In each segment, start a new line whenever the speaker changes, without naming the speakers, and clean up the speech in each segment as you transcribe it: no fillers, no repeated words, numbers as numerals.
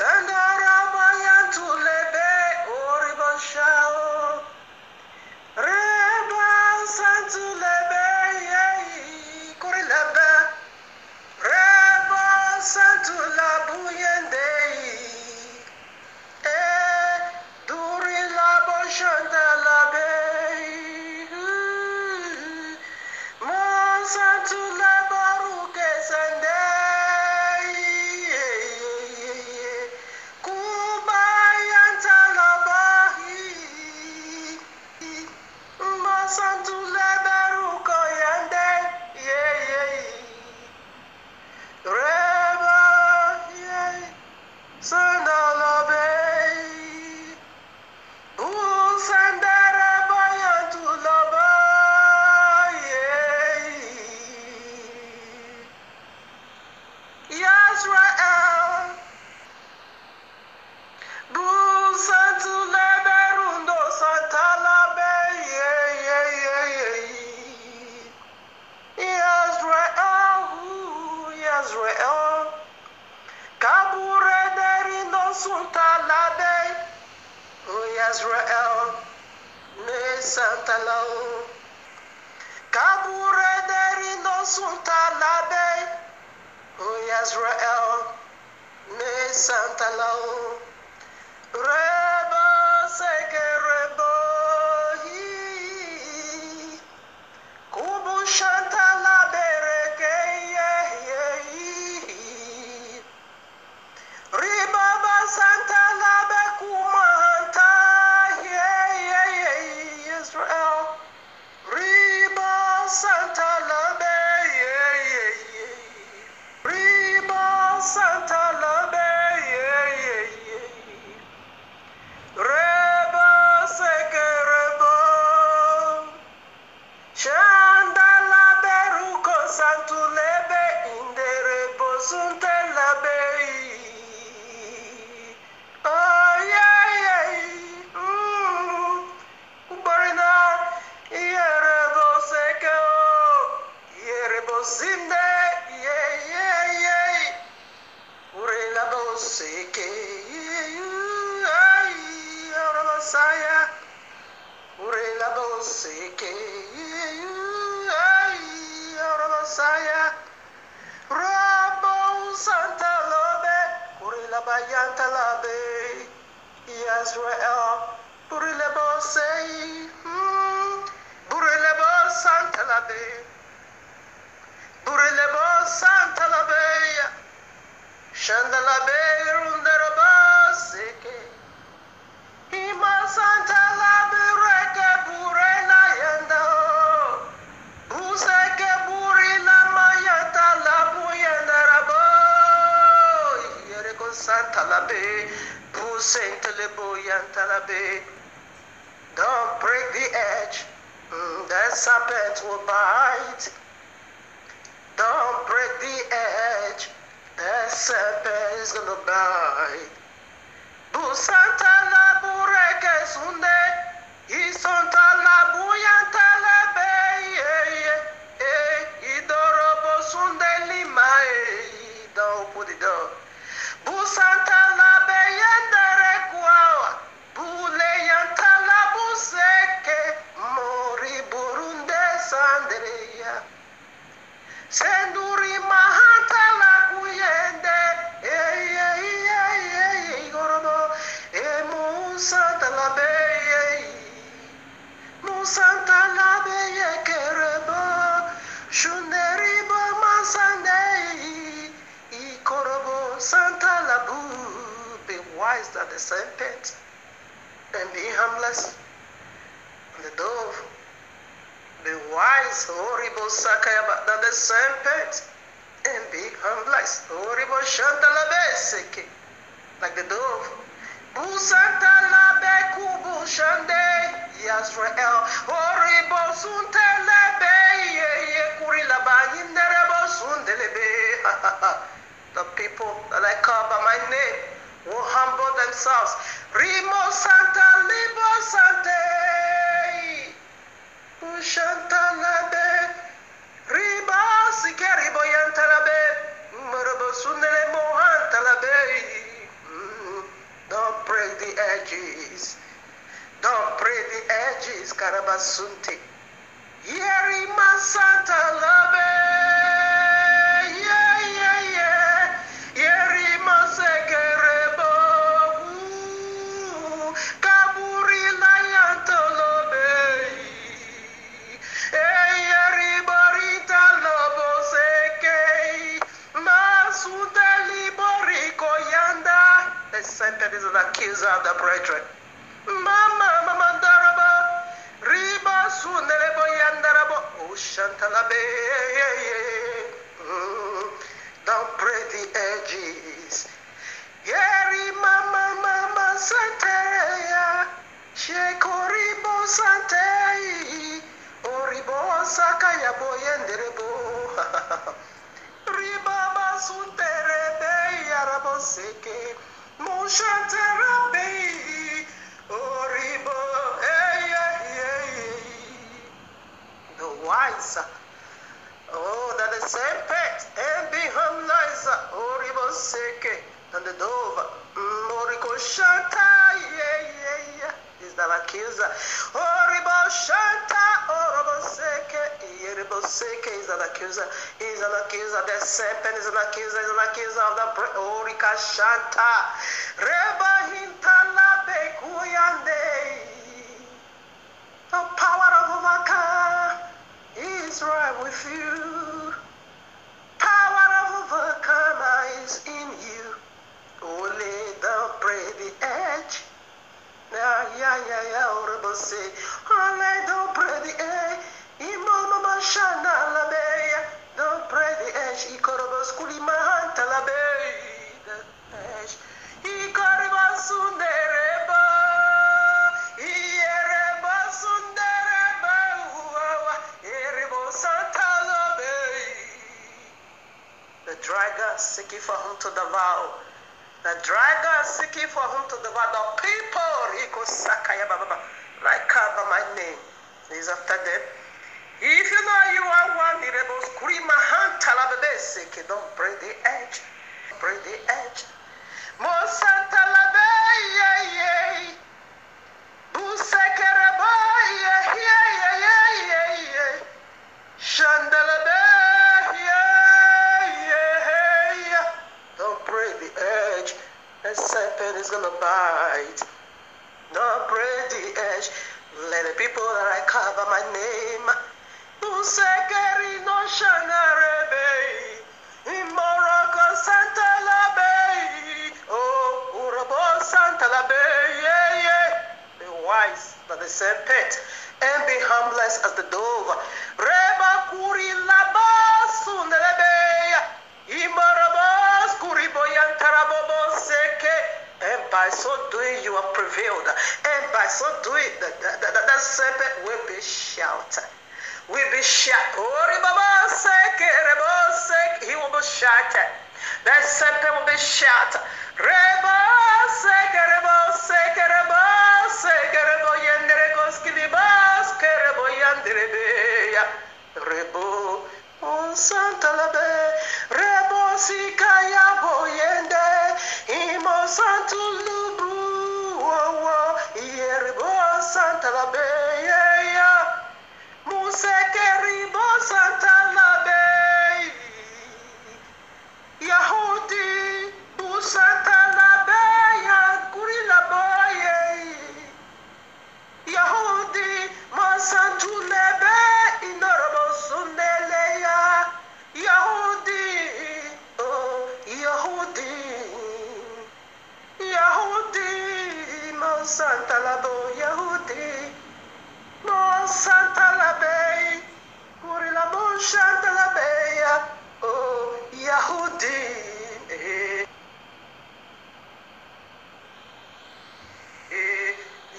Sandarabayantulebe oribashao. Reba santulebe kurilebe. Reba santulabuyende. Durilabo shandalabe. Monsantulabaruke sande. Israel, me Santa Lau. Kabure derino sunta labe. O Israel, me Santa Lau. Rebo seke rebo hi. Kubu shanta labe reke ye. Ribaba Santa labe kumanta. Israel, Reba Santa Labe, Reba Santa Labe, Reba Seke Reba, Shanda Labe Ruko Santu Lebe, Inde Rebo Sunte Labe. Zinde, Urela Boseke, Messiah, Urela Boseke, Messiah, Rabo Santa Lobe, Urela Bayanta Labe, Israel, Urela Bosei, Urela Santa Labe. Burilebo Santa Labeya, Shandalabe Rundaraba Seke, Ima Santa Labe Reke Burena Yanda, Buseke Burila Mayata Labu Yandarabo, Yereko Santa Labe, Busentelebo Yantalabe. Don't break the edge, the serpent will bite. Don't break the edge, the serpent is gonna bite. Busanta la bureke sunde, isonta la buyanta la beye, idorobo sunde lima, don't put it down. Busanta la beyendere kuawa, buleyanta la buseke, mori burunde sandereya. Senduri mahanta la kuyende, gorobo, musanta la beye, musanta la beye kerebo, shunderibo masande, gorobo, santa la bu. Be wise than the serpent, and be harmless than the dove. Be wise, horrible sakaya than the serpent, and be harmless, horrible shantalabeseke, like the dove. Busantalabe kubu shande, Yasrael, horrible suntelabe, kurilaba inderebo sundelebe. The people that I call by my name will humble themselves. Rimo Santa Libo Sante. Shantalabe, Riba Sikaribo Yantalabe, Murabo Sundele Mohantalabe, Iskarabasunte. Yeri Masanta Labe. Yeah, yeah, yeah. Yeri Masekerebo. Kaburi Layanto Lobe. Yeri Borita Lobo Seke. Masuteli Boriko Yanda. The serpent is an accuser of the brethren. Mama Daraba. Riba Sunelebo Yandarabo. Oshantalabe. Don't break the edges. Yeri Mama Santeya. Shekoribo Santei. Oribo Sakaya Boyenderebo. Riba Sunterebe Yarabo Seke. Moshanterabe. Oribo. The wise, that the serpent and be harmless, Oribo Seke, and the dove, Moriko Shanta, is the accuser, Oribo Shanta, Oribo Seke, Yeribo Seke is an accuser, the serpent is an accuser of the Orika Shanta, Reba Hintala Bekuyande. The power of overcome is right with you. Power of overcome is in you. Only don't break the edge. Horrible say. Only don't break the edge. Imama Shana Labeya. Don't break the edge. Ikorobos Kulimahanta Labey. The edge. Ikorobos Sundereba. The dragon seeking for whom to devour. The dragon seeking for whom to devour. The people, like cover my name, is after them. If you know you are one, don't break the edge. Break the edge. Don't break the edge. The serpent is gonna bite. Don't break the edge. Let the people that I cover my name. No Shanarebe. Imoroko Santa Labe. Oh, Urabo Santa Labe. Be wise as the serpent and be harmless as the dove. Reba Kuri Labasun Lebe. Imorabos Kuriboyan Tarabobo Seke. And by so doing you are prevailed. And by so doing that serpent will be shouted. Will be shot. He will be shot. That serpent will be shot. Rebo seke, rebo seke, rebo seke, rebo yandere koskilibas, kerebo yandere beya. Rebo Santa Labe, rebo sikaya boyende, imo santu lubu, yerebo Santa Labe, Musekeribo Santa Labe, Yahudi, Santa Labe, Kurila Boye, Yahudi, Masantu Lebe, Inorabo Sundeleya, Yahudi, oh, Yahudi, Yahudi, Santa Labo, Yahudi. No Santa Labe, Kurila Bon Santa Labe, oh Yahudi.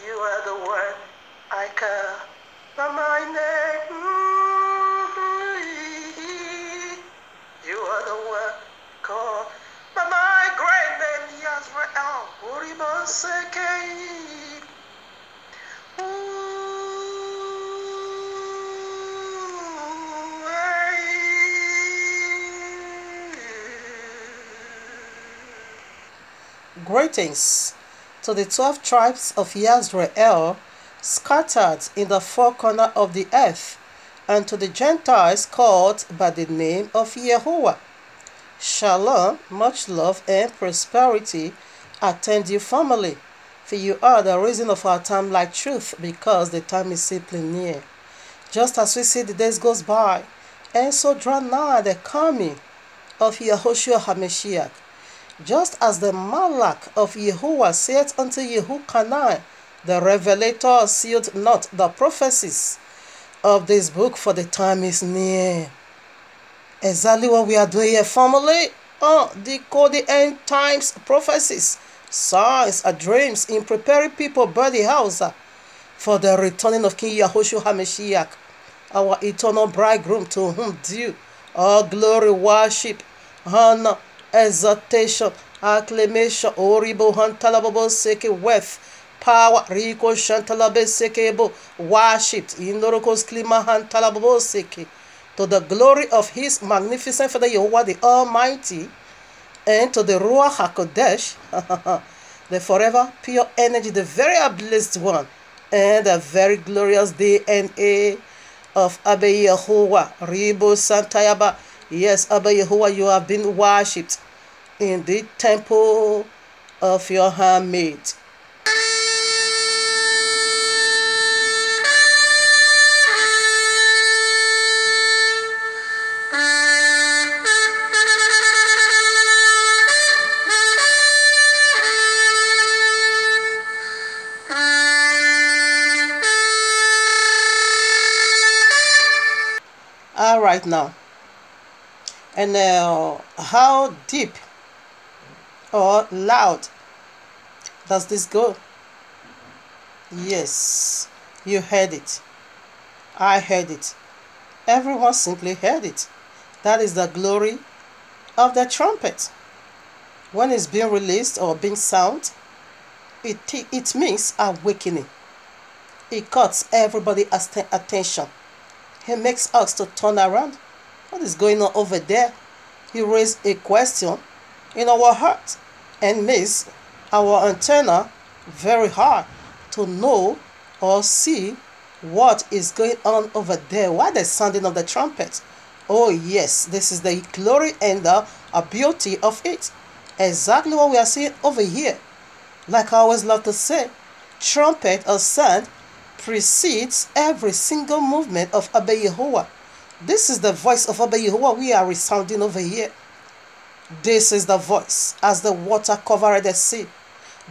You are the one I call by my name. You are the one called by my great name, Yahweh, Uribo Seke. Greetings to the 12 tribes of Yisrael, scattered in the four corners of the earth, and to the Gentiles called by the name of Yahuwah. Shalom, much love and prosperity attend you family, for you are the reason of our time like truth, because the time is simply near. Just as we see the days goes by, and so draw nigh the coming of Yahushua HaMashiach. Just as the Malach of Yahuwah said unto Yehukanai, the Revelator sealed not the prophecies of this book, for the time is near. Exactly what we are doing here, family. Decode the end times prophecies, signs, and dreams in preparing people by the house for the returning of King Yahushua HaMashiach, our eternal bridegroom, to whom due all glory, worship, honor, exaltation, acclamation, oribo hantalababo seke wealth, power, riko shantalabe sekebo, worshipped, inorokos klima hantalababo seke, to the glory of his magnificent Father Yahuwah the Almighty, and to the Ruach HaKodesh, the forever pure energy, the very blessed one, and the very glorious DNA of Abba Yahuwah, Ribo Santayaba. Yes, Abba Yahuwah, you have been worshipped in the temple of your handmaid. All right now. And how deep or loud does this go? Yes, you heard it. I heard it. Everyone simply heard it. That is the glory of the trumpet. When it's being released or being sound, it means awakening. It cuts everybody's attention. He makes us to turn around. What is going on over there? He raised a question in our heart and makes our antenna very hard to know or see what is going on over there. Why the sounding of the trumpet? Oh yes, this is the glory and the beauty of it. Exactly what we are seeing over here. Like I always love to say, trumpet or sound precedes every single movement of Abba Yahuwah. This is the voice of Abba Yahuwah we are resounding over here. This is the voice as the water covered the sea.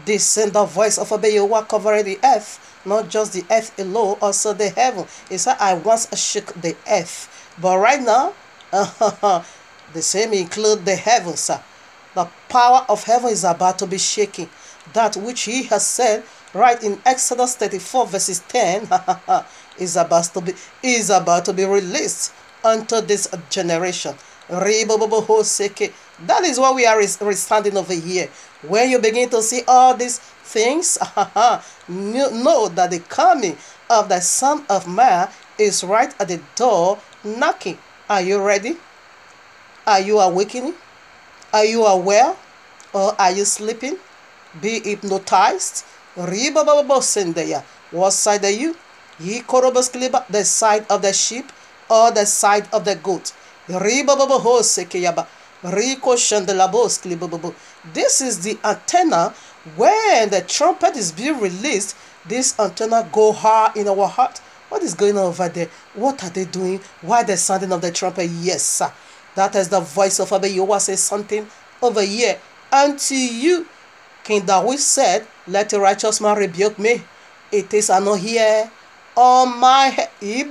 This is the voice of Abba Yahuwah covering the earth. Not just the earth alone, also the heaven. He said, I once shook the earth. But right now, the same include the heavens. The power of heaven is about to be shaking. That which he has said right in Exodus 34 verses 10 is about to be released unto this generation. That is what we are standing over here. When you begin to see all these things, know that the coming of the Son of Man is right at the door knocking. Are you ready? Are you awakening? Are you aware? Or are you sleeping? Be hypnotized? What side are you? The side of the sheep or the side of the goat? This is the antenna. When the trumpet is being released, this antenna go hard in our heart. What is going on over there? What are they doing? Why the sounding of the trumpet? Yes, sir. That is the voice of Abba Yahuwah says something over here. Unto you, King David said, let the righteous man rebuke me. It is I know here on my head. Yes,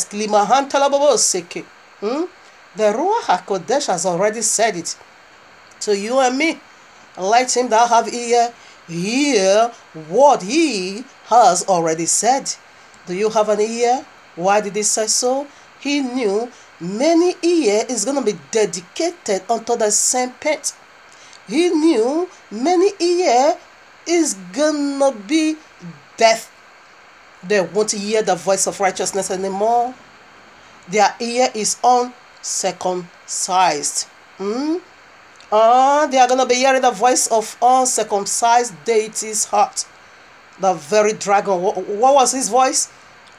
the Ruach HaKodesh has already said it to you and me. Let him that have ear hear what he has already said. Do you have an ear? Why did he say so? He knew many ear is going to be dedicated unto the same pit. He knew many ear is going to be deaf. They won't hear the voice of righteousness anymore. Their ear is uncircumcised. They are going to be hearing the voice of uncircumcised deity's heart. The very dragon. What was his voice?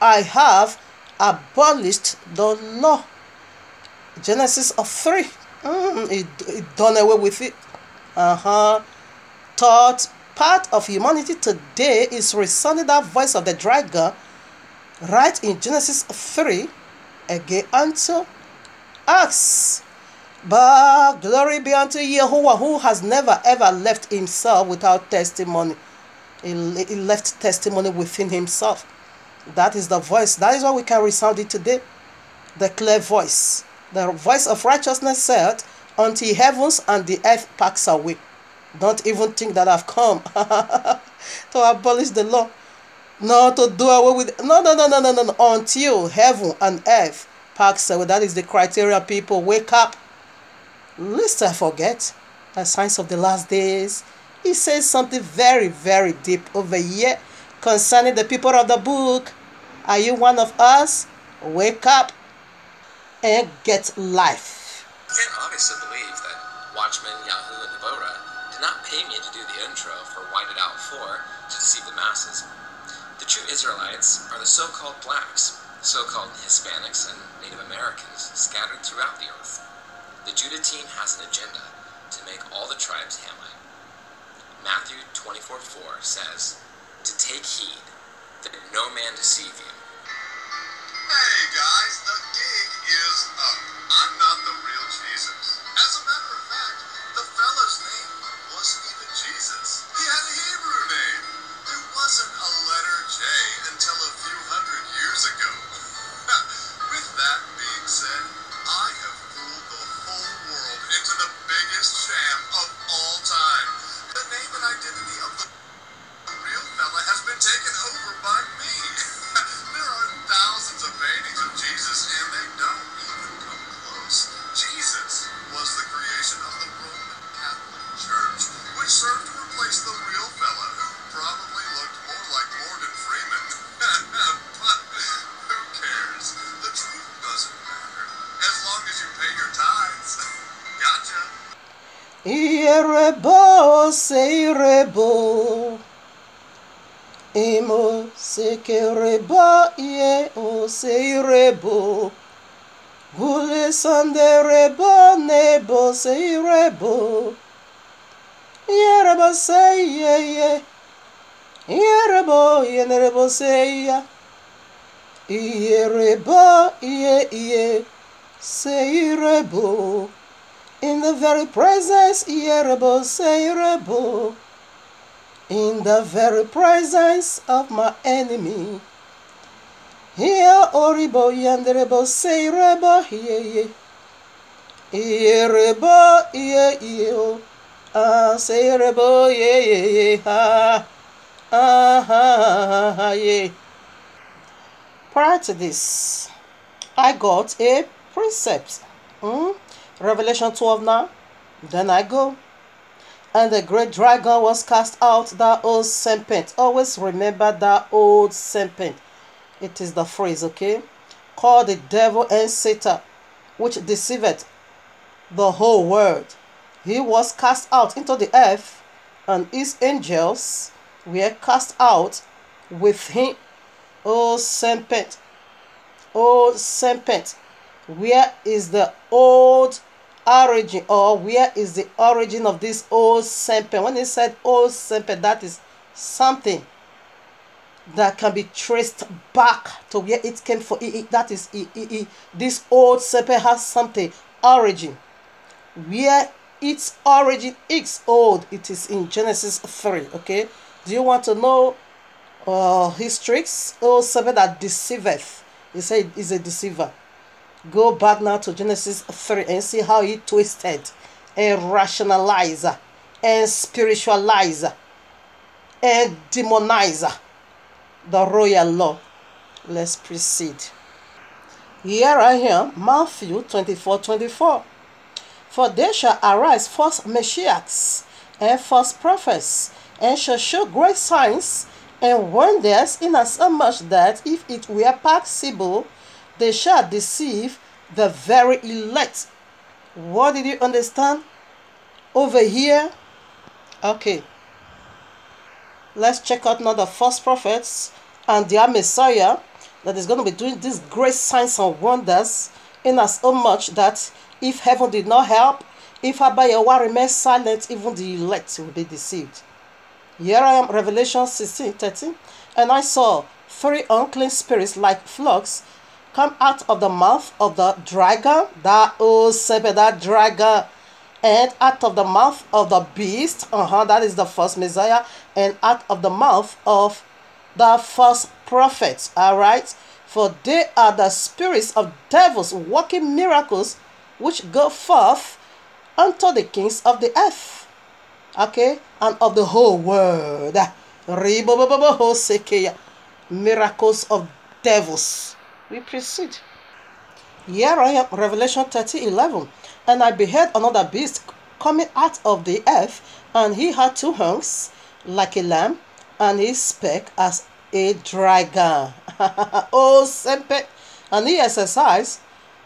I have abolished the law. Genesis of 3. He done away with it. Third part of humanity today is resounding that voice of the dragon right in Genesis 3 again unto us. But glory be unto Yahuwah, who has never ever left himself without testimony. He left testimony within himself. That is the voice. That is why we can resound it today. The clear voice. The voice of righteousness said, until heavens and the earth pass away. Don't even think that I've come to abolish the law. No, to do away with it. No. Until heaven and earth pass away. That is the criteria, people. Wake up. Lest I forget the signs of the last days. He says something very, very deep over here concerning the people of the book. Are you one of us? Wake up and get life.
You can't obviously believe that Watchmen, Yahoo, and Deborah did not pay me to do the intro for White It Out 4 to deceive the masses. The true Israelites are the so-called blacks, so-called Hispanics, and Native Americans scattered throughout the earth. The Judah team has an agenda to make all the tribes Hamite. Matthew 24:4 says, to take heed that no man deceive you.
Hey guys, the gig is up. I'm not the real Jesus. As a matter of fact, the fella's name wasn't even Jesus. He had a Hebrew name. There wasn't a letter J until a few hundred years ago. With that being said, I have fooled the whole world into the biggest sham of all time. The name and identity of the real fella has been taken over by me. There are thousands of paintings of Jesus and they don't even come close. Jesus was the creation of the Roman Catholic Church, which served to replace the real fella who probably looked more like Morgan Freeman. But who cares? The truth doesn't matter. As long as you pay your tithes. Gotcha.
Irebo se irebo. Imo se kereba ye o se irebo. Gule sande rebo nebo se irebo. Yerebo se ye. Yerebo ye nerebo se ya. Yerebo ye se irebo. In the very presence, Yerebo Seirebo, in the very presence of my enemy. Here, Oribo Yanderebo Seirebo, ye, Yerebo, ye, Seirebo, ye, ye. Prior to this, I got a precept. Revelation 12 now. Then I go. And the great dragon was cast out, that old serpent. Always remember that old serpent. It is the phrase, okay? Called the devil and Satan, which deceiveth the whole world. He was cast out into the earth, and his angels were cast out with him. O serpent, O serpent, where is the old origin, or where is the origin of this old serpent? When he said old serpent, that is something that can be traced back to where it came from. That is, this old serpent has something, origin. Where its origin is old, it is in Genesis 3, okay? Do you want to know his tricks? Old serpent that deceiveth. He said he's a deceiver. Go back now to Genesis 3 and see how he twisted and rationalized and spiritualized and demonized the royal law. Let's proceed. Here I am, Matthew 24:24. For there shall arise false messiahs and false prophets, and shall show great signs and wonders, inasmuch that if it were possible, they shall deceive the very elect. What did you understand over here? Okay. Let's check out now the false prophets and their Messiah that is going to be doing these great signs and wonders, in as much that if heaven did not help, if Abayawa remains silent, even the elect will be deceived. Here I am, Revelation 16:13. And I saw 3 unclean spirits like frogs come out of the mouth of the dragon, that old serpent, that dragon, and out of the mouth of the beast, that is the first Messiah, and out of the mouth of the false prophets. Alright, for they are the spirits of devils working miracles, which go forth unto the kings of the earth, okay, and of the whole world. Miracles of devils. We proceed. Here I am, Revelation 30:11. And I beheld another beast coming out of the earth, and he had 2 horns like a lamb, and he spake as a dragon. Oh, sempe. And he exercised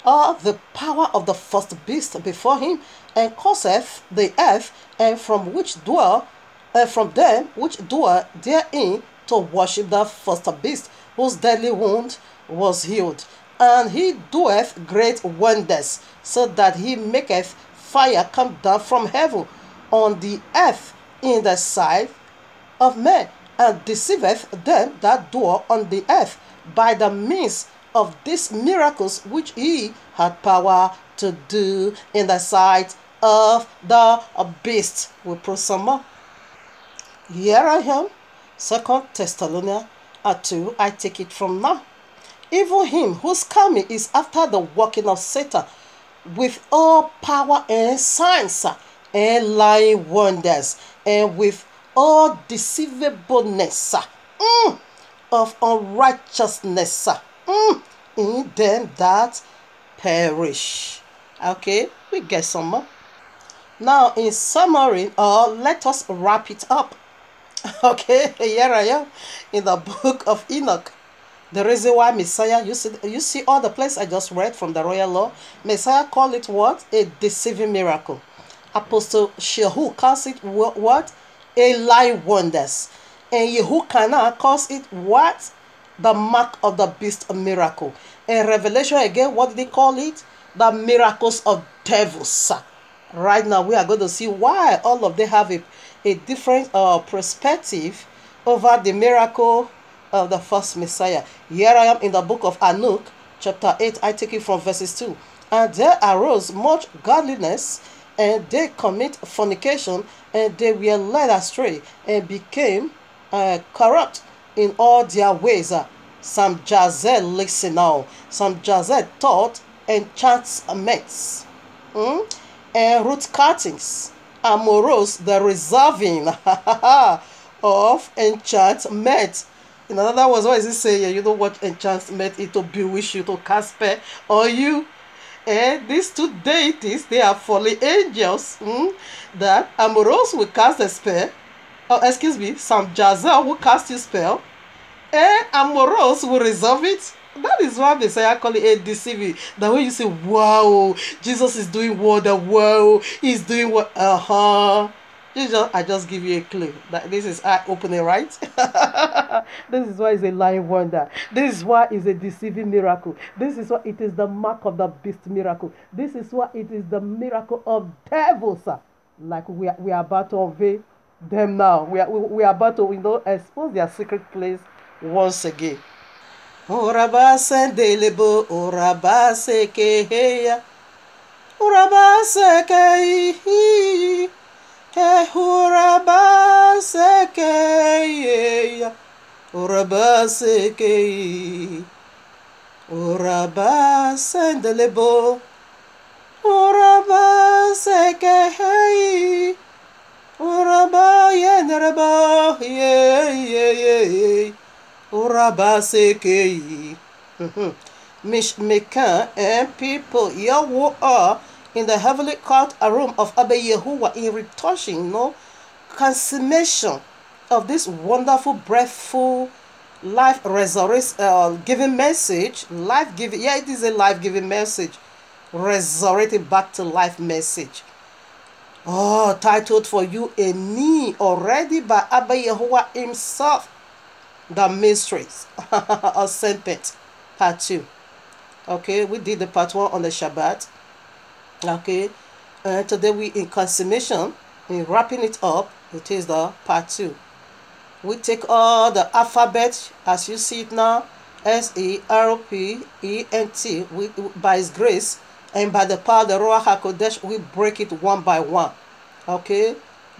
all the power of the first beast before him, and causeth the earth, and from them which dwell therein, to worship the first beast, whose deadly wound was healed. And he doeth great wonders, so that he maketh fire come down from heaven on the earth in the sight of men, and deceiveth them that dwell on the earth by the means of these miracles which he had power to do in the sight of the beast. We put some more. Here I am, 2 Thessalonians 2, I take it from now. Even him whose coming is after the working of Satan, with all power and signs and lying wonders, and with all deceivableness of unrighteousness in them that perish. Okay, we get some more. Now, in summary, let us wrap it up. Okay, here I am in the book of Enoch. The reason why Messiah, you see all the place I just read from the royal law, Messiah called it what? A deceiving miracle. Apostle Shehu calls it what? A lying wonders. And Yehukanah calls it what? The mark of the beast miracle. And Revelation again, what did he call it? The miracles of devils. Right now we are going to see why all of them have a different perspective over the miracle of the first Messiah. Here I am in the book of Enoch, chapter 8. I take it from verses 2. And there arose much godliness, and they commit fornication, and they were led astray, and became corrupt in all their ways. Some Jazel, listen now. Some Jazel taught enchantments, and root cuttings, amorous, the reserving of enchantment. In other words, what is it saying? You know what enchantment is? To bewitch you, to cast spell on you. And these 2 deities, they are fallen angels. That Amoros will cast a spell. Some Jazel will cast a spell. And Amoros will resolve it. That is why Messiah call it a deceiving. The way you say, wow, Jesus is doing wonder, wow, he's doing what, I just give you a clue that this is eye-opening, right? This is why it's a lying wonder. This is why it's a deceiving miracle. This is why it is the mark of the beast miracle. This is why it is the miracle of devils. Like we are about to unveil them now. We are about to expose their secret place once again. Urabase delebo, urabase keheya, urabase kehi. Urabase keheya, urabase kehi, urabase delebo, urabase kehi, urabaye nerebo, urabase kehi. Mishmekan and people, Yahweh are in the heavenly court a room of Abba Yehovah in retouching, consummation of this wonderful, breathful, life resurrection giving message. Life giving, yeah, it is a life giving message, resurrected back to life message. Oh, titled for you and me already by Abba Yehovah himself. The mysteries of serpent, part 2. Okay, we did the part 1 on the Shabbat. Okay, today we in consummation, in wrapping it up, it is the part 2. We take all the alphabet as you see it now, SERPENT, by His grace and by the power of the Ruach HaKodesh, we break it one by one. Okay,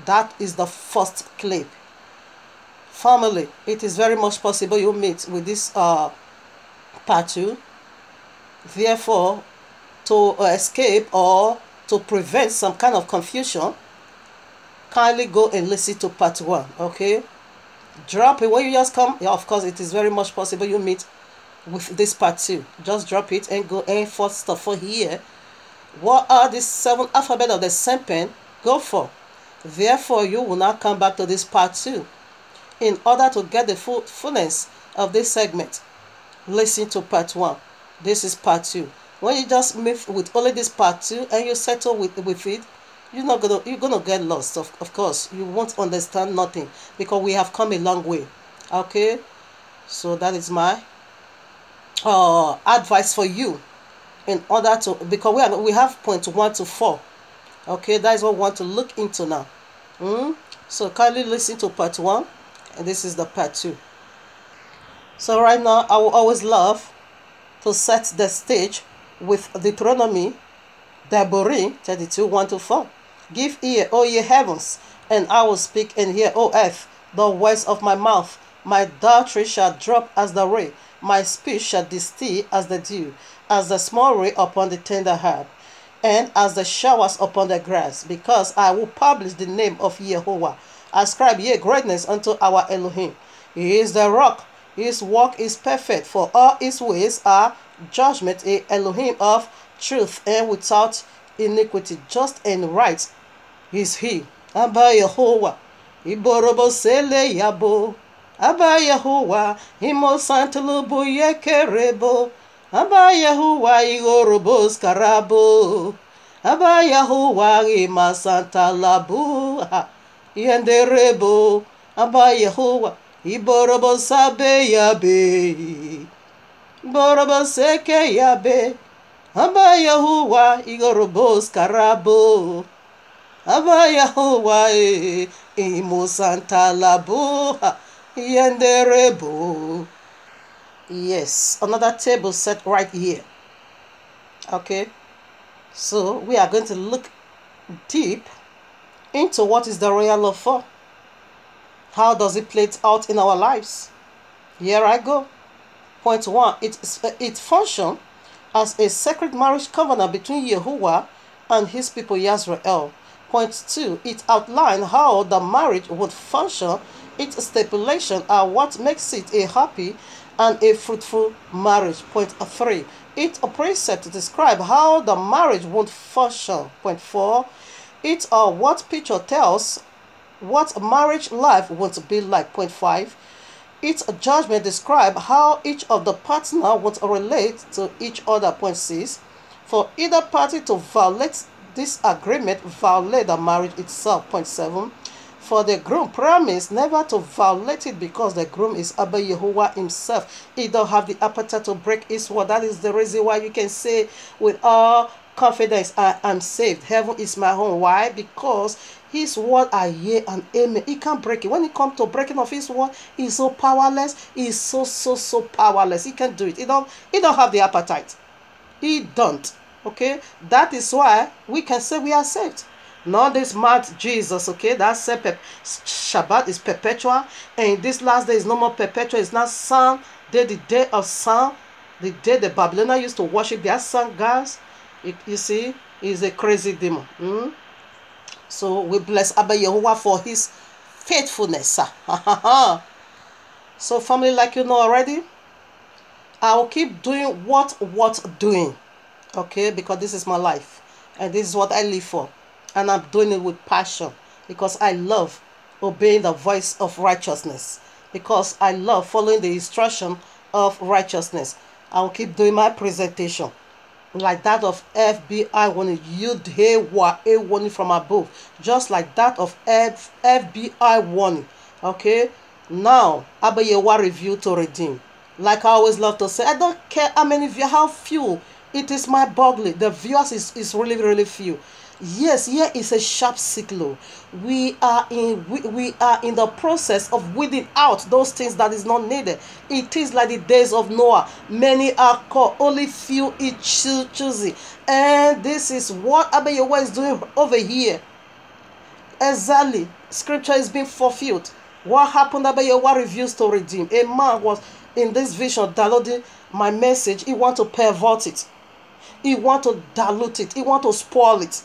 that is the first clip. Family, it is very much possible you meet with this part 2. Therefore, to escape or to prevent some kind of confusion, kindly go and listen to part 1. Okay, drop it when you just come. Yeah, of course, it is very much possible you meet with this part 2. Just drop it and go and first of all here. What are the 7 alphabet of the serpent? Go for. Therefore, you will not come back to this part 2. In order to get the fullness of this segment, listen to part 1. This is part 2. When you just move with only this part 2 and you settle with it, you're gonna get lost. Of course, you won't understand nothing because we have come a long way. Okay, so that is my advice for you. In order to, because we have point 1 to 4. Okay, that is what we want to look into now. So kindly listen to part 1, and this is the part 2. So right now, I will always love to set the stage with Deuteronomy, Devarim 32, 1-4. Give ear, O ye heavens, and I will speak, and hear, O earth, the words of my mouth. My doctrine shall drop as the rain, my speech shall distill as the dew, as the small rain upon the tender herb, and as the showers upon the grass, because I will publish the name of Yehovah. Ascribe ye greatness unto our Elohim. He is the rock, his work is perfect, for all his ways are judgment, a Elohim of truth and without iniquity, just and right is he. Abba Yehovah, Iborobo Sele Yabo, Abba Yehovah, Imo Santulubu Yekerebo, Abba Yehovah, Igorobo Skarabo, Abba Yehovah, Ima Santa Labu, Yenderebo, Abba Yehovah, Iborobo Sabe Yabe, Borobo Seke Yabe, Abba Yehovah, Igorobo Skarabo, Abba Yehovah, Imo Santa Labu, Yenderebo. Yes, another table set right here. Okay, so we are going to look deep into what is the royal law for. How does it play out in our lives? Here I go. Point 1, it functions as a sacred marriage covenant between Yehovah and his people Yisrael. Point 2, it outlines how the marriage would function. Its stipulations are what makes it a happy and a fruitful marriage. Point 3, it precepts to describe how the marriage would function. Point 4, it or what picture tells what marriage life would be like. Point 5, its judgment describe how each of the partners would relate to each other. Point 6, for either party to violate this agreement violate the marriage itself. Point 7, for the groom promised never to violate it because the groom is Abba Yehovah himself. He don't have the appetite to break his word. That is the reason why you can say with all confidence, I am saved. Heaven is my home. Why? Because his word are yea and amen. He can't break it. When it comes to breaking of his word, he's so powerless. He's so powerless. He can't do it. He don't have the appetite. He don't. Okay? That is why we can say we are saved. Not this mad Jesus, okay? That Shabbat is perpetual, and this last day is no more perpetual. It's not sun day, the day of sun, the day the Babylonians used to worship their sun gods. You see, is a crazy demon. So we bless Abba Yehovah for his faithfulness. So family, like you know already, I will keep doing what doing. Okay, because this is my life, and this is what I live for. And I'm doing it with passion because I love obeying the voice of righteousness, because I love following the instruction of righteousness. I will keep doing my presentation.
like that of FBI warning. You hear a warning from above, just like that of FBI warning. Okay, now Abayewa review to redeem. Like I always love to say, I don't care how many view, how few. It is my boggling. The viewers is really really few. Yes, here is a sharp sickle. We are in the process of weeding out those things that is not needed. It is like the days of Noah. Many are called, only few is choosing. And this is what Abayewa is doing over here. Exactly. Scripture is being fulfilled. What happened? Abayewa refused to redeem. A man was in this vision downloading my message. He want to pervert it. He want to dilute it. He want to spoil it.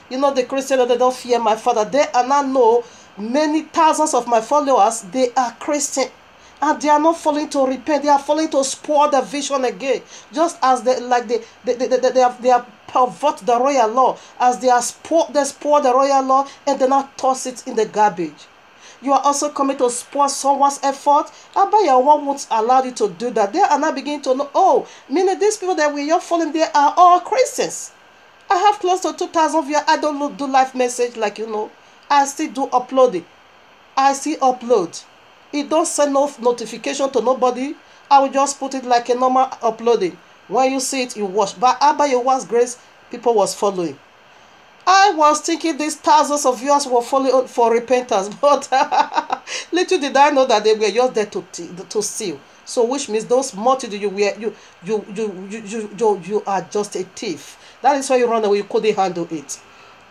You know, the Christian, they don't fear my father. They and I know many thousands of my followers, they are Christian. And they are not falling to repent. They are falling to spoil the vision again. Just as they have pervert the royal law. As they spoil the royal law and they not toss it in the garbage. You are also coming to spoil someone's effort. Abayewa won't allow you to do that. They are now beginning to know, oh, meaning these people that we are following, they are all Christians. I have close to 2,000 views. I don't do live message like you know. I still do uploading. I still upload. It don't send no notification to nobody. I will just put it like a normal uploading. When you see it, you watch. But Abayewa's grace, people was following. I was thinking these thousands of viewers were following for repentance, but little did I know that they were just there to steal. So which means those multitude you are just a thief. That is why you run away. You couldn't handle it.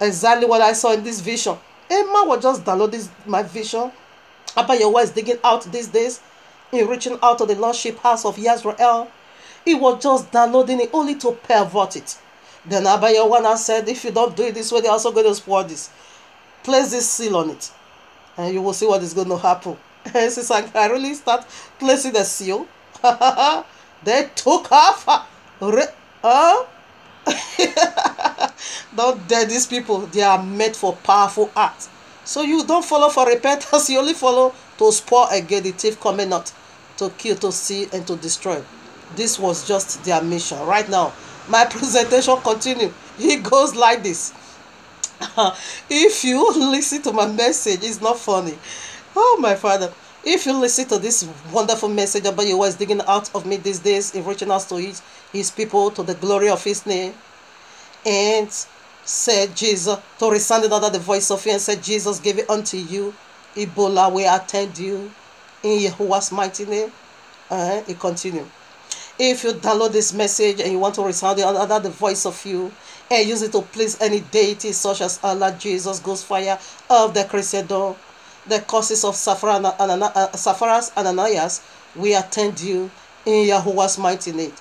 Exactly what I saw in this vision. A man was just downloading my vision. Abayewa is digging out these days, in reaching out to the Lordship House of Yisrael. He was just downloading it only to pervert it. Then Abayewa said, if you don't do it this way, they're also going to spoil this. Place this seal on it, and you will see what is going to happen. And since I really start placing the seal, they took off. Don't dare these people. They are made for powerful acts. So you don't follow for repentance. You only follow to spoil again. The thief coming not to kill, to steal, and to destroy. This was just their mission. Right now, my presentation continue. It goes like this. If you listen to my message, it's not funny. Oh my Father. If you listen to this wonderful message about you was digging out of me these days, in reaching out to his people, to the glory of his name, and said Jesus, to resounded under the voice of him, and said, Jesus gave it unto you. Ebola will attend you in Yahuwah's mighty name. It continue. If you download this message and you want to resound it under the voice of you, and use it to please any deity such as Allah, Jesus, Ghost Fire of the Christendom, the causes of Sapphira's Ananias, we attend you in Yahuwah's mighty name.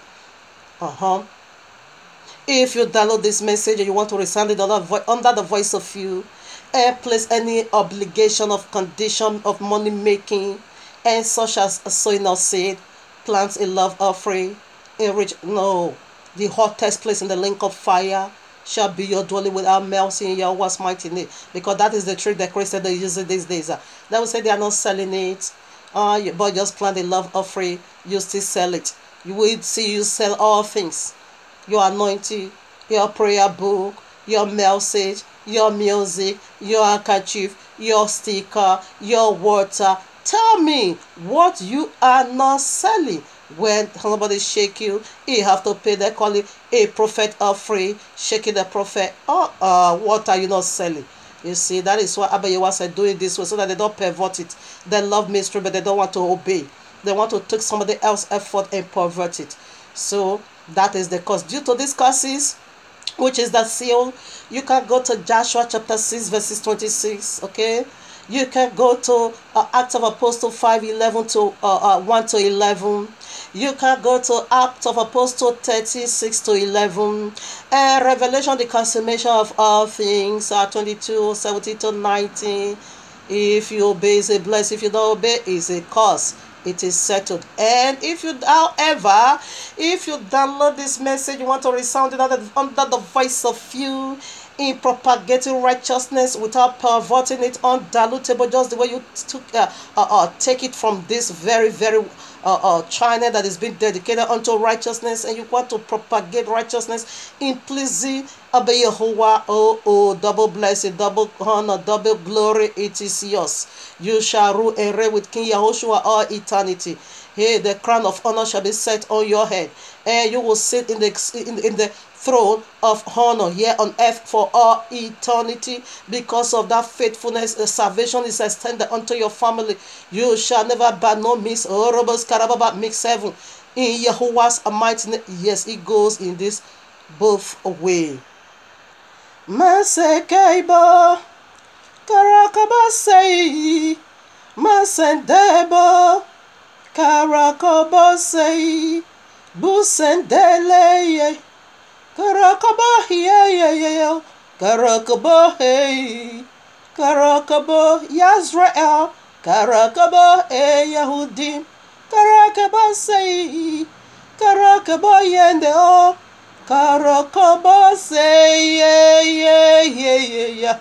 If you download this message and you want to resound it under the voice of you, and place any obligation of condition of money making, and such as sowing of seed, plant a love offering, the hottest place in the link of fire shall be your dwelling without mercy in Yahweh's mighty name. Because that is the trick that Christians are using these days. They will say they are not selling it, but just plant a love offering, you still sell it. You will see you sell all things. Your anointing, your prayer book, your message, your music, your handkerchief, your sticker, your water. Tell me what you are not selling. When somebody shake you, you have to pay. They call it a prophet offering, shaking the prophet. What are you not selling? You see, that is why Abayewa said doing this way, so that they don't pervert it. They love mystery, but they don't want to obey. They want to take somebody else's effort and pervert it. So that is the cause. Due to these causes, which is the seal, you can go to Joshua chapter 6 verses 26. Okay, you can go to Acts of Apostle 5:11 to 1 to 11. You can go to Acts of Apostle 36 to 11. And Revelation, the consummation of all things, 22, 17 to 19. If you obey, is a blessing. If you don't obey, is a curse. It is settled. And if you, however, if you download this message, you want to resound it under the voice of you, in propagating righteousness without perverting it, undilutable, just the way you take it from this very, very channel that is being dedicated unto righteousness, and you want to propagate righteousness in pleasing Abba Yehovah. Double blessing, double honor, double glory, it is yours. You shall rule and reign with King Yahushua all eternity. Hey, the crown of honor shall be set on your head, and you will sit in the throne of honor here on earth for all eternity. Because of that faithfulness, the salvation is extended unto your family. You shall never by no means mix heaven in Yehovah's mighty name. Yes, it goes in this both way. Masekaiba Karakaba say Masendeba Karakaba say Busendele Karakaba yeah Karakaba hey Karakaba Yazrael Karakaba hey Yahudim Karakaba say Karakaba yende o Karakaba say yeah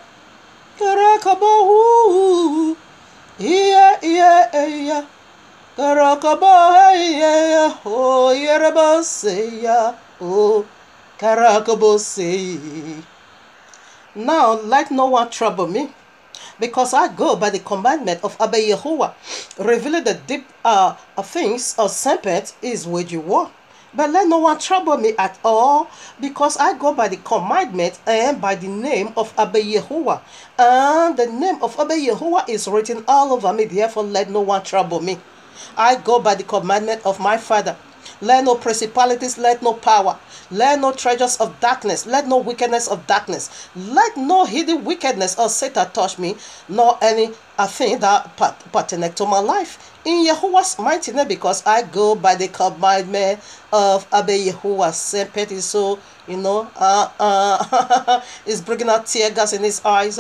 Karakaba yeah Karakaba yeah oh Yeraba say oh Karakaba say. Now let no one trouble me, because I go by the commandment of Abba Yehovah, revealing the deep things of serpent is waging war. But let no one trouble me at all, because I go by the commandment and by the name of Abba Yehovah. And the name of Abba Yehovah is written all over me, therefore let no one trouble me. I go by the commandment of my Father. Let no principalities, let no power, let no treasures of darkness, let no wickedness of darkness, let no hidden wickedness or Satan touch me, nor any thing that pertains to my life. In Yehovah's mighty name, because I go by the commandment of Abba Yehovah. Sempet is so, is bringing out tear gas in his eyes.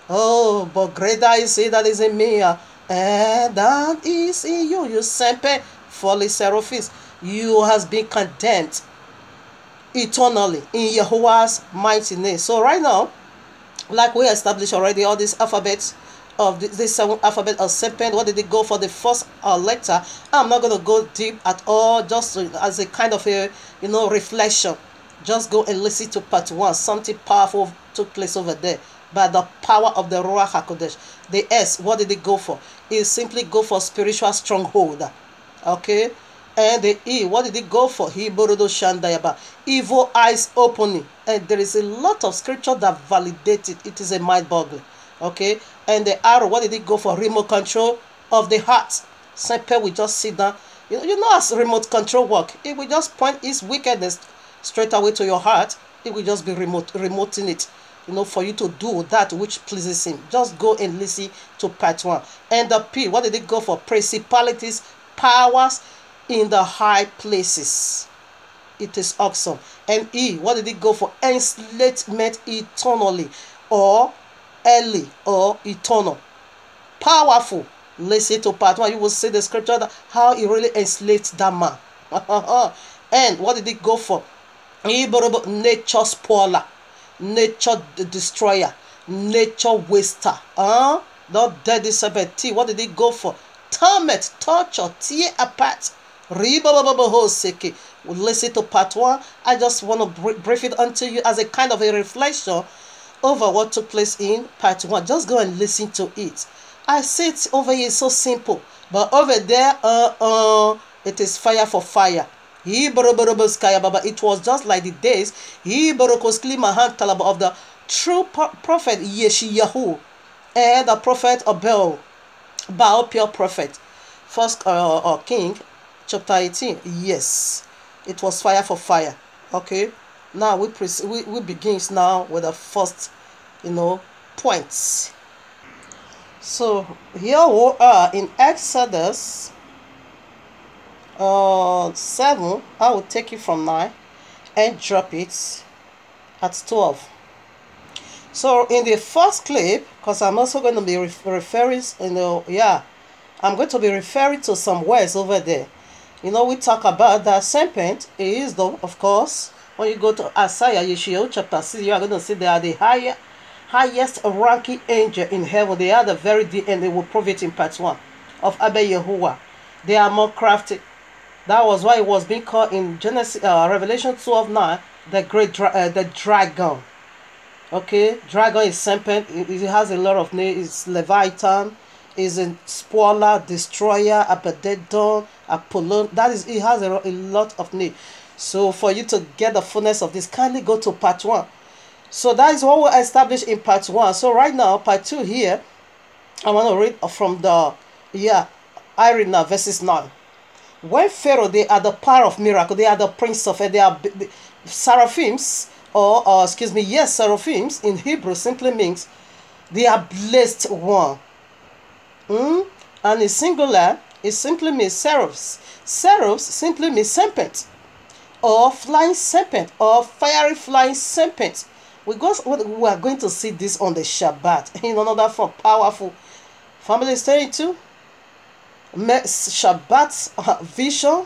Oh, but greater is he that is in me, and that is in you. You Sempet, folly Seraphis. You has been condemned eternally in Yehovah's mighty name. So right now, like we established already, all these alphabets of this 7 alphabet of serpent, what did it go for the first letter? I'm not going to go deep at all, just as a kind of a reflection. Just go and listen to part 1. Something powerful took place over there by the power of the Ruach HaKodesh. The S, what did it go for? It simply go for spiritual stronghold. Okay. And the E, what did it go for? Evil eyes opening. And there is a lot of scripture that validates it. It is a mind-boggling. Okay. And the arrow, what did it go for? Remote control of the heart. Simple, we just sit down. You know as remote control work. It will just point its wickedness straight away to your heart. It will just be remoting it. For you to do that which pleases him. Just go and listen to part 1. And the P, what did it go for? Principalities, powers in the high places. It is awesome. And E, what did it go for? Enslavement eternally, or early, or eternal. Powerful. Listen to part 1. You will see the scripture that how he really enslaved that man. And what did it go for? Nature spoiler, nature destroyer, nature waster. Not deadly serpent. T, what did it go for? Torment, torture, tear apart. Listen to part 1. I just want to brief it unto you as a kind of a reflection over what took place in part 1. Just go and listen to it. I say it over here is so simple, but over there, it is fire for fire. It was just like the days of the true prophet Yeshayahu and the prophet of Baal, pure prophet. First King chapter 18. Yes, it was fire for fire. Okay, now we begins now with the first points. So here we are in Exodus 7. I will take it from 9 and drop it at 12. So in the first clip, because I'm also going to be referring, I'm going to be referring to some words over there. We talk about that serpent is, of course, when you go to Isaiah Yeshayahu chapter 6, you are going to see they are the highest ranking angel in heaven. They are the very deep, and they will prove it in part 1 of Abba Yehovah. They are more crafty. That was why it was being called in Genesis, Revelation 12:9, the dragon. Okay, dragon is serpent. It has a lot of names. It's Leviathan, is a spoiler, destroyer, Abaddon, Apollon. That is, it has a lot of names. So for you to get the fullness of this, kindly go to part 1. So that is what we established in part 1. So right now, part 2 here, I want to read from the, I read now verses 9. When Pharaoh, they are the power of miracle, they are the prince of it, they are the seraphims, or excuse me, yes, seraphims in Hebrew simply means they are blessed one. And in singular, it simply means seraphs. Seraphs simply means serpent, or flying serpent, or fiery flying serpent. We are going to see this on the Shabbat in another form, powerful. Family staying too. Shabbat vision.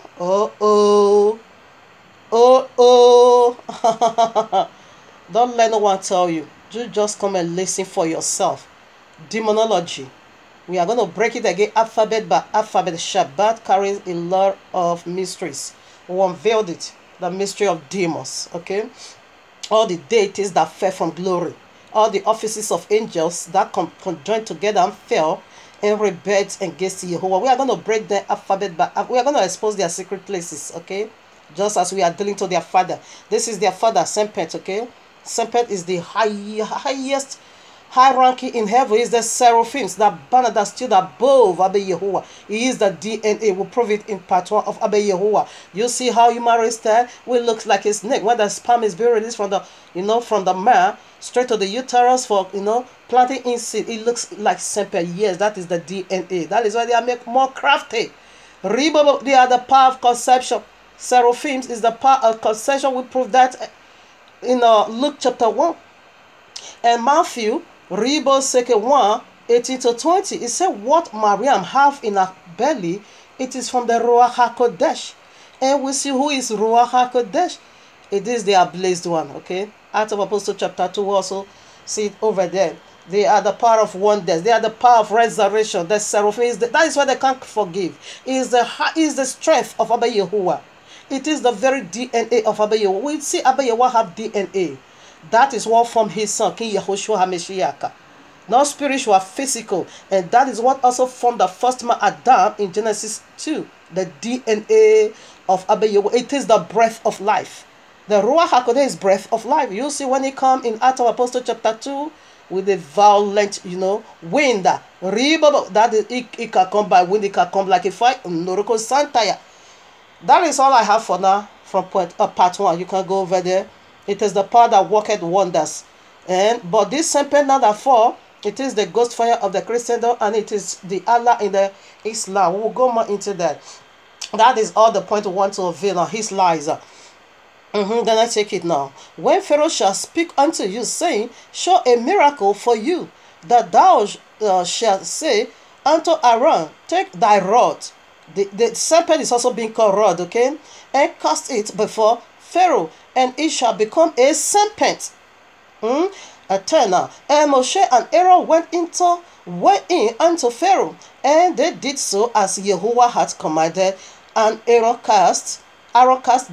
Don't let no one tell you. You just come and listen for yourself. Demonology. We are going to break it again, alphabet by alphabet. Shabbat carries a lot of mysteries. We unveiled it. The mystery of demons. Okay. All the deities that fell from glory. All the offices of angels that conjoined together and fell and rebelled against Jehovah. We are going to break the alphabet by we are going to expose their secret places, okay? Just as we are dealing to their father. This is their father, serpent, okay? Serpent is the highest hierarchy in heaven. Is the seraphims, that banner that stood above Abba Yehovah. He is the DNA. We'll prove it in part 1 of Abba Yehovah. You see how human race there will look like his neck. When the sperm is being released from the, from the mare straight to the uterus for, planting in seed, it looks like serpent. Yes, that is the DNA. That is why they are made more crafty. They are the power of conception. Seraphims is the power of conception. We prove that in Luke chapter 1. And Matthew, Rebo 1, 18-20. It said, what Mariam have in her belly, it is from the Ruach HaKodesh. And we see who is Ruach HaKodesh. It is the blessed one, okay? Acts of Apostles chapter 2 also see it over there. They are the power of wonders. They are the power of resurrection. The seraphim, that is why they can't forgive. It is the strength of Abba Yehovah. It is the very DNA of Abba Yehovah. We see Abba Yehovah have DNA. That is what from his son, King Yehoshua HaMashiach. Not spiritual, physical. And that is what also formed the first man, Adam, in Genesis 2. The DNA of Abba Yehovah. It is the breath of life. The Ruach HaKodesh is breath of life. You see when it comes in Acts of Apostles chapter 2, with a violent, wind. That is, it can come by wind, it can come like a fire. That is all I have for now from part 1. You can go over there. It is the power that worketh wonders. But this serpent now that fall, it is the ghost fire of the Christendom, and it is the Allah in the Islam. We will go more into that. That is all the point we want to avail on his lies. Then I take it now. When Pharaoh shall speak unto you, saying, show a miracle for you, that thou shalt say unto Aaron, take thy rod. The serpent is also being called rod, okay? And cast it before Pharaoh, and it shall become a serpent. Eternal. And Moshe and Aaron went in unto Pharaoh, and they did so as Yehovah had commanded, and Aaron cast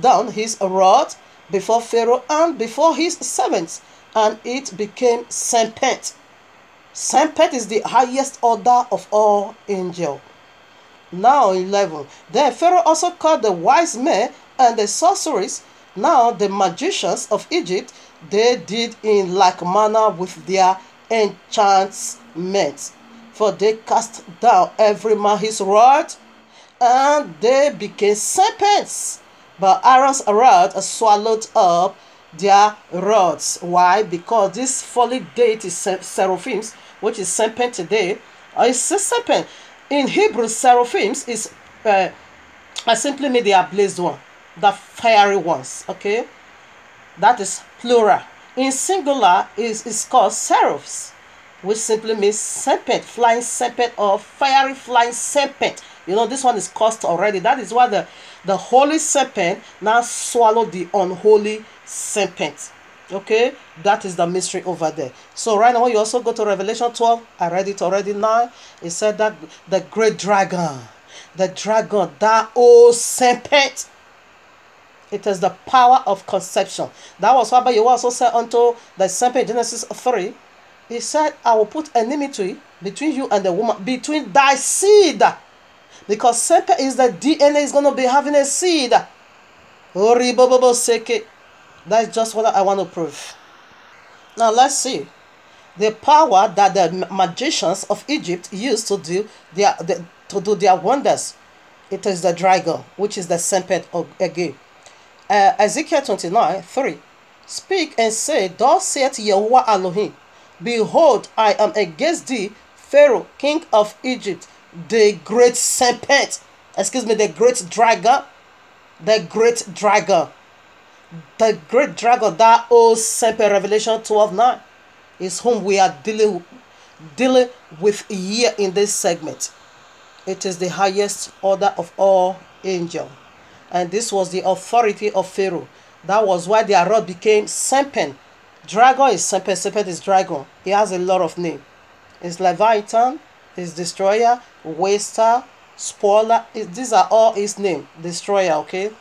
down his rod before Pharaoh and before his servants, and it became serpent. Serpent is the highest order of all angels. Now 11. Then Pharaoh also called the wise men and the sorcerers. Now the magicians of Egypt, they did in like manner with their enchantments. For they cast down every man his rod, and they became serpents. But Aaron's rod swallowed up their rods. Why? Because this folly deity seraphims, which is serpent today, is a serpent. In Hebrew, seraphims is I simply mean they are blazed one, the fiery ones. Okay, that is plural. In singular is called seraphs, which simply means serpent, flying serpent, or fiery flying serpent. This one is cursed already. That is why the holy serpent now swallowed the unholy serpent. Okay, that is the mystery over there. So right now, you also go to Revelation 12. I read it already now. It said that the great dragon, The dragon, that old serpent. It is the power of conception. That was why you also said unto the serpent, Genesis 3. He said, I will put enmity between you and the woman, between thy seed. Because serpent is the DNA is going to be having a seed. That's just what I want to prove. Now let's see. The power that the magicians of Egypt used to do their wonders. It is the dragon, which is the serpent again. Ezekiel 29:3. Speak and say, thus saith Yahuwah Elohim, behold, I am against thee, Pharaoh, king of Egypt, the great serpent. The great dragon. The great dragon. The great dragon, that old serpent, Revelation 12:9, is whom we are dealing with here in this segment. It is the highest order of all angels. And this was the authority of Pharaoh. That was why their rod became serpent. Dragon is serpent, serpent is dragon. He has a lot of names. It's Leviathan, it's destroyer, waster, spoiler. These are all his name. Destroyer, okay?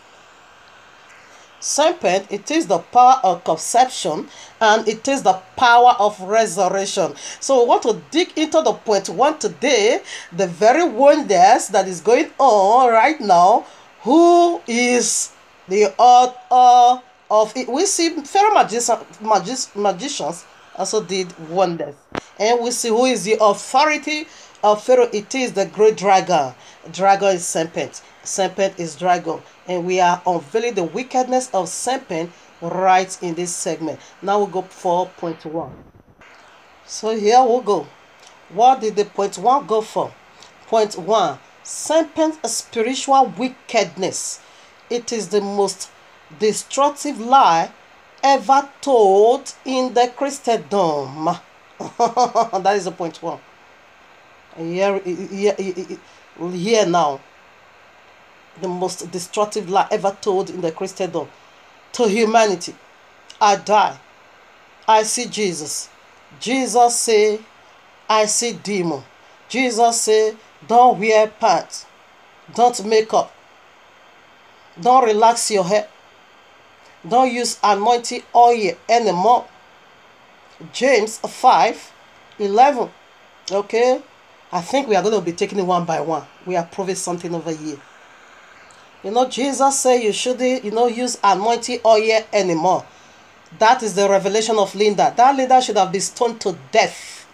Serpent, it is the power of conception, and it is the power of resurrection. So we want to dig into the point 1 today, the very wonders that is going on right now. Who is the author of it? We see Pharaoh magicians also did wonders. And we see who is the authority of Pharaoh. It is the great dragon. Dragon is serpent. Serpent is dragon. And we are unveiling the wickedness of serpent right in this segment. Now we'll go for point 1. So here we'll go. What did the point 1 go for? Point 1. Serpent's spiritual wickedness. It is the most destructive lie ever told in the Christendom. That is the point 1. Here now. The most destructive lie ever told in the Christendom to humanity. I die. I see Jesus. Jesus say, I see demon. Jesus say, don't wear pants. Don't make up. Don't relax your hair. Don't use anointing oil anymore. James 5:11. Okay? I think we are going to be taking it one by one. We are proving something over here. Jesus said you shouldn't, use anointing oil anymore. That is the revelation of Linda. That Linda should have been stoned to death.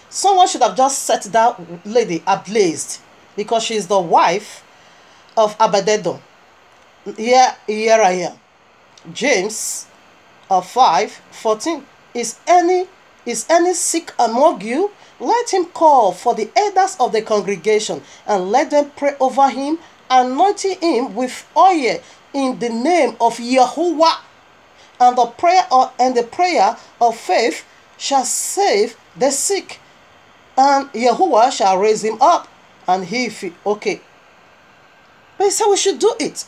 Someone should have just set that lady ablaze, because she is the wife of Abednego. Here I am. James 5:14. Is any sick among you? Let him call for the elders of the congregation, and let them pray over him, anointing him with oil in the name of Yahuwah. And the prayer of faith shall save the sick, and Yahuwah shall raise him up. And okay. But he said we should do it.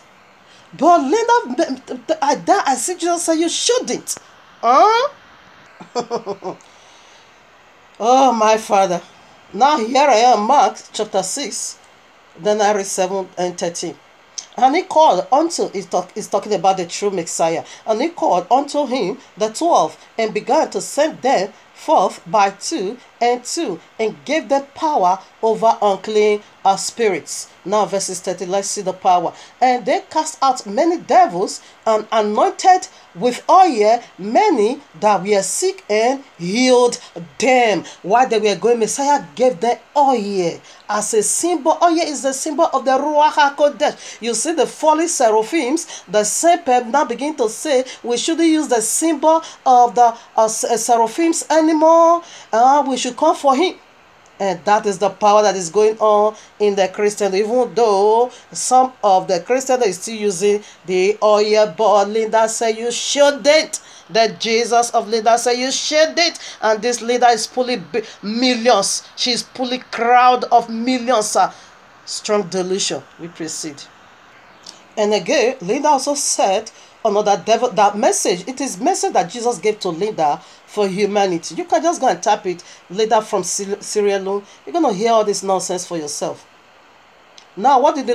But Linda, I see Jesus say you shouldn't. Huh? Oh, my Father. Now here I am, Mark chapter 6, then I read 7 and 13. And he called unto, he's talking about the true Messiah. And he called unto him the 12, and began to send them forth by 2 and 2, and gave them power over unclean spirits. Now verses 30, let's see the power. And they cast out many devils, and anointed with oil many that were sick, and healed them. While they were going, Messiah gave them oil as a symbol. Oil is the symbol of the Ruach HaKodesh. You see the fallen seraphims, the serpent now begin to say we shouldn't use the symbol of the seraphims anymore. We should come for him. And that is the power that is going on in the Christian. Even though some of the Christians is still using the oil, but Linda said you shouldn't. The Jesus of Linda said you shouldn't. And this leader is pulling millions. She's pulling crowd of millions. Strong delusion. We proceed. And again, Linda also said another devil. That message, it is message that Jesus gave to Linda for humanity. You can just go and tap it later from Sierra Leone. You're going to hear all this nonsense for yourself. Now, what did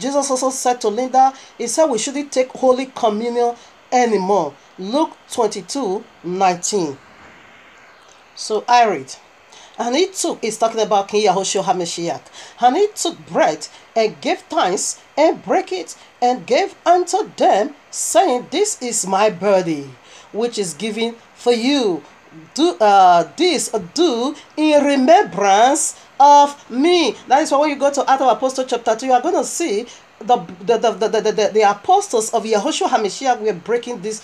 Jesus also said to Linda? He said we shouldn't take Holy Communion anymore. Luke 22:19. So I read. And he took, he's talking about King Yahushua HaMashiach. And he took bread and gave thanks and brake it and gave unto them, saying, This is my body, which is given for you. Do in remembrance of me. That is why when you go to Acts of Apostles chapter 2, you are going to see the apostles of Yahushua HaMashiach were breaking this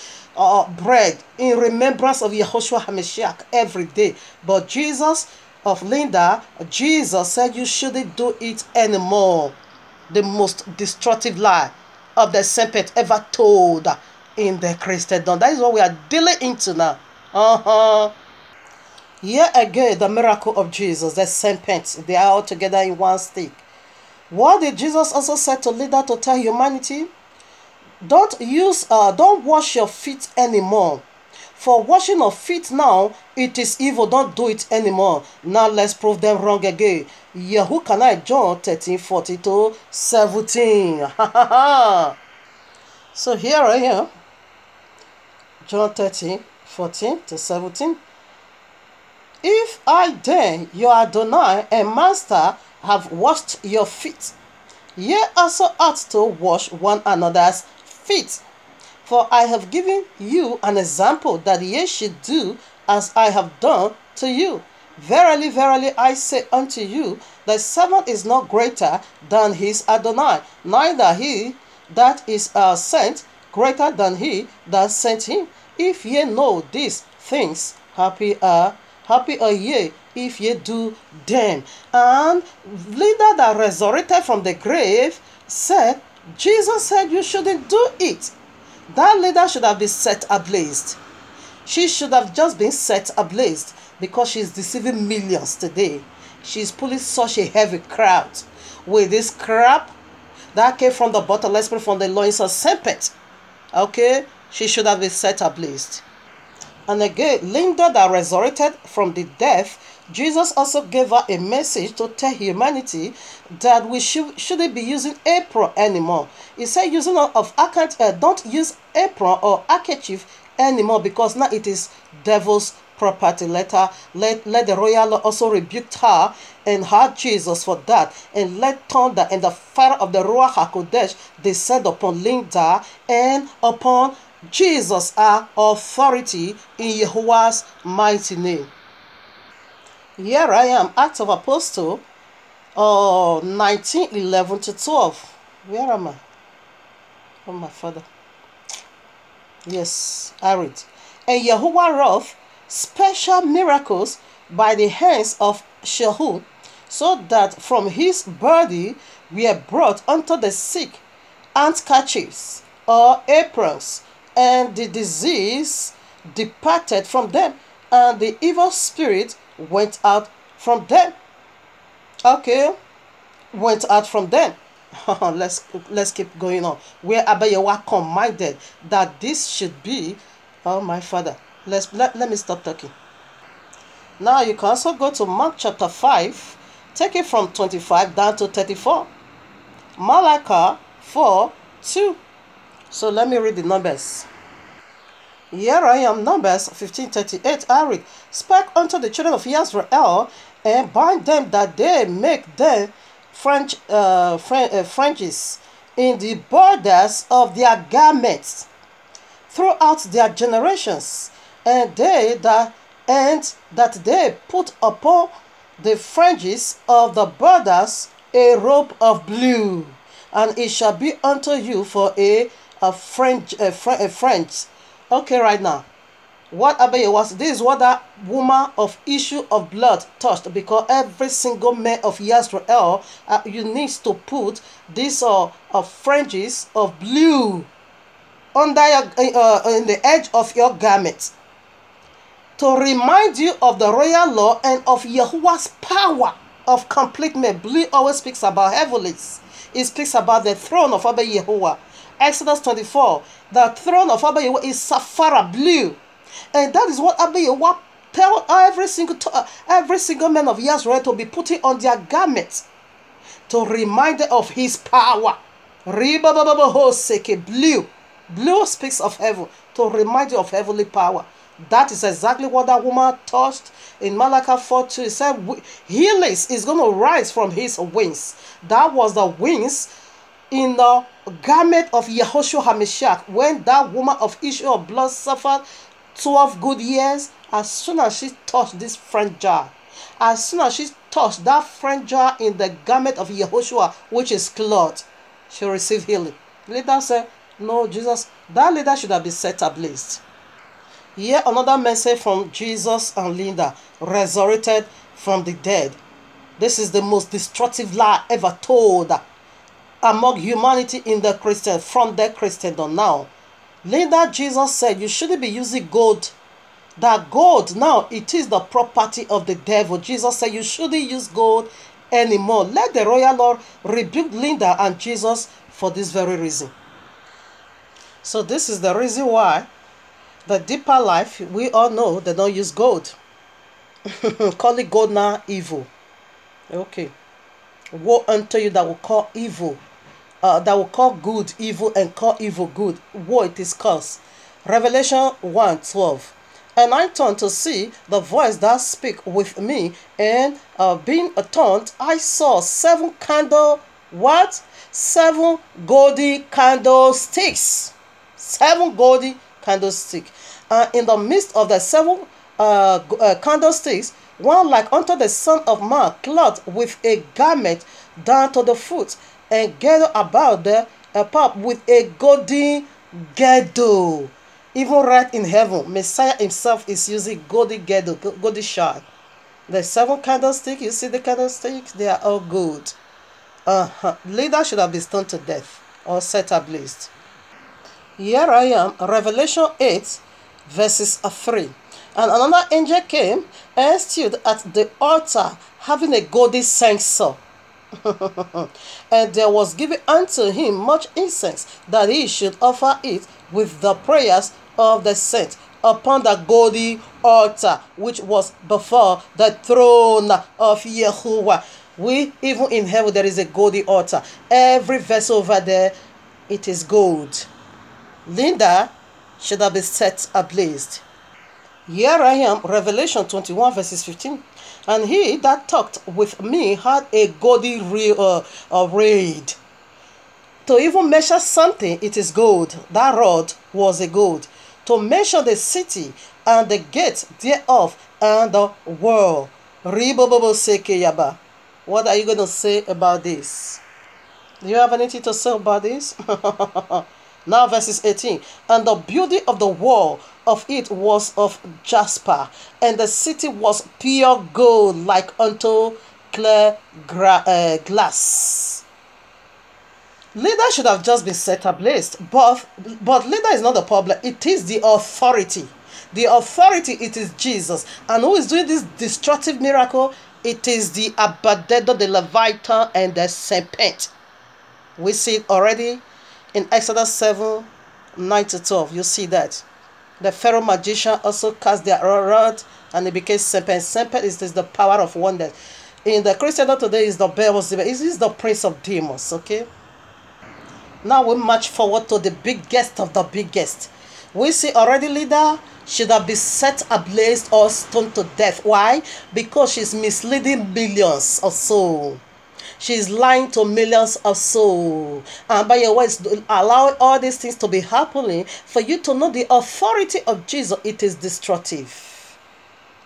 bread in remembrance of Yahushua HaMashiach every day. But Jesus of Linda, Jesus said you shouldn't do it anymore. The most destructive lie of the serpent ever told in the Christendom. That is what we are dealing into now. Here again, the miracle of Jesus, the serpent, they are all together in one stick. What did Jesus also say to Linda to tell humanity? Don't wash your feet anymore. For washing of feet now, it is evil. Don't do it anymore. Now let's prove them wrong again. Yahukanai, John 13:14-17. So here I am. John 13:14-17. If I then, your Adonai and Master, have washed your feet, ye also ought to wash one another's feet. For I have given you an example that ye should do as I have done to you. Verily, verily, I say unto you, the servant is not greater than his Adonai, neither he that is sent greater than he that sent him. If ye know these things, happy are ye if ye do them. And Linda that resurrected from the grave said, Jesus said you shouldn't do it. That leader should have been set ablaze. She should have just been set ablaze because she's deceiving millions today. She's pulling such a heavy crowd with this crap that came from the bottom, let's pray, from the loins of serpent. Okay? She should have been set ablaze. And again, Linda that resurrected from the death, Jesus also gave her a message to tell humanity that we shouldn't be using apron anymore. He said using of don't use apron or handkerchief anymore because now it is devil's property. Let the royal also rebuke her and her Jesus for that. And let thunder and the fire of the Ruach HaKodesh descend upon Linda and upon Jesus, our authority, in Yahuwah's mighty name. Here I am, Acts of Apostles 19:11-12. Where am I? Oh, my Father. Yes, I read. And Yahuwah wrought special miracles by the hands of Shaul, so that from his body were brought unto the sick handkerchiefs or aprons, and the disease departed from them, and the evil spirit went out from them. Okay, went out from them. let's keep going on. Where Abayawa commanded that this should be. Oh my Father, let me stop talking. Now you can also go to Mark chapter 5, take it from 25 down to 34. Malachi 4:2. So let me read the numbers. Here I am, Numbers 15:38. I read, spake unto the children of Israel, and bind them that they make them fringes in the borders of their garments throughout their generations, and that they put upon the fringes of the borders a robe of blue, and it shall be unto you for a fringe. Okay, right now, what Abaye was, this is what that woman of issue of blood touched, because every single man of Israel, you need to put this fringes of blue under your, in the edge of your garment, to remind you of the royal law and of Yahuwah's power of complete man. Blue always speaks about heavens. it speaks about the throne of Abba Yehovah. Exodus 24, the throne of Abba Yehovah is sapphire blue. And that is what Abba Yehovah tell every single man of Israel to be putting on their garments to remind them of his power. Blue. Blue speaks of heaven to remind you of heavenly power. That is exactly what that woman touched in Malachi 4:2. It said healing is going to rise from his wings. That was the wings in the garment of Yehoshua HaMashiach when that woman of issue of blood suffered 12 good years. As soon as she touched this French jar, as soon as she touched that French jar in the garment of Yehoshua, which is cloth, she received healing. Later said, no, Jesus, that leader should have been set ablaze. Here another message from Jesus and Linda, resurrected from the dead. This is the most destructive lie ever told among humanity in the Christian, from the Christendom now. Linda, Jesus said you shouldn't be using gold. That gold now, it is the property of the devil. Jesus said you shouldn't use gold anymore. Let the royal Lord rebuke Linda and Jesus for this very reason. So this is the reason why the deeper life, we all know they don't use gold. Call it gold now evil. Okay. Woe unto you that will call evil, that will call good evil and call evil good. Woe it is cursed. Revelation 1:12. And I turned to see the voice that speak with me, and being turned, I saw 7 candle, what? 7 golden candlesticks. 7 golden candlesticks. In the midst of the 7 candlesticks, one like unto the Son of Man, clothed with a garment down to the foot, and gathered about the pulp with a golden girdle. Even right in heaven, Messiah himself is using golden girdle, golden shard. The 7 candlesticks, you see the candlesticks, they are all gold. Leader should have been stoned to death or set ablaze. Here I am, Revelation 8, verses 3. And another angel came and stood at the altar, having a golden censer. And there was given unto him much incense, that he should offer it with the prayers of the saints upon the golden altar, which was before the throne of Yehovah. We, even in heaven, there is a golden altar. Every vessel over there, it is gold. Linda should have been set ablaze. Here I am, Revelation 21, verses 15. And he that talked with me had a golden reed. To even measure something, it is gold. That rod was a gold. To measure the city and the gate thereof and the world. What are you going to say about this? Do you have anything to say about this? Now verses 18. And the beauty of the wall of it was of jasper, and the city was pure gold, like unto clear glass. Leader should have just been set ablaze, but leader is not the problem. It is the authority. The authority, it is Jesus. And who is doing this destructive miracle? It is the Abaddon, the Leviathan, and the serpent. We see it already in Exodus 7, 9-12. You see that. The Pharaoh magician also cast their rod and it became serpent. Serpent is the power of wonder. In the Christendom today is the Beelzebub. It is the prince of demons. Okay. Now we march forward to the biggest of the biggest. We see already leader should have been set ablaze or stoned to death. Why? Because she's misleading millions or so. She's lying to millions of souls. And by your words, allowing all these things to be happening for you to know the authority of Jesus, it is destructive.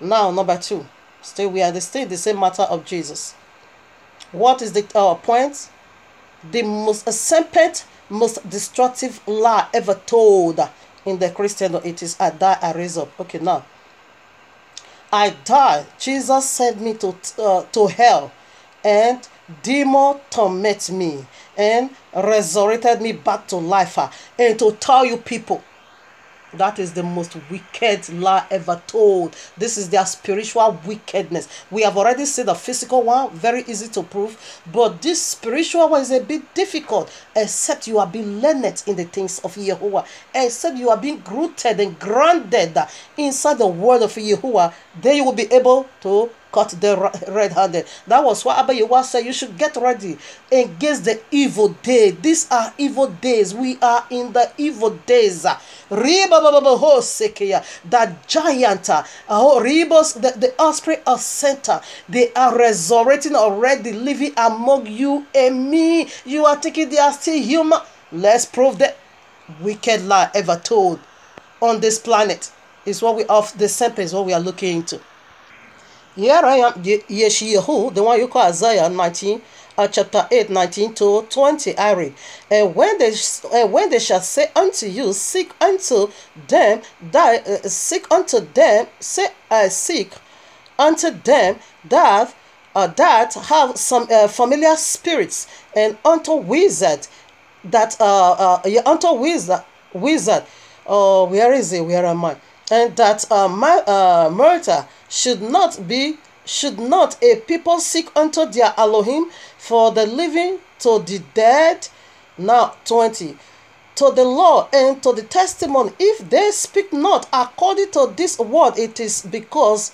Now, number 2. Still, we understand the same matter of Jesus. What is the point? The most serpent, most destructive lie ever told in the Christendom, it is I die, I raise up. Okay, now. I die. Jesus sent me to hell, and demon torment me and resurrected me back to life, and to tell you people That is the most wicked lie ever told. This is their spiritual wickedness. We have already seen the physical one, very easy to prove. But this spiritual one is a bit difficult, except you are being learned in the things of Yahuwah. Except you are being rooted and grounded inside the word of Yahuwah. Then you will be able to cut the red-handed. That was why Abba Yahuwah said you should get ready against the evil day. These are evil days. We are in the evil days. That giant, the offspring of Satan, they are resurrecting already, living among you and me. You are thinking they are still human. Let's prove that wicked lie ever told on this planet is what we of the sample is what we are looking into. Here I am, Yeshayahu, the one you call Isaiah 19, chapter 8, 19 to 20. I read, and when they shall say unto you, seek unto them that seek unto them that have some familiar spirits, and unto wizard that unto wizard. Where is it? Where am I? And that murder should not a people seek unto their Elohim, for the living to the dead. Now 20. To the law and to the testimony, if they speak not according to this word, it is because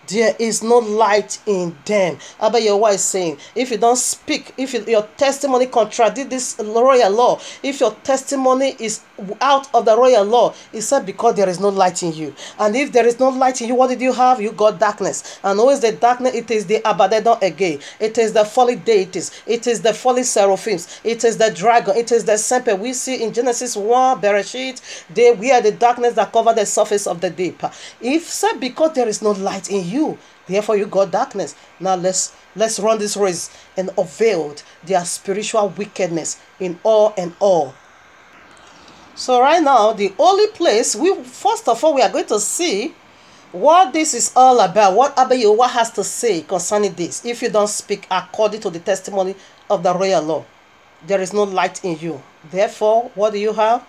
there is no light in them. Abba Yahuwah is saying, if you don't speak, if your testimony contradicts this royal law, if your testimony is out of the royal law, it's said because there is no light in you. And if there is no light in you, what did you have? You got darkness. And who is the darkness? It is the Abaddon again. It is the fallen deities. It is the fallen seraphims. It is the dragon. It is the serpent. We see in Genesis 1, Bereshit, they wear the darkness that cover the surface of the deep. If said because there is no light in you, therefore you got darkness. Now let's run this race and avail their spiritual wickedness in all and all. So right now, the only place first of all we are going to see what this is all about, what Abba Yahuwah has to say concerning this. If you don't speak according to the testimony of the royal law, there is no light in you. Therefore, what do you have?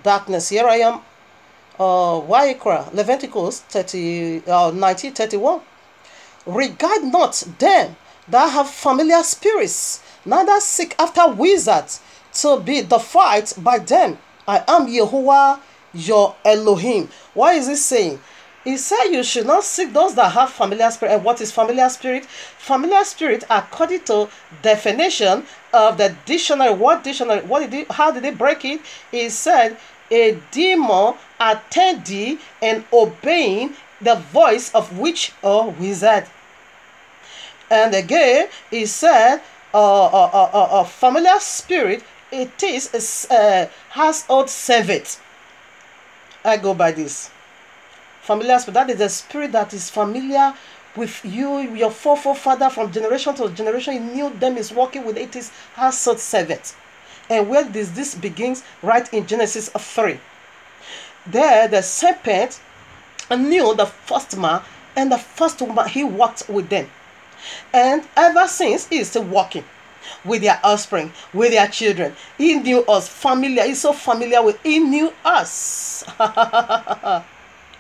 Darkness. Here I am. Wa'ikra, Leviticus 19:31. Regard not them that have familiar spirits, neither seek after wizards to be defied by them. I am Yahuwah your Elohim. What is it saying? He said you should not seek those that have familiar spirit. And what is familiar spirit? Familiar spirit, according to definition of the dictionary. What dictionary? How did they break it? It said a demon attending and obeying the voice of witch or wizard. And again, he said a familiar spirit, it is household servant. I go by this. Familiar spirit, that is the spirit that is familiar with you, your forefather from generation to generation. You knew them, is working with it, is household servant. And where this begins? Right in Genesis 3. There, the serpent knew the first man, and the first woman, he walked with them. And ever since, he is still walking with their offspring, with their children. He knew us, familiar. He's so familiar with, he knew us.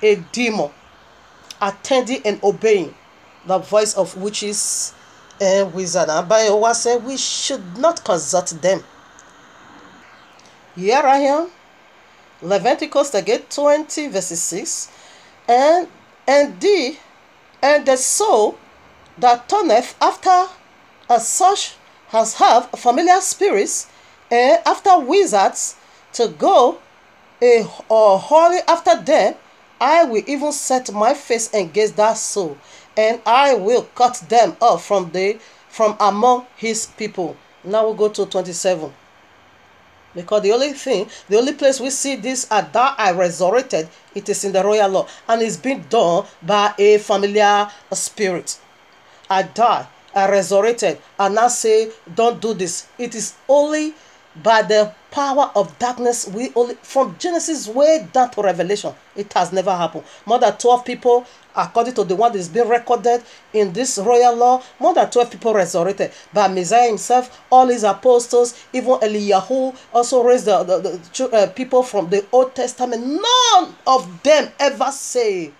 A demon attending and obeying the voice of witches and wizards. And by Yahuwah said we should not consult them. Here I am, Leviticus 20 verses 6, and the soul that turneth after such has have familiar spirits, and after wizards to go wholly after them, I will even set my face against that soul, and I will cut them off from among his people. Now we'll go to 27. Because the only place we see this that I resurrected, it is in the royal law, and it's been done by a familiar spirit. I die, I resurrected, and now say, don't do this. It is only by the power of darkness. We only from Genesis way down to Revelation, it has never happened. More than 12 people, according to the one that is being recorded in this royal law, more than 12 people resurrected by Messiah himself, all his apostles, even Eliyahu also raised the people from the Old Testament. None of them ever say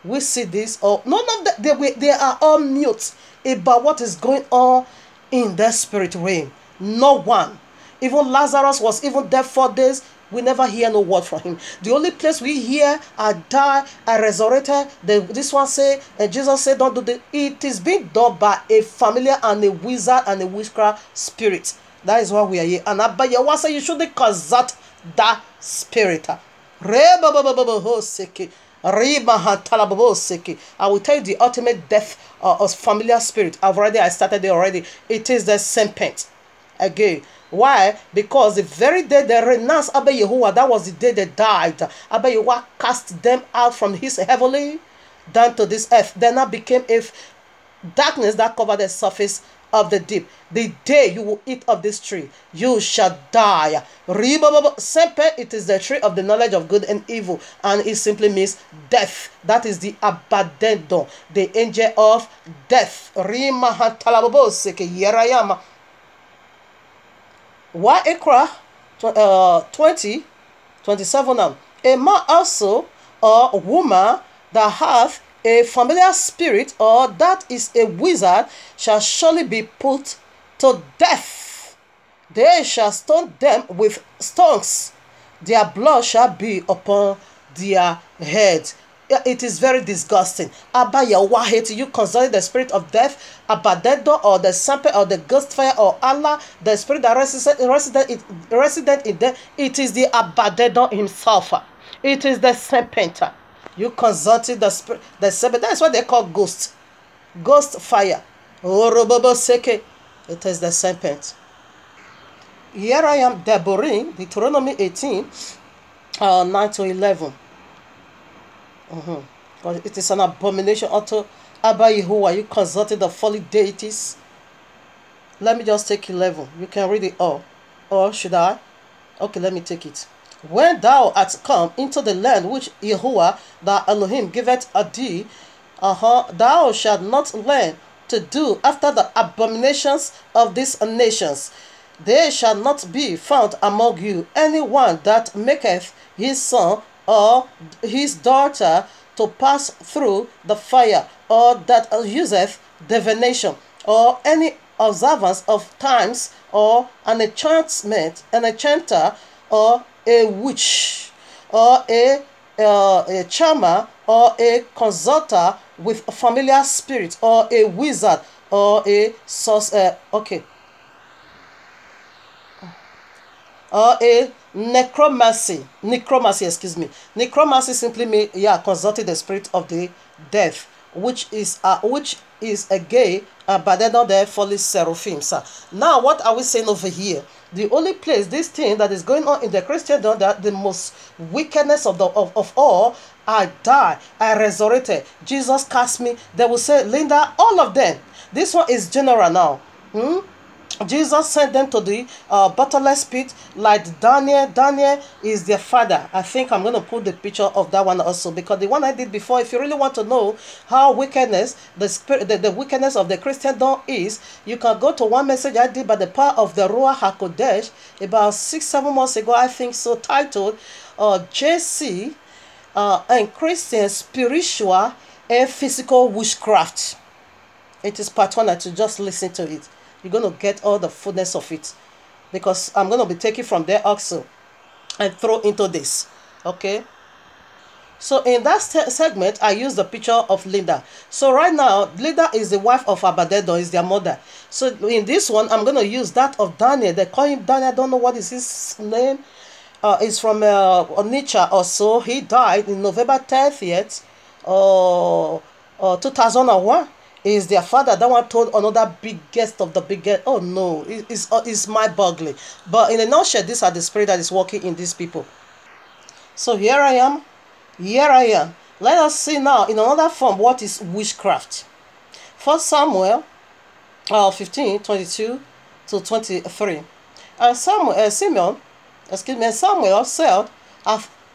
we see this, or none of them. They are all mute about what is going on in the spirit realm. No one. Even Lazarus was even dead 4 days. We never hear no word from him. The only place we hear, I die, I resurrected. This one say, and Jesus said, don't do this. It is being done by a familiar and a wizard and a witchcraft spirit. That is why we are here. And Abayawa say you shouldn't consult that spirit. I will tell you the ultimate death of familiar spirit. I started it already. It is the serpent. Again. Why? Because the very day they renounced Abba Yehovah, that was the day they died. Abba Yehovah cast them out from his heavenly down to this earth. Then that became a darkness that covered the surface of the deep. The day you will eat of this tree, you shall die. Serpent, it is the tree of the knowledge of good and evil, and it simply means death. That is the Abaddon, the angel of death. Why Ekra 20:27 now. A man also or a woman that hath a familiar spirit or that is a wizard shall surely be put to death. They shall stone them with stones. Their blood shall be upon their heads. It is very disgusting. Abba Yahweh hate you concerning the spirit of death, Abaddon or the serpent or the ghost fire or Allah, the spirit that resident in them. It is the Abaddon himself. It is the serpent. You consulted the spirit, the serpent. That is what they call ghost fire. It is the serpent. Here I am, Deborah, Deuteronomy 18, 9-11. Because it is an abomination unto Abba Yehovah. You consulted the folly deities. Let me just take 11. You can read it all. Or should I? Okay, let me take it. When thou art come into the land which Yehovah thy Elohim giveth thee, thou shalt not learn to do after the abominations of these nations. There shall not be found among you anyone that maketh his son or his daughter to pass through the fire, or that useth divination, or any observance of times, or an enchanter, or a witch, or a charmer, or a consulter with a familiar spirit, or a wizard, or a sorcerer. Or a necromancy, excuse me. Necromancy simply means consulting the spirit of the death, which is a gay Abaddon, the fallen seraphim. Now, what are we saying over here? The only place this thing that is going on in the Christendom, that the most wickedness of all, I die, I resurrected, Jesus cast me. They will say, Linda, all of them. This one is general now. Jesus sent them to the bottomless pit, like Daniel. Daniel is their father. I think I'm going to put the picture of that one also, because the one I did before, if you really want to know how wickedness, the wickedness of the Christendom is, you can go to one message I did by the power of the Ruach HaKodesh about 6-7 months ago, I think so, titled JC and Christian Spiritual and Physical Witchcraft. It is part 1, to just listen to it. You're going to get all the fullness of it, because I'm going to be taking from there also and throw into this. Okay, so in that segment I use the picture of Linda. So right now Linda is the wife of Abaddon, is their mother. So in this one I'm going to use that of Daniel. They call him Daniel. I don't know what is his name. It's from Onitsha or so. He died in November 30th 2001. Is their father. That one told another biggest of the biggest. Oh no, it's mind-boggling. But in a nutshell, these are the spirit that is working in these people. So here I am. Let us see now in another form what is witchcraft. 1 Samuel 15:22-23. And Samuel said,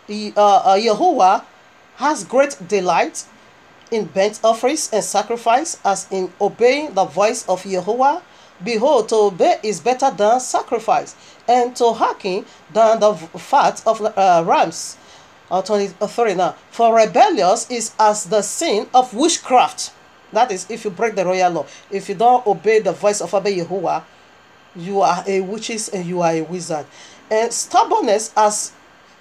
Yehovah has great delight in burnt offerings and sacrifice, as in obeying the voice of Yehovah. Behold, to obey is better than sacrifice, and to hearken than the fat of rams. 23 now. For rebellious is as the sin of witchcraft. That is, if you break the royal law. If you don't obey the voice of Abba Yehovah, you are a witches and you are a wizard. And stubbornness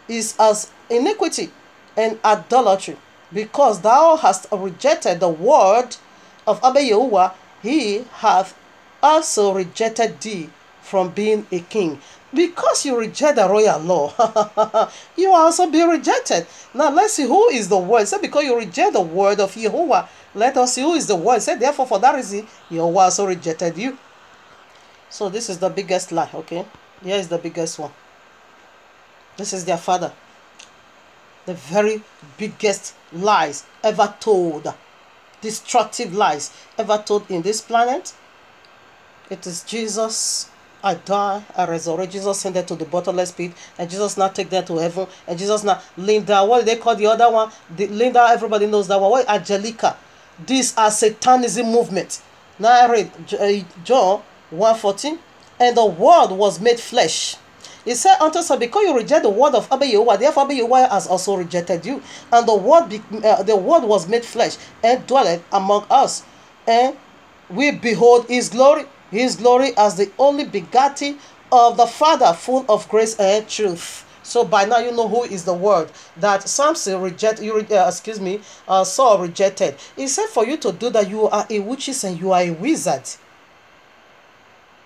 is as iniquity and idolatry. Because thou hast rejected the word of Abba Yehovah, he hath also rejected thee from being a king. Because you reject the royal law, you also be rejected. Now let's see who is the word. Say, because you reject the word of Yehovah, let us see who is the word. Say, therefore, for that reason, Yehovah also rejected you. So this is the biggest lie, okay? Here is the biggest one. This is their father. The very biggest lies ever told. Destructive lies ever told in this planet. It is Jesus. I die, I resurrect. Jesus sent them to the bottomless pit, and Jesus now take them to heaven. And Jesus now Linda, what do they call the other one? Linda, everybody knows that one. What, Angelica? These are satanism movement. Now I read John 1:14, and the word was made flesh. He said unto us, because you reject the word of Abba Yehovah, therefore Abba Yehovah has also rejected you. And the word was made flesh and dwelleth among us, and we behold his glory. His glory as the only begotten of the Father, full of grace and truth. So by now you know who is the word that Samson Saul rejected. He said for you to do that, you are a witches and you are a wizard.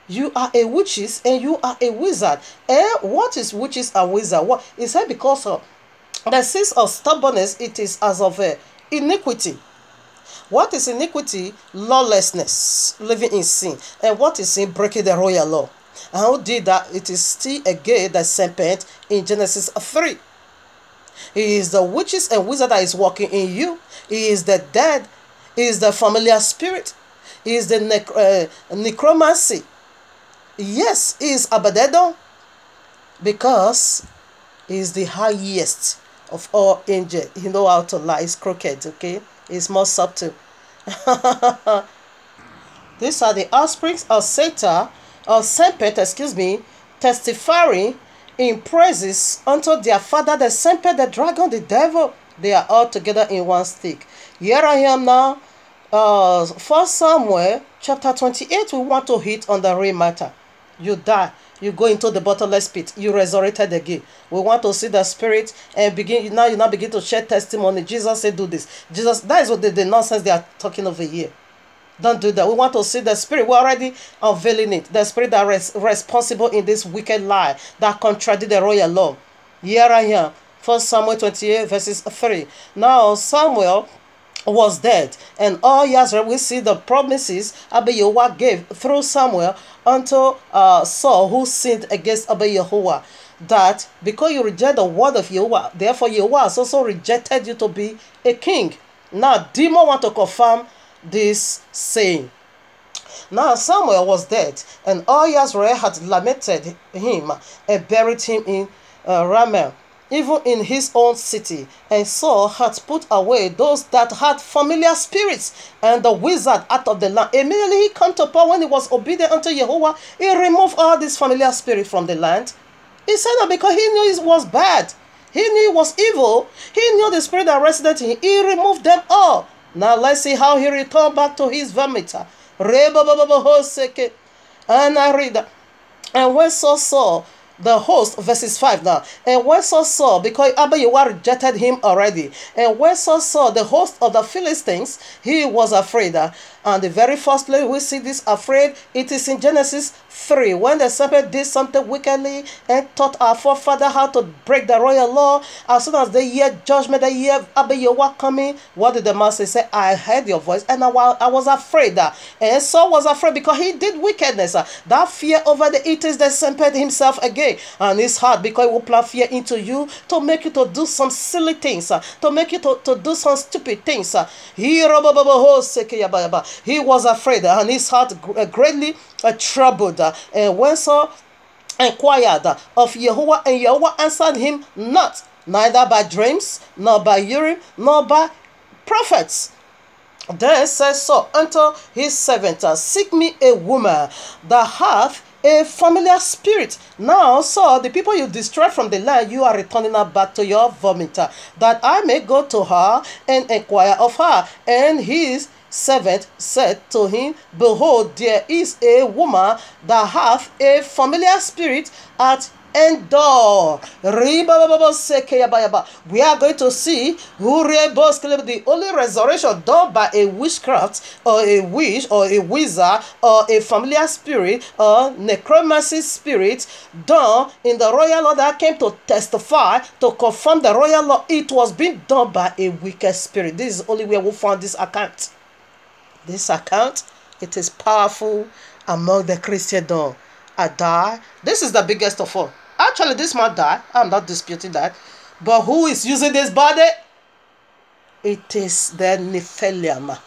You are a witches and you are a wizard. And what is witches and wizard? What he said, because of the sins of stubbornnness, it is as of iniquity. What is iniquity? Lawlessness, living in sin. And what is sin? Breaking the royal law. And who did that? It is still again the serpent in Genesis 3. He is the witches and wizard that is working in you. He is the dead. He is the familiar spirit. He is the necromancy. Yes, he is Abaddon, because he is the highest of all angels. He knows how to lie. He's crooked, okay? He's more subtle. These are the offsprings of Satan, or serpent, testifying in praises unto their father, the serpent, the dragon, the devil. They are all together in one stick. Here I am now. 1 Samuel chapter 28, we want to hit on the real matter. You die. You go into the bottomless pit. You resurrected again. We want to see the spirit and begin. Now you now begin to share testimony. Jesus said, "Do this." Jesus. That is what the nonsense they are talking over here. Don't do that. We want to see the spirit. We're already unveiling it. The spirit that is responsible in this wicked lie that contradict the royal law. Here I am. 1 Samuel 28 verses 3. Now Samuel was dead, and all Israel, we see the promises Abba Yehovah gave through Samuel unto Saul, who sinned against Abba Yehovah, that because you reject the word of Yehovah, therefore Yehovah has also rejected you to be a king. Now demon want to confirm this saying. Now Samuel was dead, and all Israel had lamented him and buried him in Ramah, even in his own city. And Saul had put away those that had familiar spirits and the wizard out of the land. Immediately he came to power when he was obedient unto Yehovah. He removed all this familiar spirit from the land. He said that because he knew it was bad. He knew it was evil. He knew the spirit that resided in him. He removed them all. Now let's see how he returned back to his vomit. And I read that. And when Saul saw the host, verses 5 now. And when Saul saw, because Abba Yehovah rejected him already, and when Saul saw the host of the Philistines, he was afraid. And the very first place we see this afraid, it is in Genesis 3, when the serpent did something wickedly and taught our forefather how to break the royal law. As soon as they hear judgment, they hear Abba Yehovah coming, what did the master say? I heard your voice and I was afraid. And Saul was afraid because he did wickedness. That fear over the it is the serpent himself again. And it's hard because he will plant fear into you to make you to do some silly things, to make you to do some stupid things. He was afraid, and his heart greatly troubled. And when Saul inquired of Yahuwah, and Yahuwah answered him not, neither by dreams, nor by Urim, nor by prophets. Then said Saul unto his servant, seek me a woman that hath a familiar spirit. Now, Saul, the people you destroyed from the land, you are returning her back to your vomit, that I may go to her and inquire of her. And his servant said to him, behold, there is a woman that hath a familiar spirit at Endor. We are going to see the only resurrection done by a witchcraft or a witch or a wizard or a familiar spirit or necromancy spirit done in the royal law that came to testify to confirm the royal law. It was being done by a wicked spirit. This is only where we found this account. This account, it is powerful among the Christendom. I die. This is the biggest of all. Actually, this man died. I'm not disputing that. But who is using this body? It is the Nephilim.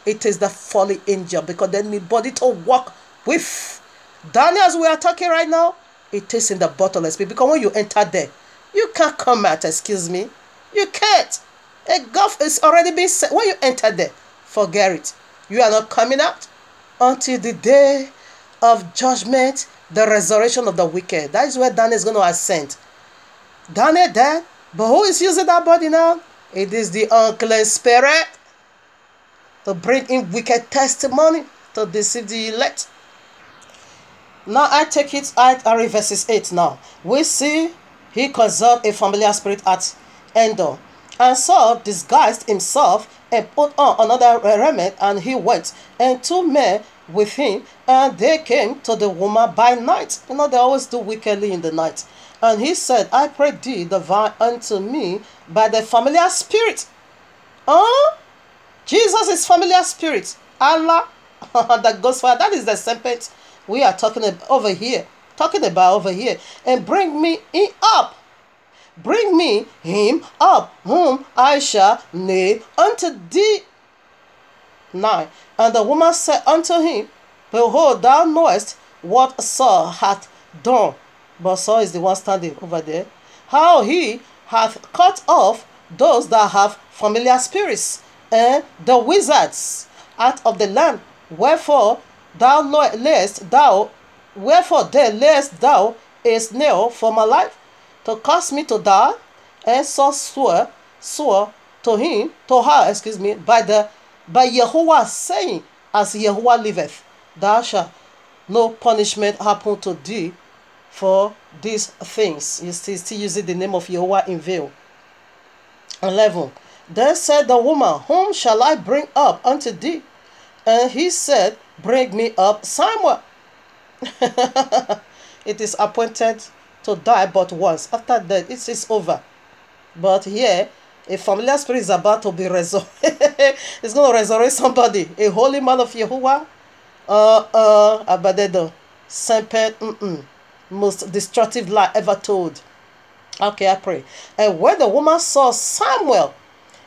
It is the fallen angel, because they need body to walk with. Daniel, as we are talking right now, it is in the bottomless pit. Because when you enter there, you can't come out, excuse me. You can't. A gulf is already been set. When you enter there, forget it. You are not coming out until the day of judgment, the resurrection of the wicked. That is where Daniel is going to ascend. Daniel dead, but who is using that body now? It is the unclean spirit to bring in wicked testimony to deceive the elect. Now I take it at verses 8 now. We see he consulted a familiar spirit at Endor. And Saul disguised himself and put on another raiment, and he went, and 2 men with him, and they came to the woman by night. You know, they always do wickedly in the night. And he said, I pray thee, divine unto me by the familiar spirit. Jesus is familiar spirit. Allah, that goes for that is the serpent we are talking about over here. And bring me up. Bring me him up, whom I shall name unto thee. 9. And the woman said unto him, behold, thou knowest what Saul hath done. But Saul is the one standing over there. How he hath cut off those that have familiar spirits, and the wizards out of the land. Wherefore then layest thou a snare for my life, to cause me to die. And Saul swore to her, by Yahuwah, saying, as Yahuwah liveth, thou shalt no punishment happen to thee for these things. You still using the name of Yahuwah in vain. 11. Then said the woman, whom shall I bring up unto thee? And he said, bring me up Samuel. It is appointed to die but once. After that, it is over. But here, a familiar spirit is about to be resurrected. It's going to resurrect somebody. A holy man of Yahuwah. Abadedo. Serpent. Most destructive lie ever told. Okay, I pray. And when the woman saw Samuel,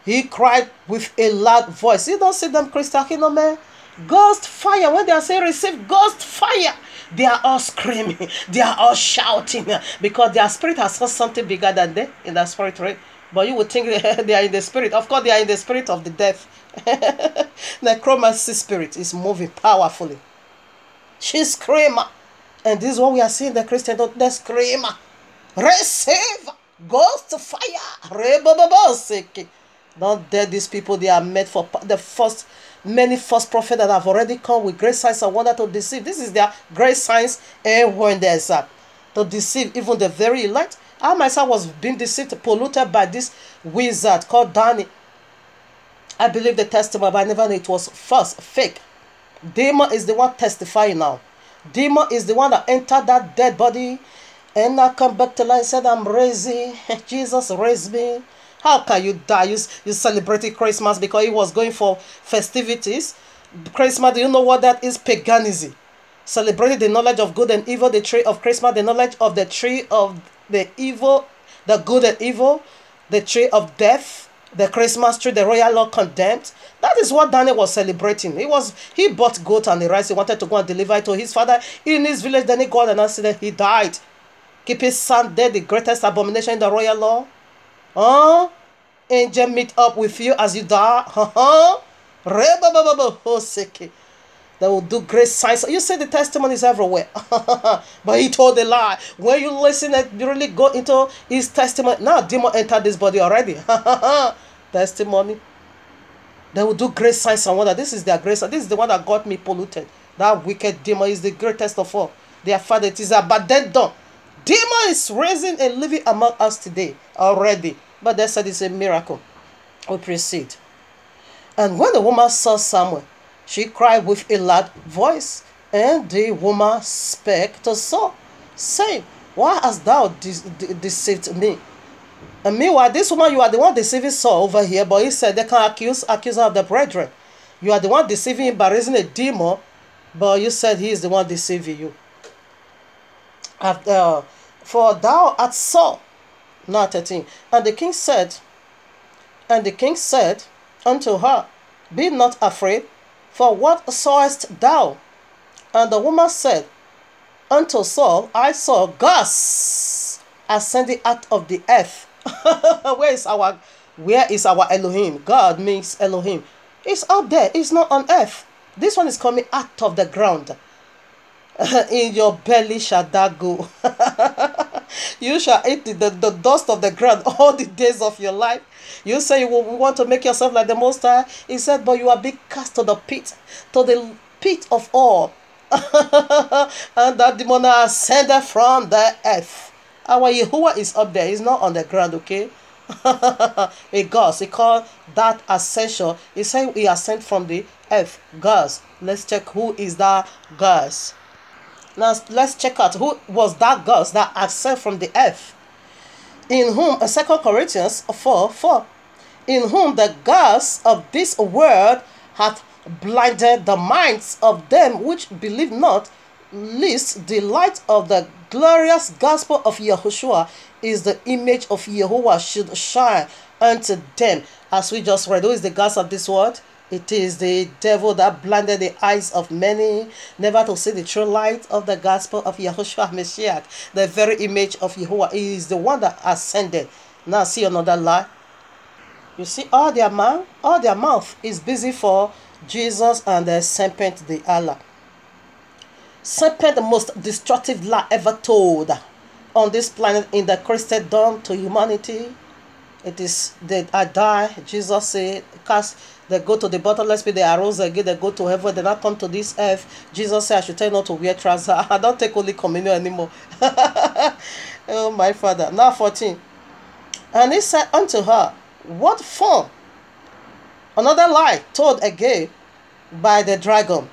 he cried with a loud voice. You don't see them Christian, you know, man? Ghost fire. When they are saying receive ghost fire, they are all screaming. They are all shouting. Because their spirit has got something bigger than them in the spirit, right? But you would think they are in the spirit. Of course, they are in the spirit of the death. Necromancy spirit is moving powerfully. She's screaming. And this is what we are seeing the Christian, the screamer. Receive ghost fire. Don't dare these people. They are made for the many false prophets that have already come with great signs and wonder to deceive. This is their great signs and wonders to deceive even the very elect. I myself was being deceived, polluted by this wizard called Danny. I believe the testimony, but I never knew it was false, fake. Demon is the one testifying now. Demon is the one that entered that dead body and now come back to life and said, I'm raising. Jesus raised me. How can you die? You celebrated Christmas because he was going for festivities. Christmas, do you know what that is? Paganism. Celebrated the knowledge of good and evil, the tree of Christmas, the knowledge of the tree of the evil, the good and evil, the tree of death. The Christmas tree, the royal law condemned. That is what Daniel was celebrating. He bought goat and the rice. He wanted to go and deliver it to his father in his village. Then he got an accident. He died. Keep his son dead, the greatest abomination in the royal law. Angel meet up with you as you die. They will do great signs. You see the testimonies everywhere. But he told a lie. When you listen and you really go into his testimony, now demon entered this body already. Testimony. They will do great signs and wonder. This is their grace. This is the one that got me polluted. That wicked demon is the greatest of all. Their father, it is about dead done. Demon is raising and living among us today already. But they said it's a miracle. We proceed. And when the woman saw Samuel, she cried with a loud voice, and the woman spake to Saul, saying, why hast thou deceived me? And meanwhile, this woman, you are the one deceiving Saul over here, but he said they can accuse her of the brethren. You are the one deceiving him by raising a demon, but you said he is the one deceiving you. For thou art Saul. Now 13. And the king said unto her, be not afraid, for what sawest thou? And the woman said unto Saul, I saw gods ascending out of the earth. Where is our Elohim? God means Elohim. It's up there. It's not on earth. This one is coming out of the ground. In your belly shall that go. You shall eat the dust of the ground all the days of your life. You say you want to make yourself like the Most High. He said, but you are being cast to the pit of all. And that demon ascended from the earth. Our Yahuwah is up there. He's not on the ground, okay? A ghost. He called that ascension. He said he ascended from the earth. Ghost. Let's check who is that ghost. Now let's check out who was that ghost that ascended from the earth. In whom, 2 Corinthians 4:4, in whom the ghost of this world hath blinded the minds of them which believe not, lest the light of the glorious gospel of Yahushua is the image of Yahuwah should shine unto them. As we just read, who is the ghost of this world? It is the devil that blinded the eyes of many, never to see the true light of the gospel of Yahushua Mashiach, the very image of Yahuwah. He is the one that ascended. Now see another lie. You see, all their mouth is busy for Jesus and the serpent, the Allah. Serpent, the most destructive lie ever told on this planet in the Christendom to humanity. It is that I die. Jesus said, cast. They go to the bottomless pit, they arose again, they go to heaven, they not come to this earth. Jesus said, I should tell you not to wear trousers. I don't take Holy Communion anymore. Oh, my Father. Now 14. And he said unto her, what form? Another lie told again by the dragon,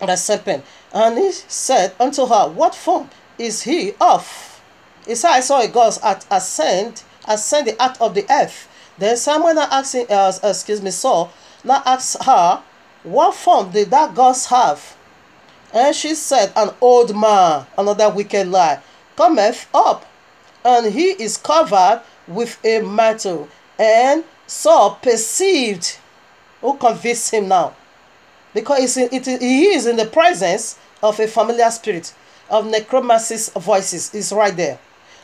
the serpent. And he said unto her, what form is he of? He said, I saw a ghost ascending out of the earth. Then someone asking, Saul, now asked her, what form did that ghost have? And she said, an old man, another wicked lie, cometh up, and he is covered with a mantle. And Saul perceived, who convinced him now? Because he is in the presence of a familiar spirit, of necromancy's voices. Is right there.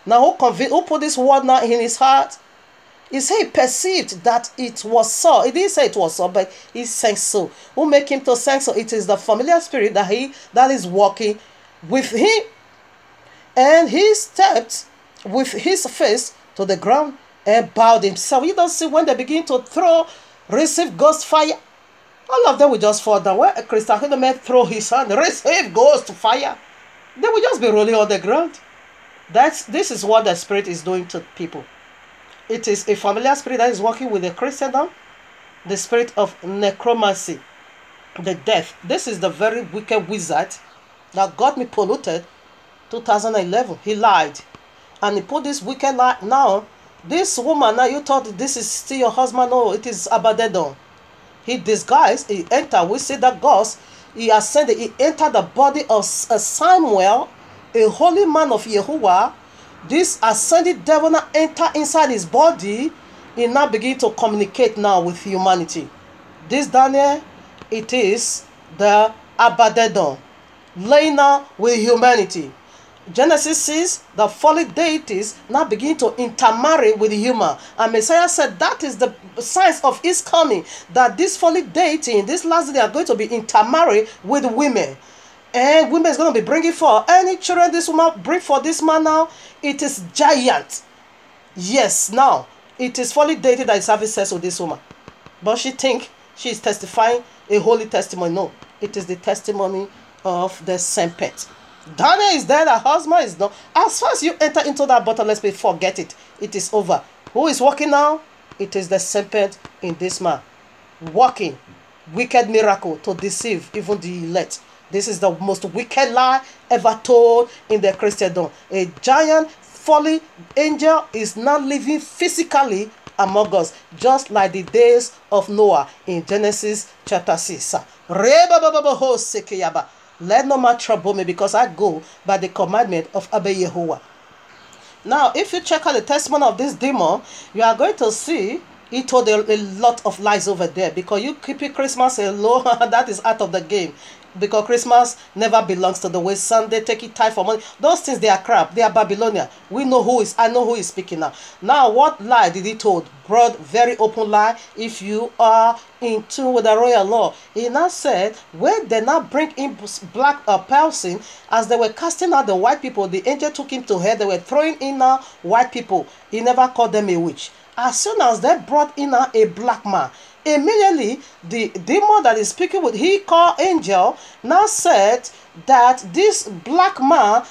Now who put this word now in his heart? He said he perceived that it was so. He didn't say it was so, but he sang so. Who make him to sing so? It is the familiar spirit that is walking with him. And he stepped with his face to the ground and bowed himself. You don't see when they begin to receive ghost fire. All of them will just fall down. When a Christian man throw his hand, receive ghost fire, they will just be rolling on the ground. This is what the spirit is doing to people. It is a familiar spirit that is working with the Christendom, the spirit of necromancy, the death. This is the very wicked wizard that got me polluted 2011. He lied. And he put this wicked lie. Now, this woman, now you thought this is still your husband. No, it is Abaddon. He disguised, he entered. We see that ghost, he ascended, he entered the body of Samuel, a holy man of Yahuwah. This ascended devil now enter inside his body he now begin to communicate now with humanity. This Daniel, it is the Abaddon, laying now with humanity. Genesis says the fallen deities now begin to intermarry with the human, and Messiah said that is the signs of his coming, that this fallen deity in this last day are going to be intermarried with women, and women is going to be bringing forth any children this woman bring for this man. Now it is giant. Yes, now it is fallen deity that is having sex with this woman, but she think she is testifying a holy testimony. No, it is the testimony of the serpent. Daniel is there, her husband is not. As far as you enter into that bottomless pit, forget it. It is over. Who is walking now? It is the serpent in this man. Walking. Wicked miracle to deceive even the elect. This is the most wicked lie ever told in the Christendom. A giant fallen angel is not living physically among us, just like the days of Noah in Genesis chapter 6. Let no man trouble me, because I go by the commandment of Abba Yehovah. Now, if you check out the testimony of this demon, you are going to see he told a lot of lies over there, because you keep it Christmas alone, that is out of the game. Because Christmas never belongs to the way Sunday take it time for money. Those things, they are crap. They are Babylonian. I know who is speaking now. Now, what lie did he told? Broad, very open lie. If you are in tune with the royal law, he now said, when they now bring in black person, as they were casting out the white people, the angel took him to hell. They were throwing in white people. He never called them a witch. As soon as they brought in a black man, immediately the demon that is speaking with he called angel now said that this black man,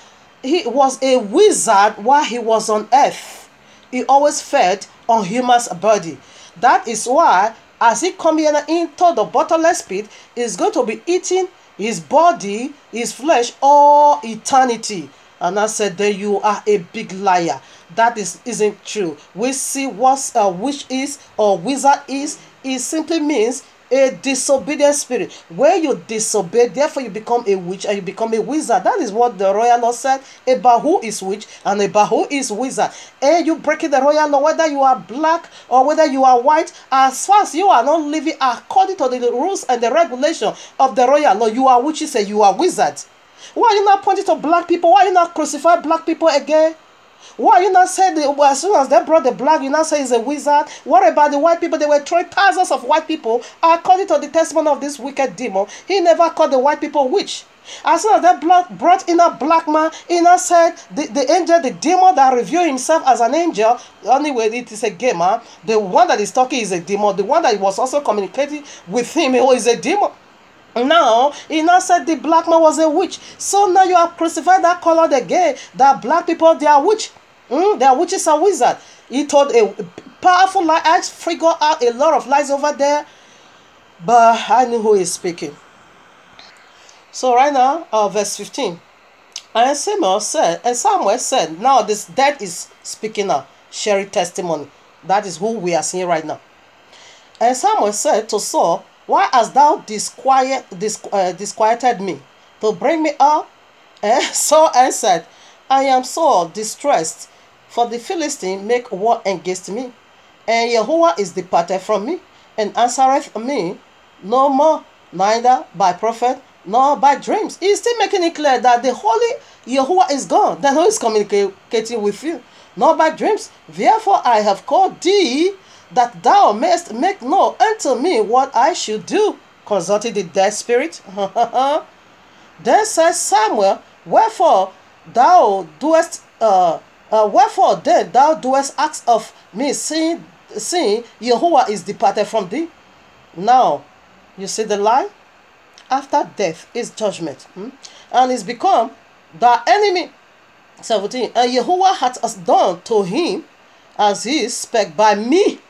he was a wizard while he was on earth. He always fed on human's body. That is why as he come here into the bottomless pit, he's going to be eating his body, his flesh, all eternity. And I said, then you are a big liar. That isn't true. We see what a witch is or wizard is. It simply means a disobedient spirit. When you disobey, therefore you become a witch and you become a wizard. That is what the royal law said about who is witch and about who is wizard. And you breaking the royal law, whether you are black or whether you are white, as far as you are not living according to the rules and the regulation of the royal law, you are witches and you are wizards. Why are you not pointing to black people? Why are you not crucify black people again? Why are you not saying as soon as they brought the black, you now say he's a wizard? What about the white people? They were throwing thousands of white people. According to the testimony of this wicked demon, he never called the white people witch. As soon as they brought in a black man, he now said the angel, the demon that revealed himself as an angel, anyway, it is a gamer. The one that is talking is a demon. The one that was also communicating with him is a demon. Now, he now said the black man was a witch. So now you have crucified that color again, that black people, they are witch. They are witches and wizards. He told a powerful lie. I figured out a lot of lies over there, but I knew who is speaking. So right now, verse 15. And Samuel said, now this dead is speaking now, sharing testimony. That is who we are seeing right now. And Samuel said to Saul, why hast thou disquieted me to bring me up? And Saul answered, I am so distressed, for the Philistine make war against me, and Jehovah is departed from me, and answereth me no more, neither by prophet nor by dreams. He is still making it clear that the holy Jehovah is gone. Then who is communicating with you? Not by dreams. Therefore I have called thee, that thou mayest make known unto me what I should do, consulting the dead spirit. Then says Samuel, wherefore then thou doest ask of me, seeing Jehovah is departed from thee. Now you see the lie. After death is judgment, and is become the enemy. 17. And Jehovah hath done to him as he spake by me.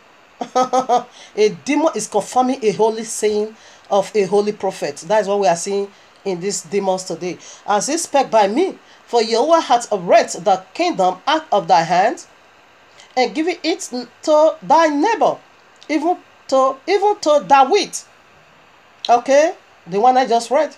A demon is confirming a holy saying of a holy prophet. That is what we are seeing in these demons today. As he spake by me, for Jehovah hath rent the kingdom out of thy hand, and given it to thy neighbor, even to David. Okay, the one I just read.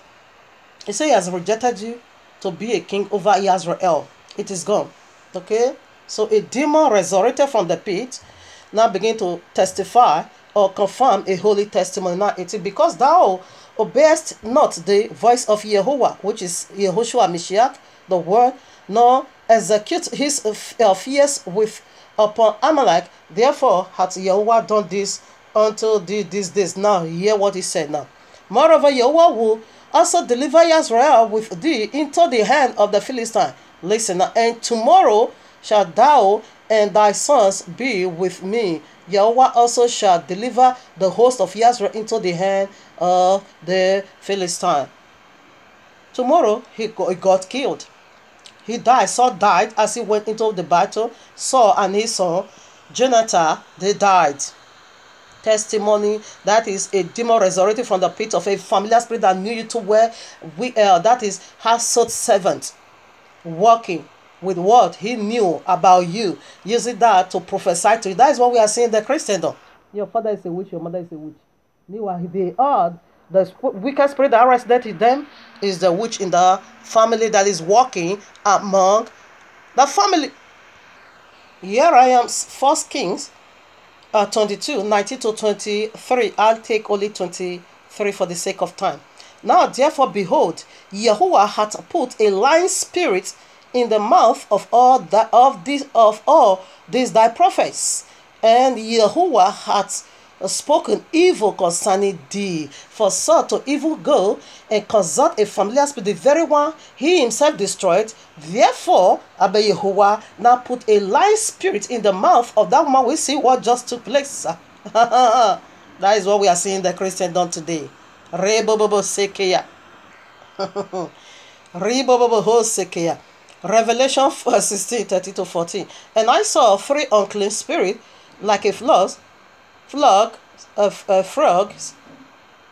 He said he has rejected you to be a king over Israel. It is gone. Okay, so a demon resurrected from the pit now begin to testify or confirm a holy testimony. Now 18, because thou obeyest not the voice of Yehovah, which is Yehoshua Mashiach, the word, nor execute his fears with upon Amalek. Therefore hath Yehovah done this unto thee this days. Now hear what he said now. Moreover, Yehovah will also deliver Israel with thee into the hand of the Philistine. Listen now, and tomorrow shalt thou and thy sons be with me. Yehovah also shall deliver the host of Israel into the hand of the Philistine. Tomorrow he got killed. He died. Saul died as he went into the battle. Saul and his son Jonathan, they died. Testimony, that is a demon resurrected from the pit of a familiar spirit that knew you to where that is household servant working with what he knew about you, using that to prophesy to you. That is what we are seeing in the Christendom. Your father is a witch, your mother is a witch. Meanwhile, they are the wicked spirit that resident in them is the witch in the family that is walking among the family. Here I am, 1 Kings 22, 19 to 23. I'll take only 23 for the sake of time. Now therefore, behold, Yahuwah hath put a lying spirit in the mouth of all these thy prophets, and Yahuwah hath spoken evil concerning thee, for so to evil go and consult a familiar spirit, the very one he himself destroyed. Therefore, Abba Yahuwah now put a lying spirit in the mouth of that woman. We see what just took place. That is what we are seeing in the Christendom today. Rebobobo sekeya. Rebobobo sekeya. Revelation 16, 30 to 14. And I saw 3 unclean spirits like a frogs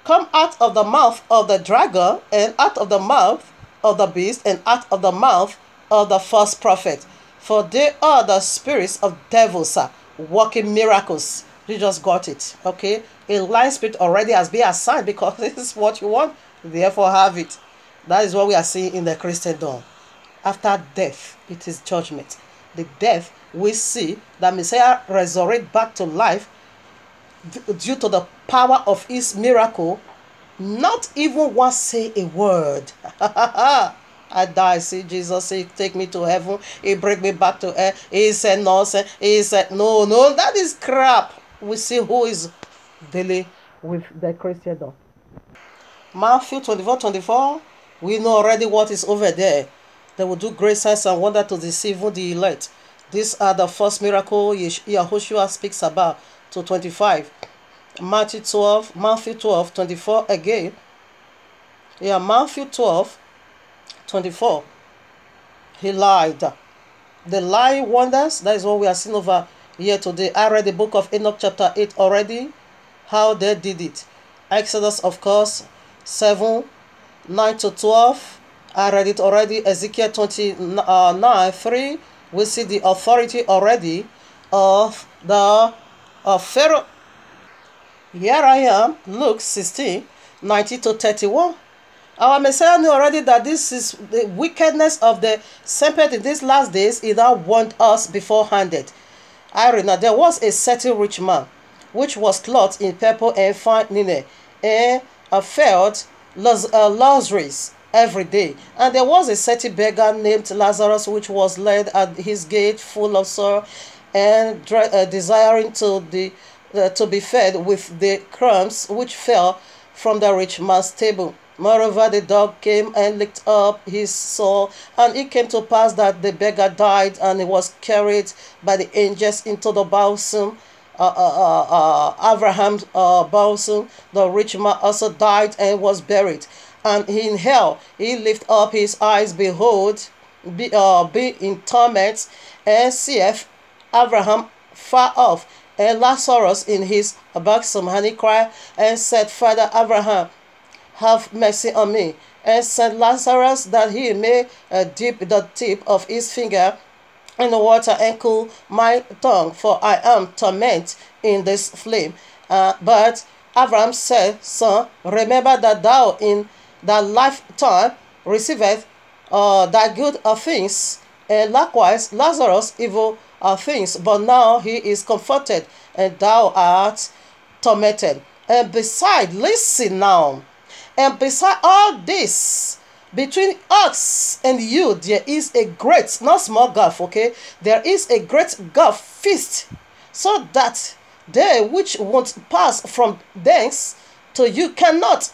come out of the mouth of the dragon, and out of the mouth of the beast, and out of the mouth of the false prophet. For they are the spirits of devils working miracles. You just got it. Okay? A lying spirit already has been assigned because this is what you want. Therefore have it. That is what we are seeing in the Christendom. After death, it is judgment. The death, we see that Messiah resurrect back to life due to the power of his miracle. Not even once say a word. I die. See Jesus say, take me to heaven. He bring me back to earth. He said no. He said no. That is crap. We see who is dealing with the Christendom. Matthew 24:24. We know already what is over there. They will do great signs and wonder to deceive the elect. These are the first miracle Yahushua speaks about. To 25. Matthew 12, 24 again. Yeah, Matthew 12, 24. He lied. The lying wonders, that is what we are seeing over here today. I read the book of Enoch chapter 8 already, how they did it. Exodus, of course, 7, 9 to 12. I read it already. Ezekiel 29, 3. We see the authority already of the Pharaoh. Here I am, Luke 16, 90 to 31. Our Messiah knew already that this is the wickedness of the serpent in these last days. He now warned us beforehanded. I read, now there was a certain rich man, which was clothed in purple and fine linen, and felt luxuries every day. And there was a certain beggar named Lazarus, which was laid at his gate, full of sorrow, and desiring to be fed with the crumbs which fell from the rich man's table. Moreover, the dog came and licked up his soul, and it came to pass that the beggar died, and he was carried by the angels into the bosom, Abraham's bosom. The rich man also died and was buried. And in hell he lifted up his eyes, behold, be in torment, and seeth Abraham far off, and Lazarus in his bosom. And he cried and said, Father Abraham, have mercy on me, and send Lazarus that he may dip the tip of his finger in the water and cool my tongue, for I am tormented in this flame. But Abraham said, Son, remember that thou in thy lifetime receiveth thy good things, and likewise Lazarus evil things, but now he is comforted, and thou art tormented. And beside, listen now, and beside all this, between us and you, there is a great, not small gulf, okay? There is a great gulf fixed, so that they which won't pass from thence to you cannot.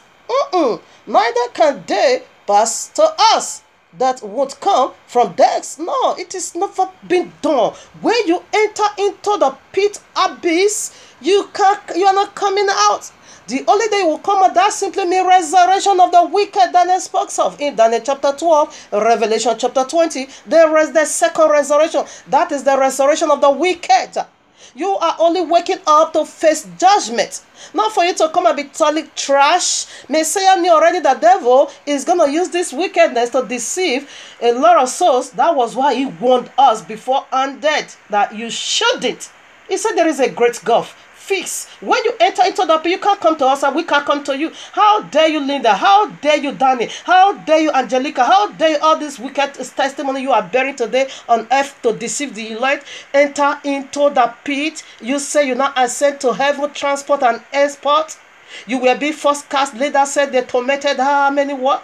Neither can they pass to us that won't come from thence. No, it is never been done. When you enter into the pit abyss, you are not coming out. The only day will come, and that simply means resurrection of the wicked Daniel speaks of in Daniel chapter 12, Revelation chapter 20. There is the second resurrection. That is the resurrection of the wicked. You are only waking up to face judgment, not for you to come and be totally trash. Messiah knew already the devil is going to use this wickedness to deceive a lot of souls. That was why he warned us before undead that you shouldn't. He said there is a great gulf fix. When you enter into the pit, you can't come to us and we can't come to you. How dare you, Linda? How dare you, Danny? How dare you, Angelica? How dare you, all this wicked testimony you are bearing today on earth to deceive the elect? Enter into the pit. You say you not ascend to heaven, transport and export. You will be first cast. Later said they tormented how many what?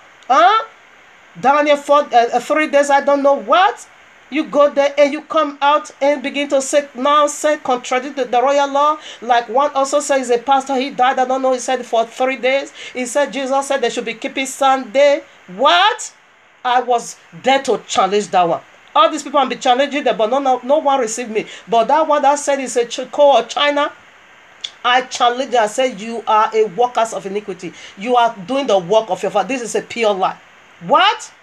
Daniel for 3 days, I don't know what. You go there and you come out and begin to say nonsense, contradict the royal law. Like one also says, a pastor, he died, I don't know, he said for 3 days. He said Jesus said they should be keeping Sunday. What? I was there to challenge that one. All these people have been challenging them, but no one received me. But that one that said is a Chico or China, I challenge you. I said you are a workers of iniquity. You are doing the work of your father. This is a pure lie. What?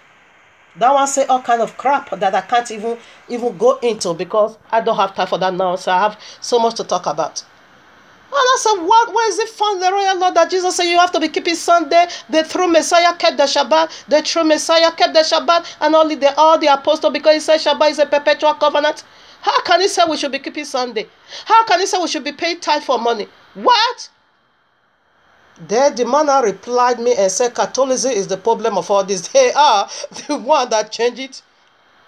That one say all kind of crap that I can't even go into because I don't have time for that now. So I have so much to talk about. And I said, what? Where is it found the royal law that Jesus said you have to be keeping Sunday? The true Messiah kept the Shabbat. The true Messiah kept the Shabbat, and all the apostles, because he said Shabbat is a perpetual covenant. How can he say we should be keeping Sunday? How can he say we should be paying tithe for money? What? There the man replied me and said Catholicism is the problem of all this. They are the one that changed it.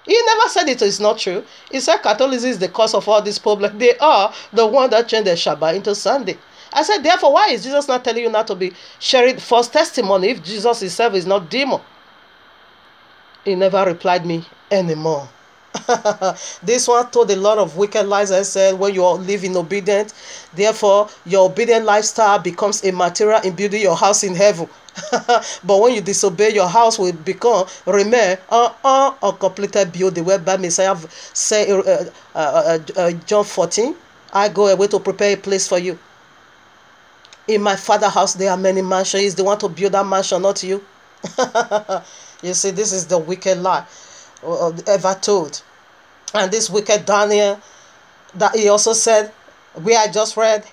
He never said it is not true. He said Catholicism is the cause of all this problem. They are the one that changed the Shabbat into Sunday. I said, therefore, why is Jesus not telling you not to be sharing false testimony if Jesus himself is not demon? He never replied me anymore. This one told a lot of wicked lies and said when you live in obedience, therefore your obedient lifestyle becomes a material in building your house in heaven. But when you disobey, your house will remain uncompleted building, whereby Messiah say John 14, I go away to prepare a place for you. In my father's house there are many mansions. He's the one to build that mansion, not you. You see, this is the wicked lie ever told. And this wicked Daniel, that he also said, where I just read,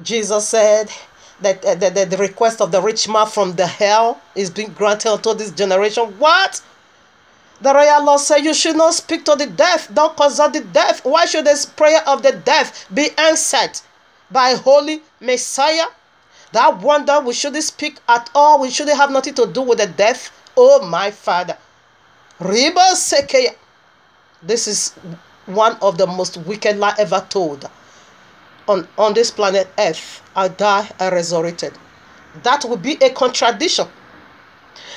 Jesus said that the request of the rich man from the hell is being granted unto this generation. What? The royal law said you should not speak to the deaf. Don't consult the deaf. Why should this prayer of the deaf be answered by holy Messiah? That wonder we shouldn't speak at all. We shouldn't have nothing to do with the deaf. Oh my Father. Riba Sekeya. This is one of the most wicked lies ever told on this planet Earth. I die, I resurrected. That would be a contradiction.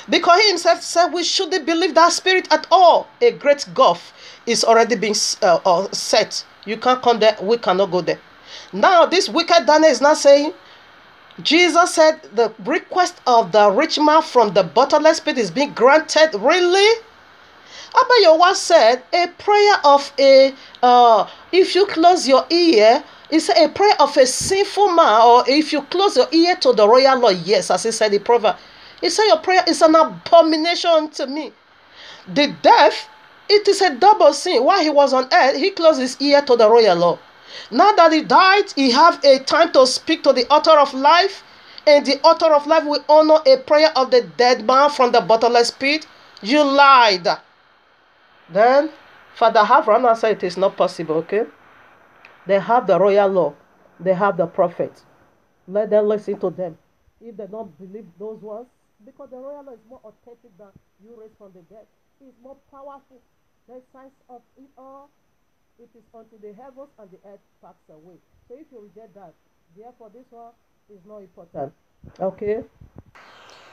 Because he himself said we shouldn't believe that spirit at all. A great gulf is already being set. You can't come there, we cannot go there. Now this wicked Daniel is not saying, Jesus said the request of the rich man from the bottomless pit is being granted. Really? Abayowa said a prayer of if you close your ear, it's a prayer of a sinful man, or if you close your ear to the royal law, yes, as he said in proverb. He said your prayer is an abomination to me. The deaf, it is a double sin. While he was on earth, he closed his ear to the royal law. Now that he died, he have a time to speak to the author of life, and the author of life will honor a prayer of the dead man from the bottomless pit. You lied. Then Father Havran said it is not possible, okay? They have the royal law. They have the prophet. Let them listen to them. If they don't believe those ones, because the royal law is more authentic than you raised from the dead. It's more powerful. The signs of it all. It is until the heavens and the earth pass away. So if you reject that, therefore this one is not important. Okay.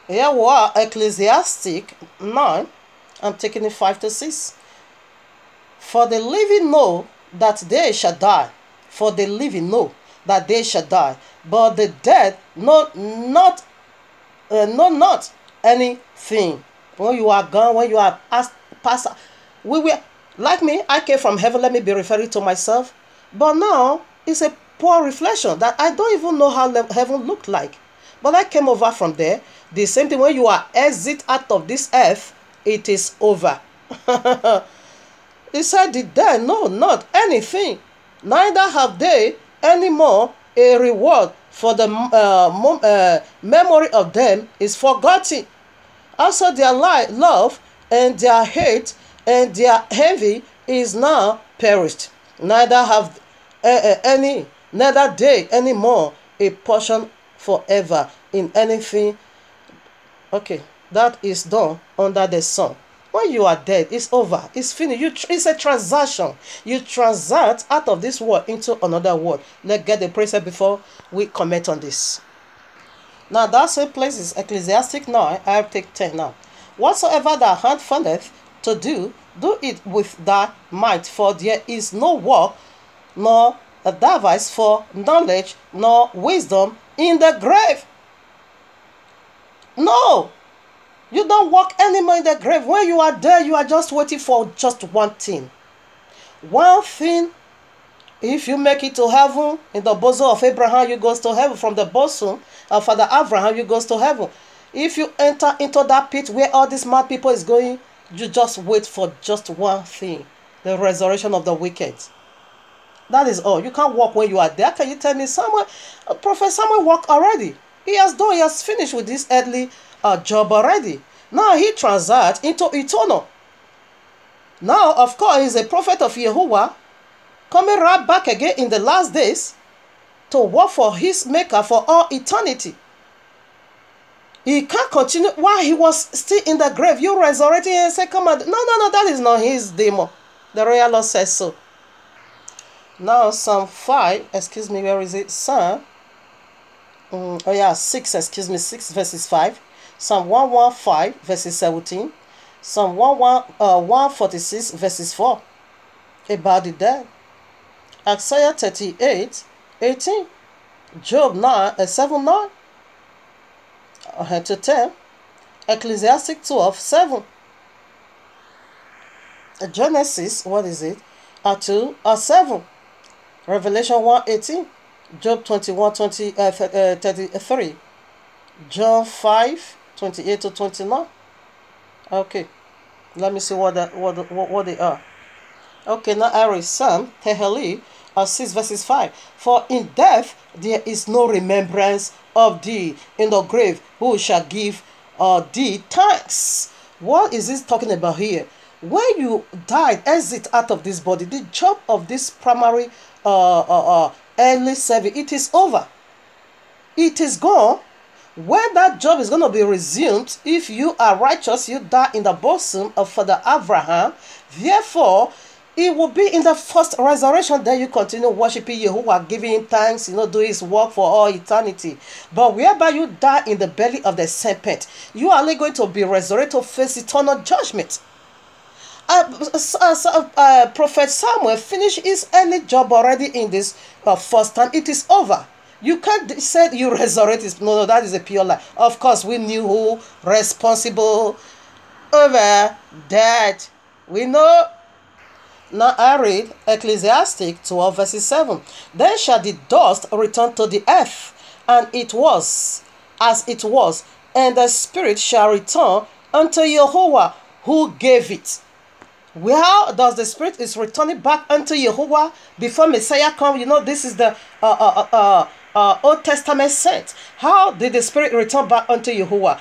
Here we are, Ecclesiastic 9. I'm taking it 5 to 6. For the living know that they shall die. For the living know that they shall die. But the dead know not anything. When you are gone, when you are past, we were like me. I came from heaven. Let me be referring to myself. But now it's a poor reflection that I don't even know how heaven looked like. But I came over from there. The same thing when you are exit out of this earth, it is over. He said, the dead know not anything, neither have they any more a reward, for the memory of them is forgotten. Also their love and their hate and their envy is now perished. Neither have neither they any more a portion forever in anything. Okay, that is done under the sun. When you are dead, it's over. It's finished. It's a transaction. You transact out of this world into another world. Let's get the precept before we comment on this. Now, that same place is Ecclesiastic 9. I'll take 10 now. Whatsoever thy hand findeth to do, do it with thy might, for there is no work, nor a device for knowledge, nor wisdom in the grave. No! You don't walk anymore in the grave. When you are there, you are just waiting for just one thing. One thing, if you make it to heaven, in the bosom of Abraham, you goes to heaven. From the bosom of Father Abraham, you goes to heaven. If you enter into that pit where all these mad people is going, you just wait for just one thing. The resurrection of the wicked. That is all. You can't walk when you are there. Can you tell me Samuel? Prophet Samuel walked already. He has finished with this earthly job already. Now he transacts into eternal. Now, of course, he's a prophet of Yahuwah, coming right back again in the last days to work for his maker for all eternity. He can't continue while he was still in the grave. You resurrected and say, come on. No, that is not his demo. The royal law says so. Now, Psalm 5, excuse me, where is it? Psalm 6 verses 5. Psalm 115 verses 17. Psalm 146 verses 4. About the dead. Isaiah 38, 18. Job 7:9 to 10. Ecclesiastic 12, 7. Genesis, 2, 7. Revelation 1:18. Job 33. John 5:28 to 29. Okay, let me see what they are. Okay, now I read Psalm 6 verses 5. For in death there is no remembrance of thee. In the grave who shall give thee thanks? What is this talking about here? When you die, exit out of this body, the job of this primary earthly service, it is over. It is gone. When that job is going to be resumed, if you are righteous, you die in the bosom of Father Abraham. Therefore, it will be in the first resurrection that you continue worshiping Yahuwah, giving him thanks, do his work for all eternity. But whereby you die in the belly of the serpent, you are only going to be resurrected to face eternal judgment. Prophet Samuel finished his early job already in this first time. It is over. You can't say you resurrected. No, that is a pure lie. Of course, we knew who responsible over that. We know. Now I read Ecclesiastic 12 verses 7. Then shall the dust return to the earth, and it was as it was, and the spirit shall return unto Yahuwah who gave it. How does the spirit is returning back unto Yahuwah before Messiah come? This is the Old Testament saint. How did the spirit return back unto Yahuwah?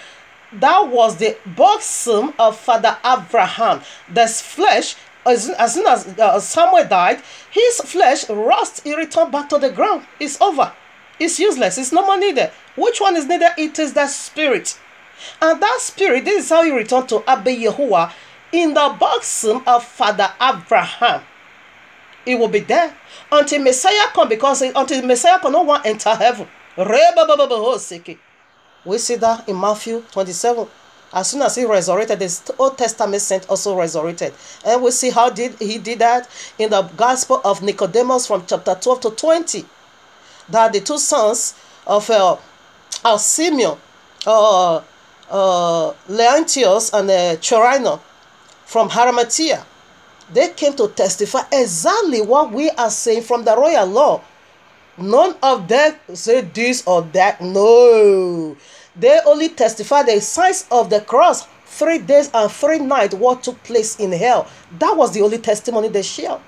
That was the bosom of Father Abraham. The flesh, as soon as Samuel died, his flesh rust. It returned back to the ground. It's over. It's useless. It's no more needed. Which one is needed? It is the spirit. And that spirit, this is how he returned to Abba Yahuwah in the bosom of Father Abraham. It will be there until Messiah come, because until Messiah come, no one enter heaven. We see that in Matthew 27. As soon as he resurrected, the Old Testament saint also resurrected. And we see how he did that in the Gospel of Nicodemus from chapter 12 to 20. That the two sons of Simeon, Leontius and Chorino from Arimathea, they came to testify exactly what we are saying from the royal law. None of them said this or that. No. They only testify the signs of the cross, 3 days and 3 nights, what took place in hell. That was the only testimony they shared.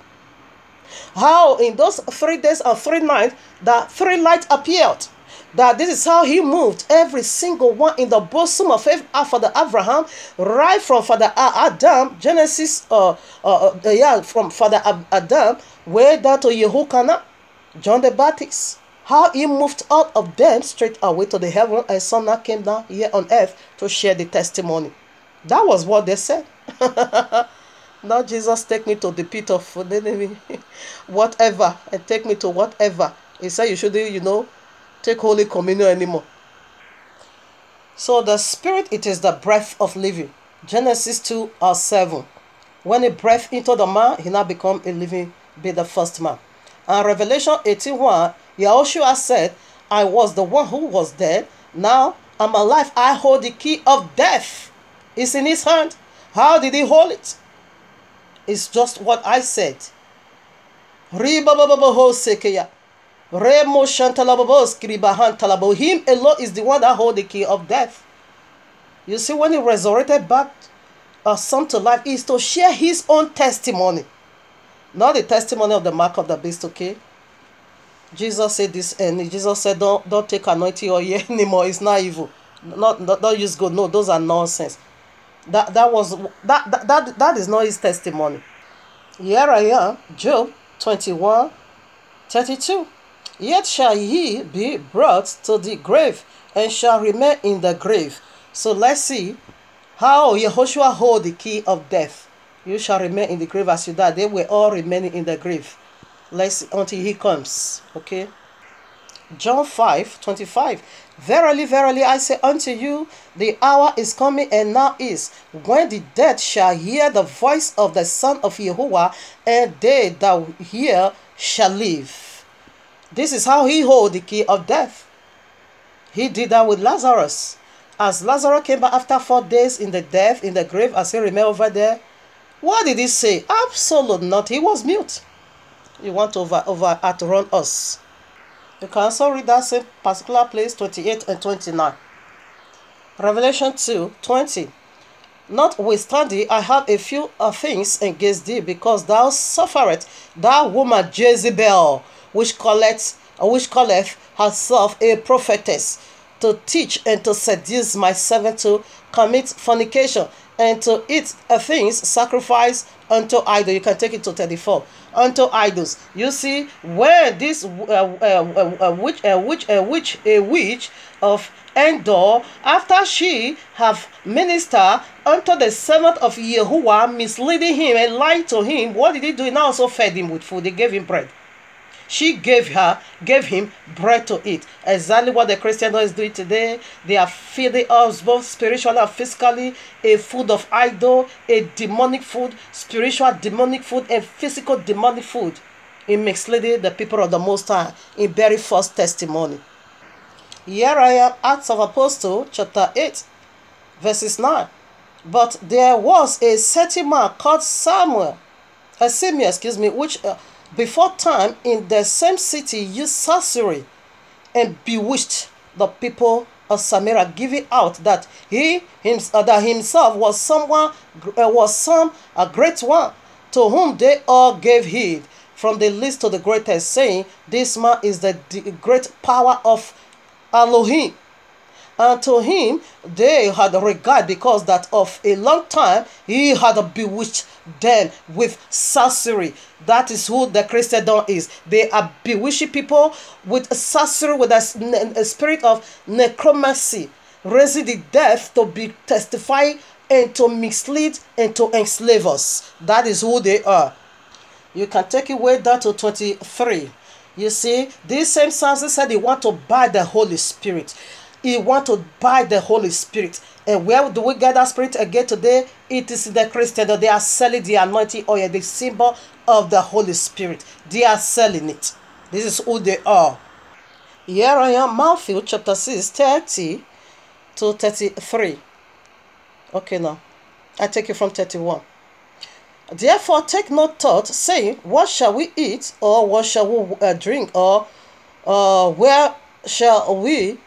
How in those 3 days and 3 nights, that 3 lights appeared. That this is how he moved every single one in the bosom of Father Abraham, right from Father Adam, Genesis, from Father Adam, way down to Yehokanah, John the Baptist. How he moved out of them straight away to the heaven, and Son now came down here on earth to share the testimony. That was what they said. Now Jesus take me to the pit of whatever, and take me to whatever. He said you shouldn't, take Holy Communion anymore. So the Spirit, it is the breath of living. Genesis 2:7. When he breathed into the man, he now become a living, be the first man. And Revelation 18:1, Yahushua said, I was the one who was dead. Now I'm alive. I hold the key of death. It's in his hand. How did he hold it? It's just what I said. Him alone is the one that holds the key of death. You see, when he resurrected back son to life, is to share his own testimony. Not the testimony of the mark of the beast, okay? Jesus said this, and Jesus said, don't take anointing oil anymore. It's not evil. Don't use gold. No, those are nonsense. That is not his testimony. Here I am, Job 21:32. Yet shall he be brought to the grave, and shall remain in the grave. So let's see how Yehoshua hold the key of death. You shall remain in the grave as you die. They were all remaining in the grave. Let's see, until he comes. Okay. John 5:25. Verily, verily, I say unto you, the hour is coming, and now is, when the dead shall hear the voice of the Son of Yahuwah, and they that hear shall live. This is how he hold the key of death. He did that with Lazarus. As Lazarus came back after 4 days in the grave, as he remained over there, what did he say? Absolutely not. He was mute. You want to outrun us. You can also read that same particular place, 28 and 29. Revelation 2:20. Notwithstanding, I have a few things against thee, because thou sufferest that woman Jezebel, which calleth herself a prophetess, to teach and to seduce my servant to commit fornication, and to eat things sacrificed unto idols. You can take it to 34. Unto idols. You see, when this witch of Endor, after she have ministered unto the servant of Yahuwah, misleading him and lied to him, what did he do? He now also fed him with food. They gave him bread. She gave him bread to eat. Exactly what the Christian is doing today. They are feeding us both spiritually and physically a food of idol, a demonic food, spiritual demonic food, and physical demonic food. In misleading the people of the Most High in very false testimony. Here I am, Acts of Apostles, chapter 8, verses 9. But there was a certain man called Simeon, which before time in the same city used sorcery and bewitched the people of Samaria, giving out that himself was a great one, to whom they all gave heed, from the least to the greatest, saying, this man is the great power of Elohim. And to him they had regard, because that of a long time he had bewitched them with sorcery. That is who the Christian is. They are bewitching people with sorcery, with a spirit of necromancy, raising the dead to be testifying and to mislead and to enslave us. That is who they are. You can take it way down to 23. You see, this same Samson said he want to buy the Holy Spirit. He want to buy the Holy Spirit. And where do we get that spirit again today? It is in the Christian. They are selling the anointing oil, the symbol of the Holy Spirit. They are selling it. This is who they are. Here I am, Matthew chapter 6, 30 to 33. Okay, now I take it from 31. Therefore take no thought, saying, what shall we eat, or what shall we drink, or where shall we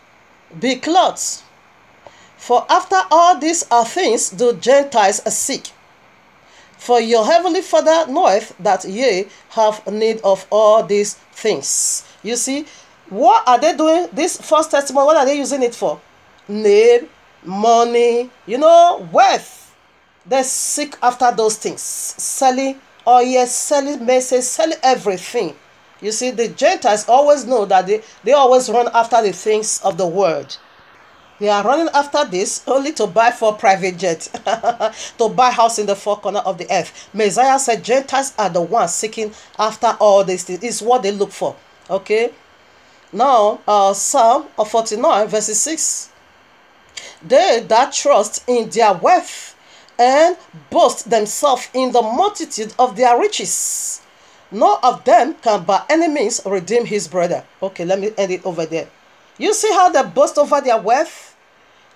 be clothed? For after all these are things do Gentiles seek. For your heavenly Father knoweth that ye have need of all these things. You see, what are they doing? This first testimony, what are they using it for? Name, money, wealth. They seek after those things. Selling oil, selling message, selling everything. You see, the Gentiles always know that they always run after the things of the world. They are running after this only to buy for private jet, to buy house in the four corners of the earth. Messiah said Gentiles are the ones seeking after all these things. It's what they look for. Okay. Now, Psalm 49 verses 6. They that trust in their wealth and boast themselves in the multitude of their riches, none of them can by any means redeem his brother. Okay, let me end it over there. You see how they boast over their wealth?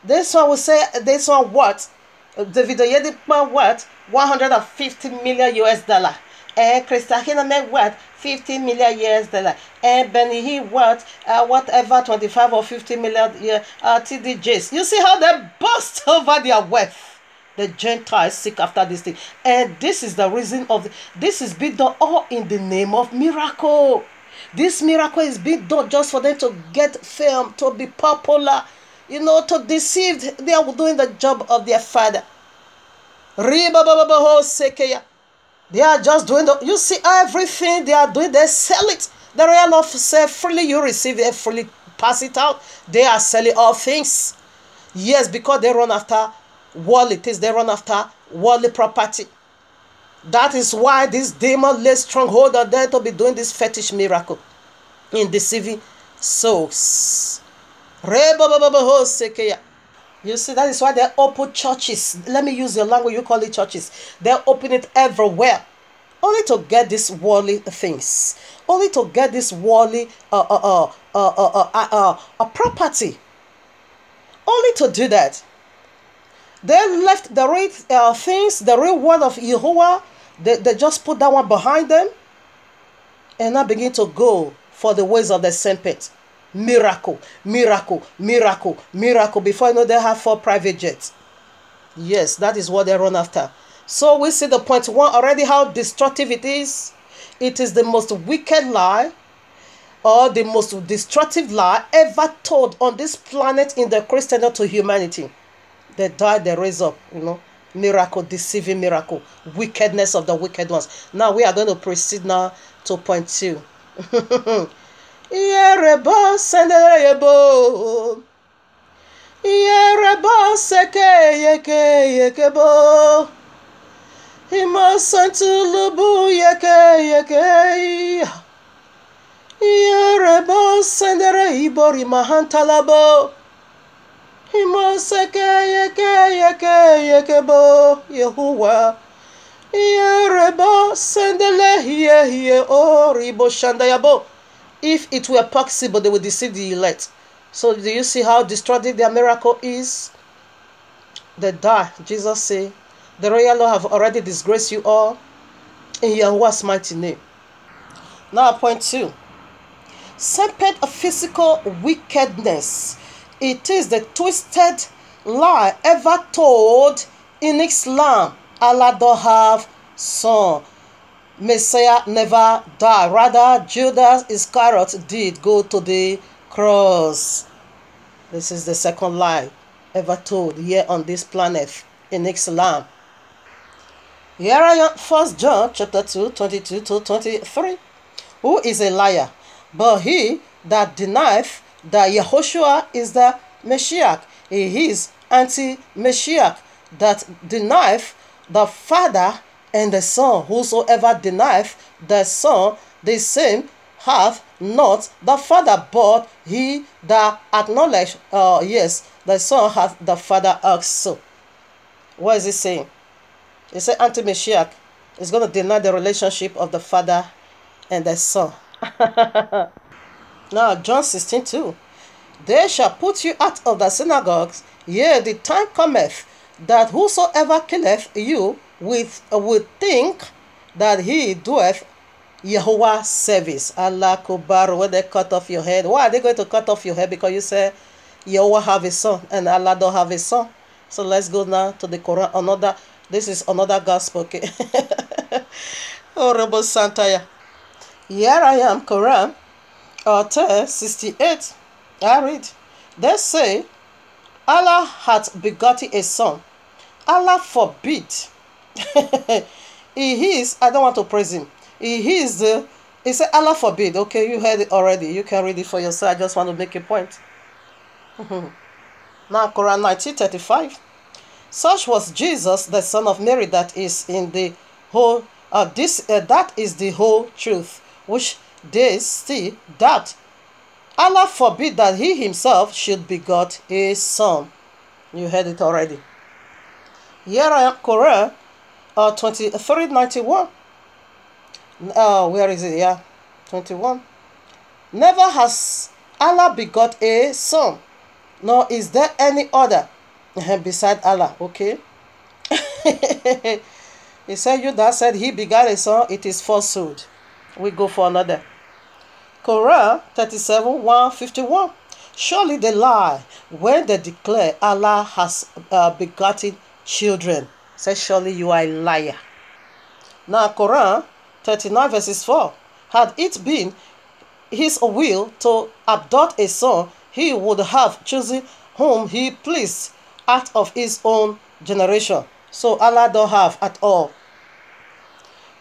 This one will say, this one what? David Oyedepo what? 150 million US dollar. And Christian Hinamek what? 50 million US dollar. And Benny he what? Whatever 25 or 50 million TDJs. You see how they boast over their wealth? The Gentiles seek after this thing. And this is the reason of this is being done all in the name of miracle. This miracle is being done just for them to get fame, to be popular, to deceive. They are doing the job of their father. They are just doing you see everything they are doing, they sell it. The real love say freely you receive it, freely pass it out. They are selling all things. Yes, because they run after worldly things, they run after worldly property. That is why this demon lays stronghold on them to be doing this fetish miracle in deceiving souls. You see, that is why they open churches. Let me use your language, you call it churches. They open it everywhere. Only to get these worldly things. Only to get this worldly property. Only to do that. They left the real things, the real word of Jehovah. They just put that one behind them. And now begin to go for the ways of the serpent. Miracle, miracle, miracle, miracle. Before you know, they have 4 private jets. Yes, that is what they run after. So we see the point 1 already, how destructive it is. It is the most wicked lie, or the most destructive lie ever told on this planet in the Christendom to humanity. They died, they raise up, miracle, deceiving miracle, wickedness of the wicked ones. Now we are going to proceed now to point 2. Yerebo senderebo, yerebo seke yekebo, imasantulubu yeke, yerebo sendere ibori mahantalabo, imaseke yekebo, Yehovah, yerebo sendele ye oribo shandayabo. If it were possible, they would deceive the elect. So do you see how destructive their miracle is? They die. Jesus said, the royal law have already disgraced you all in Yahuwah's mighty name. Now point 2. Serpent of physical wickedness. It is the twisted lie ever told in Islam. Allah don't have son. Messiah never died. Rather, Judas Iscariot did go to the cross. This is the second lie ever told here on this planet in Islam. Here I am, 1 John chapter 2, 22 to 23. Who is a liar? But he that denieth that Yahushua is the Messiah. He is anti-Messiah, that denieth the Father and the Son. Whosoever denieth the Son, the same hath not the Father, but he that acknowledge, yes, the Son hath the Father also. What is he saying? He said anti-Mashiach is going to deny the relationship of the Father and the Son. Now, John 16:2. They shall put you out of the synagogues, yea, the time cometh, that whosoever killeth you will think that he doeth Yahweh service. Allah Kubar, when they cut off your head. Why are they going to cut off your head? Because you say Yahweh have a son and Allah don't have a son. So let's go now to the Quran. This is another gospel. Okay. Horrible Santaya. Here I am, Quran 68. I read. They say Allah hath begotten a son. Allah forbid. He is, I don't want to praise him. He said Allah forbid. Okay, you heard it already. You can read it for yourself. I just want to make a point. Now, Quran 19:35. Such was Jesus, the son of Mary, that is in the whole, that is the whole truth, which they still doubt. Allah forbid that he himself should begot a son. You heard it already. Here I am, Quran 23:91. Where is it? Yeah, 21. Never has Allah begot a son, nor is there any other beside Allah. Okay. He said, you that said he begot a son, it is falsehood. We go for another. Quran 37:151. Surely they lie when they declare Allah has begotten children. Say, surely you are a liar. Now, Quran 39:4. Had it been his will to adopt a son, he would have chosen whom he pleased out of his own generation. So Allah don't have at all.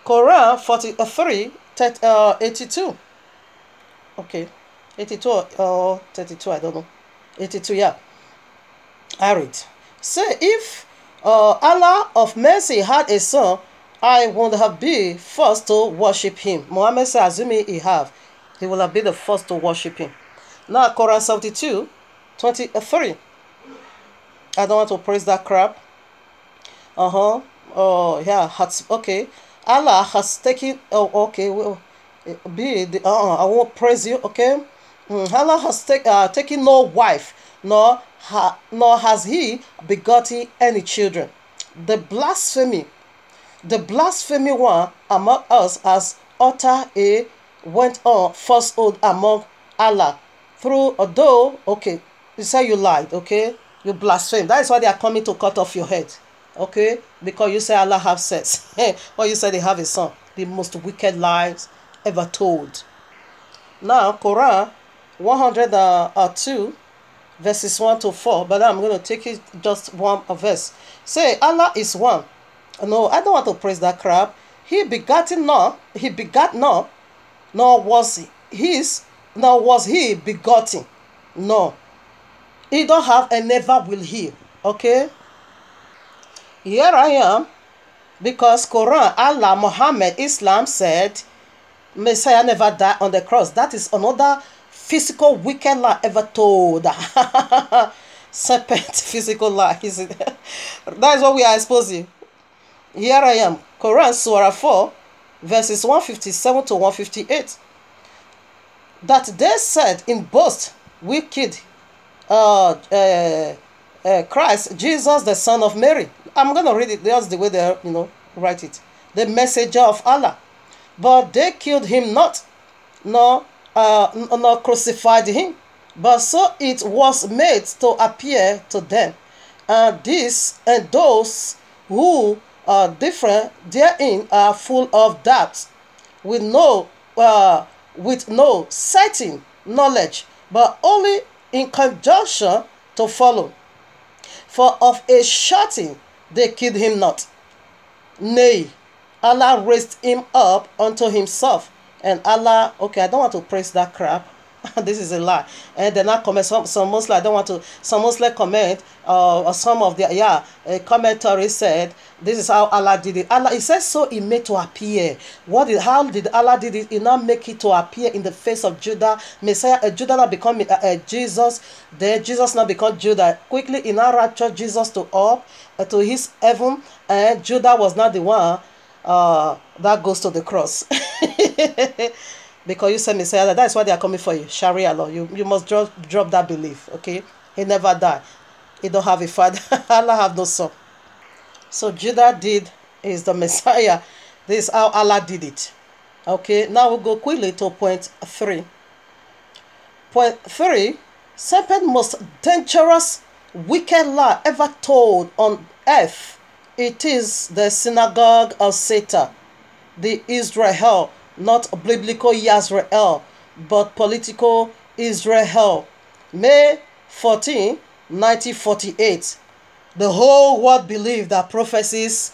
Quran 43:82. Okay, 82 or 32, I don't know. 82, yeah. I read. Say, if Allah of mercy had a son, I would have been first to worship him. Muhammad said, assuming he will have been the first to worship him. Now, Quran 72:23. I don't want to praise that crap. Oh, yeah. Okay. Allah has taken. Oh, okay. Well, I won't praise you. Okay. Allah has taken no wife, nor has he begotten any children. The blasphemy one among us has uttered went on falsehood among Allah through, although, okay, you say you lied, okay, you blaspheme. That is why they are coming to cut off your head, okay, because you say Allah have sex, or you say they have a son. The most wicked lies ever told. Now, Quran 102 verses 1-4, but I'm going to take it just one verse. Say, Allah is one. No, I don't want to praise that crap. He begat not, nor was he begotten. No. He don't have and never will he. Okay? Here I am, because Quran, Allah, Muhammad, Islam said, Messiah never died on the cross. That is another physical wicked lie ever told. Serpent physical lie. That is what we are exposing. Here I am. Quran Surah 4 verses 157-158. That they said in boast, wicked Christ, Jesus, the son of Mary. I'm going to read it. That's the way they write it. The messenger of Allah. But they killed him not, nor crucified him. But so it was made to appear to them. And those who are different therein are full of doubts, with no certain knowledge, but only in conjunction to follow. For of a shorting they killed him not. Nay, Allah raised him up unto himself. And Allah, okay, I don't want to praise that crap. This is a lie. And then not comment, some Muslim, I don't want to, some Muslim comment, or some of the, a commentary said, this is how Allah did it. Allah, it says so it made to appear. How did Allah did it? He now make it to appear in the face of Judah. Messiah, Judah now become Jesus. Then Jesus now become Judah. Quickly, he now raptured Jesus to up, to his heaven. And Judah was not the one that goes to the cross. Because you said Messiah, that's why they are coming for you. Sharia law. You must drop that belief. Okay? He never died. He don't have a father. Allah have no son. So Judah is the Messiah. This is how Allah did it. Okay? Now we'll go quickly to point 3. Point 3. Second most dangerous wicked lie ever told on earth. It is the synagogue of Satan. The Israel. Not biblical Israel, but political Israel. May 14, 1948. The whole world believed that prophecies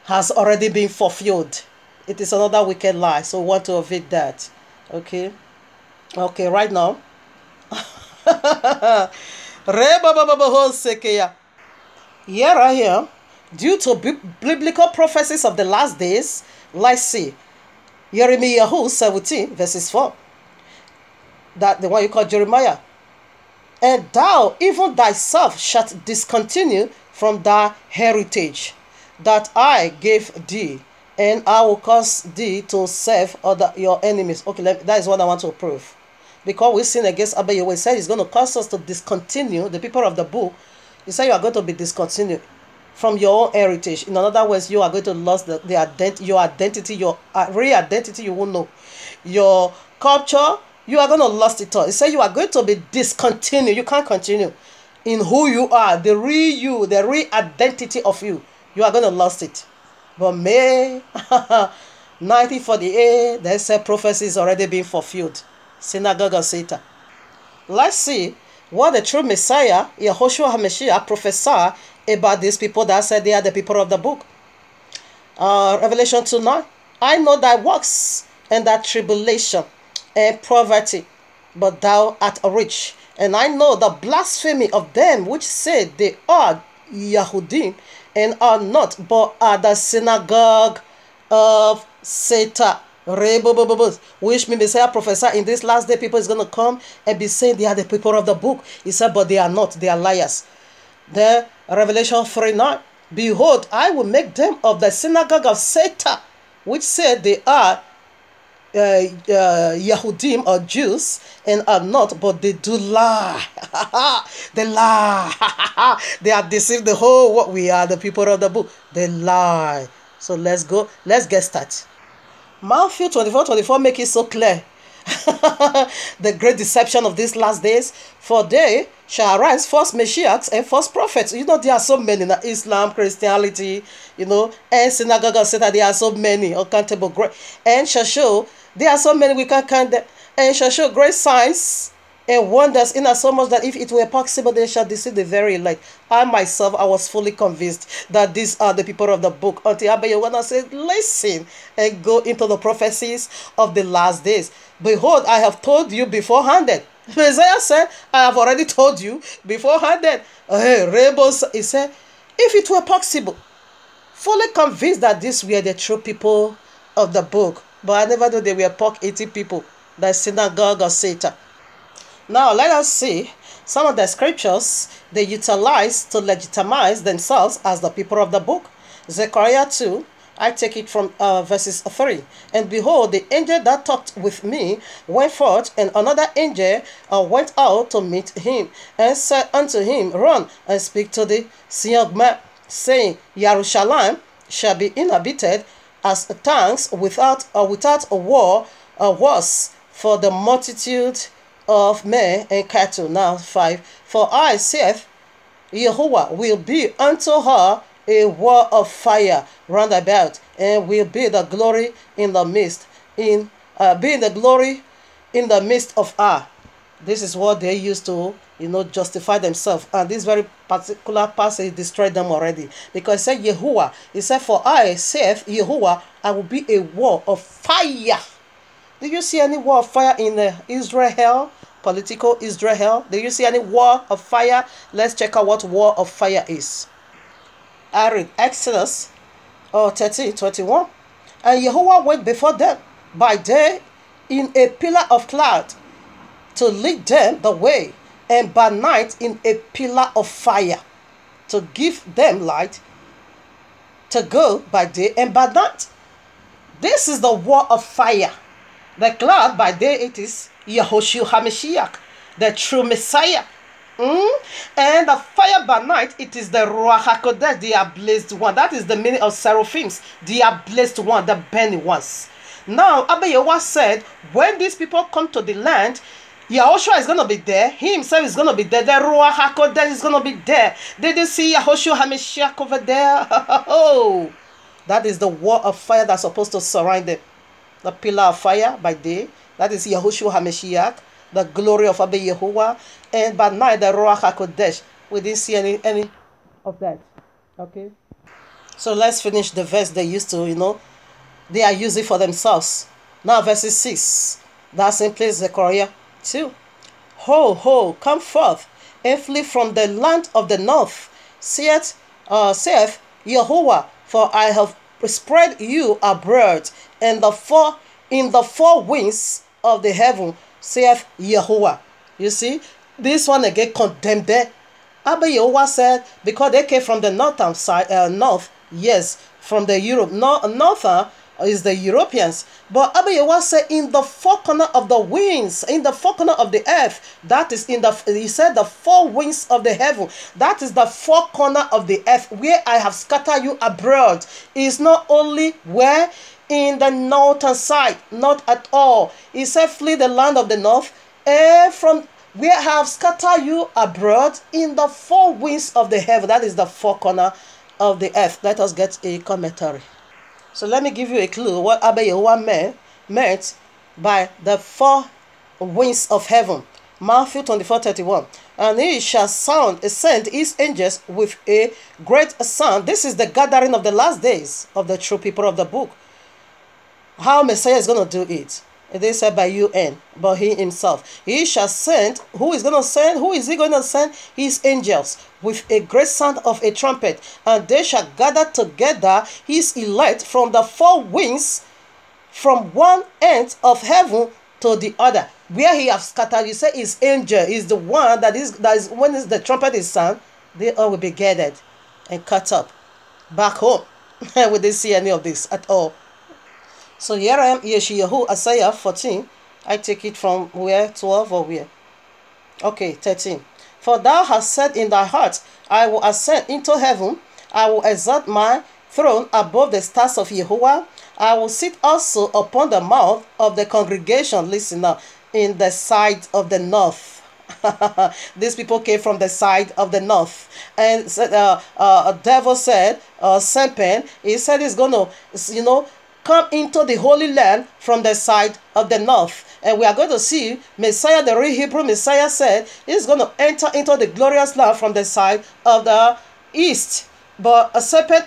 has already been fulfilled. It is another wicked lie, so we want to avoid that. Okay? Okay, right now. Here I am. Due to biblical prophecies of the last days, let's see. Jeremiah 17 verses 4. That the one you call Jeremiah. And thou even thyself shalt discontinue from thy heritage that I gave thee, and I will cause thee to serve your enemies. Okay, that is what I want to prove. Because we sin against Abba Yahweh, he said he's going to cause us to discontinue, the people of the book. He said you are going to be discontinued from your own heritage. In other words, you are going to lose your identity, your real identity. You won't know your culture. You are going to lose it all. He said you are going to be discontinued. You can't continue in who you are, the real you, the real identity of you. You are going to lose it. But May 1948, they said prophecy is already being fulfilled. Synagogue of Satan. Let's see what the true Messiah, Yehoshua HaMashiach, prophesied about these people that said they are the people of the book. Revelation 2:9. I know thy works and thy tribulation and poverty, but thou art rich. And I know the blasphemy of them which say they are Yahudim and are not, but are the synagogue of Satan. Which means Messiah prophesied in this last day people is going to come and be saying they are the people of the book. He said, but they are not. They are liars. The Revelation 3:9. Behold, I will make them of the synagogue of Satan, which said they are Yahudim or Jews and are not, but they do lie. They lie. They are deceived the whole world. We are the people of the book. They lie. So let's go. Let's get started. Matthew 24:24 make it so clear. The great deception of these last days. For they shall arise false messiahs and false prophets. You know, there are so many in Islam, Christianity, and synagogue of Satan. There are so many uncountable great, and shall show. There are so many we can't count them, and shall show great signs and wonders, in as so much that if it were possible, they shall deceive the very elect. I myself, I was fully convinced that these are the people of the book until Abba Yahweh said, listen and go into the prophecies of the last days. Behold, I have told you beforehand. Messiah said, I have already told you beforehand. Rebels, he said, if it were possible, fully convinced that these were the true people of the book. But I never knew they were pork eating people, the synagogue of Satan. Now let us see some of the scriptures they utilize to legitimize themselves as the people of the book. Zechariah 2, I take it from verses 3. And behold, the angel that talked with me went forth, and another angel went out to meet him, and said unto him, Run and speak to the young man, saying, Jerusalem shall be inhabited as tanks without a war was for the multitude of men and cattle. Now 5. For I, saith Yahuwah, will be unto her a wall of fire round about, and will be the glory in the midst, in the midst of her. This is what they used to, justify themselves. And this very particular passage destroyed them already. Because it said Yahuwah. It said, for I, saith Yahuwah, I will be a wall of fire Do you see any war of fire in Israel? Political Israel? Do you see any war of fire? Let's check out what war of fire is. I read Exodus 30:21. And Jehovah went before them by day in a pillar of cloud to lead them the way, and by night in a pillar of fire to give them light to go by day and by night. This is the war of fire. The cloud by day, it is Yahushua HaMashiach, the true Messiah. And the fire by night, it is the Ruach HaKodesh, the ablaze one. That is the meaning of seraphims, the ablaze one, the burning ones. Now, Abba Yehoshua said, when these people come to the land, Yahushua is going to be there. He himself is going to be there. The Ruach HaKodesh is going to be there. Did you see Yahushua HaMashiach over there? Oh, that is the wall of fire that's supposed to surround them. The pillar of fire by day, that is Yahushua HaMashiach, the glory of Abba Yehoshua, and by night the Ruach HaKodesh. We didn't see any of that. Okay, so let's finish the verse they used to, they are using for themselves. Now verses 6, that's in place Zechariah 2. Ho, ho, come forth and flee from the land of the north, saith Yehovah, for I have spread you abroad in the four winds of the heaven, saith Yehovah. You see, this one again condemned there. Abba Yehoshua said, because they came from the northern side, north, yes, from the Europe, northern is the Europeans. But Abba Yehoshua said, in the four corner of the winds, in the four corner of the earth, that is he said the four winds of the heaven, that is the four corner of the earth, where I have scattered you abroad. Is not only where in the northern side, not at all. He said, flee the land of the north, and from where I have scattered you abroad in the four winds of the heaven, that is the four corner of the earth. Let us get a commentary. So let me give you a clue what Abba Yehoshua meant by the four winds of heaven. Matthew 24:31. And he shall send his angels with a great sound. This is the gathering of the last days of the true people of the book. How Messiah is going to do it? They said by UN, but he himself. He shall send. Who is going to send? Who is he going to send? His angels with a great sound of a trumpet. And they shall gather together his elect from the four winds, from one end of heaven to the other. Where he has scattered, you say his angel is the one that is when the trumpet is sound, they all will be gathered and cut up back home. We didn't see any of this at all. So here I am, Yeshayahu, Isaiah 14. I take it from where? 12 or where? Okay, 13. For thou hast said in thy heart, I will ascend into heaven. I will exalt my throne above the stars of Yehovah. I will sit also upon the mouth of the congregation. Listen now, in the side of the north. These people came from the side of the north. And devil said, serpent, he said he's going to, come into the Holy Land from the side of the north. And we are going to see Messiah, the real Hebrew Messiah, said he's going to enter into the glorious land from the side of the east. But a serpent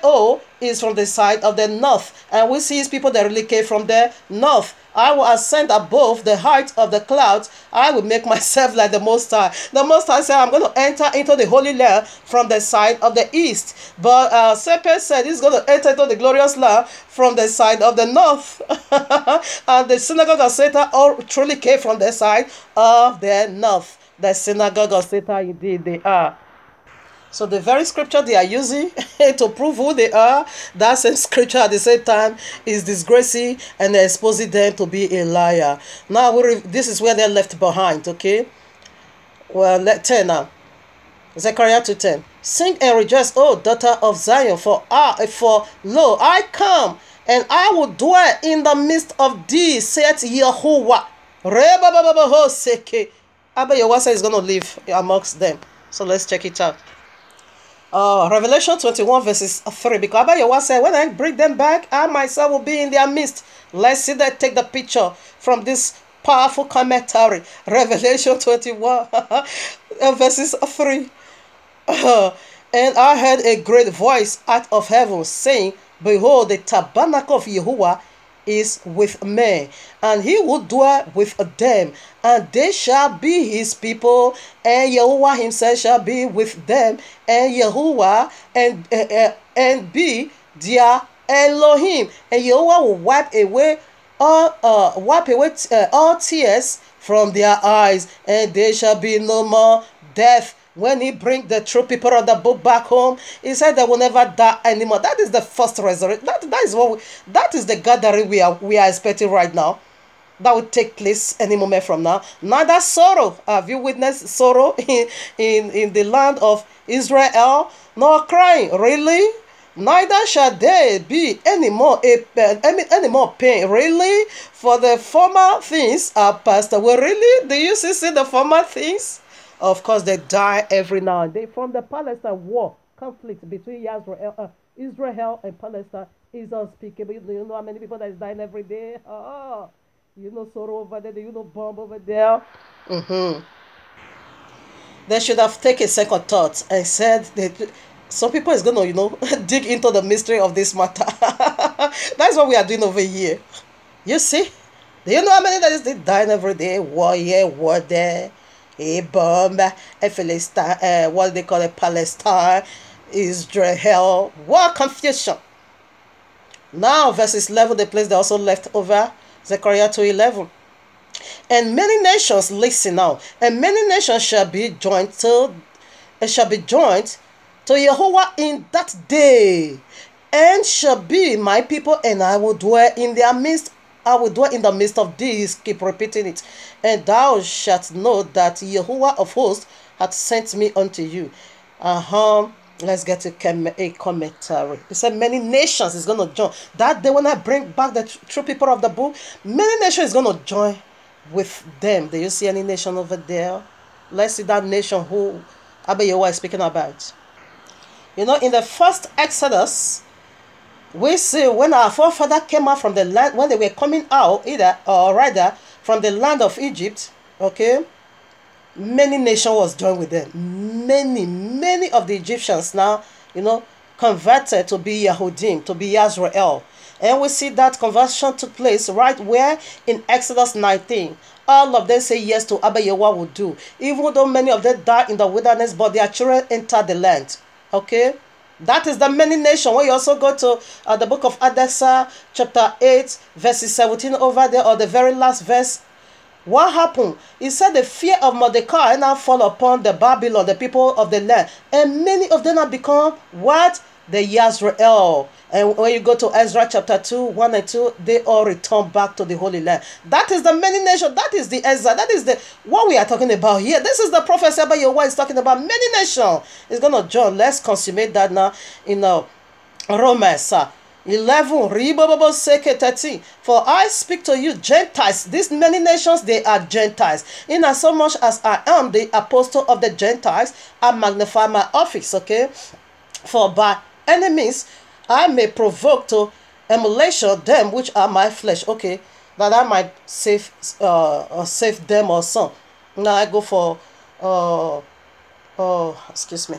is from the side of the north. And we see his people that really came from the north. I will ascend above the height of the clouds. I will make myself like the Most High. The Most High said, I'm going to enter into the Holy Land from the side of the east. But serpent said he's going to enter into the glorious land from the side of the north. And the synagogue of Satan all truly came from the side of the north. The synagogue of Satan, indeed, they are. So the very scripture they are using to prove who they are, that same scripture at the same time is disgracing and exposing them to be a liar. Now, this is where they're left behind, okay? Well, let's turn now. Zechariah 2:10. Sing and rejoice, O daughter of Zion, for lo, I come, and I will dwell in the midst of thee, saith Yehovah. Abba Yehoshua says he's going to live amongst them. So let's check it out. Revelation 21 verses 3. Because Abba Yehoshua said, when I bring them back, I myself will be in their midst. Let's see that, take the picture from this powerful commentary. Revelation 21 verses 3. And I heard a great voice out of heaven saying, behold, the tabernacle of Yehovah is with men, and he will dwell with them, and they shall be his people, and Yahuwah himself shall be with them, and Yahuwah and be their Elohim, and Yahuwah will wipe away all tears from their eyes, and there shall be no more death. When he bring the true people of the book back home, he said they will never die anymore. That is the first resurrection. That is the gathering we are expecting right now. That will take place any moment from now. Neither sorrow. Have you witnessed sorrow in the land of Israel? Nor crying. Really? Neither shall there be any more pain. Really? For the former things are passed away. Really? Do you see the former things? Of course, they die every now and then. From the Palestine war, conflict between Israel and Palestine is unspeakable. Do you know how many people that is dying every day? Oh, you know sorrow over there. Do you know bomb over there? They should have taken second thoughts and said that some people is going to, dig into the mystery of this matter. That's what we are doing over here. You see? Do you know how many that is dying every day? War here, war there. A bomb, a Philistine, what they call it, Palestine, Israel, war, confusion. Now, verses 11, the place they also left over, Zechariah 2:11. And many nations, listen now, and many nations shall be joined to Yahuwah in that day, and shall be my people, and I will dwell in their midst. I will dwell in the midst of these. Keep repeating it. And thou shalt know that Yahuwah of hosts hath sent me unto you. Let's get to a commentary. He said many nations is going to join. That day when I bring back the true people of the book, many nations is going to join with them. Do you see any nation over there? Let's see that nation who Abba Yahuwah is speaking about. In the first Exodus, we see when our forefather came out from the land, when they were coming out, from the land of Egypt, okay, many nations was joined with them. Many of the Egyptians now, converted to be Yahudim, to be Israel. And we see that conversion took place right where in Exodus 19. All of them say yes to Abba Yahuwah will do. Even though many of them died in the wilderness, but their children entered the land. Okay? That is the many nation. When you also go to the book of Adesa, chapter 8, verses 17 over there, or the very last verse, what happened? He said the fear of Mordecai now fall upon the Babylon, the people of the land. And many of them have become what? The Yisrael. And when you go to Ezra chapter 2, 1 and 2, they all return back to the Holy Land. That is the many nations. That is the Ezra. That is the what we are talking about here. This is the prophecy about Yahuwah is talking about. Many nations. It's going to join. Let's consummate that now in Romans 11. 13. For I speak to you Gentiles. These many nations, they are Gentiles. In as so much as I am the apostle of the Gentiles, I magnify my office. Okay. For by enemies I may provoke to emulation them which are my flesh. Okay, that I might save them or some. Now I go for excuse me.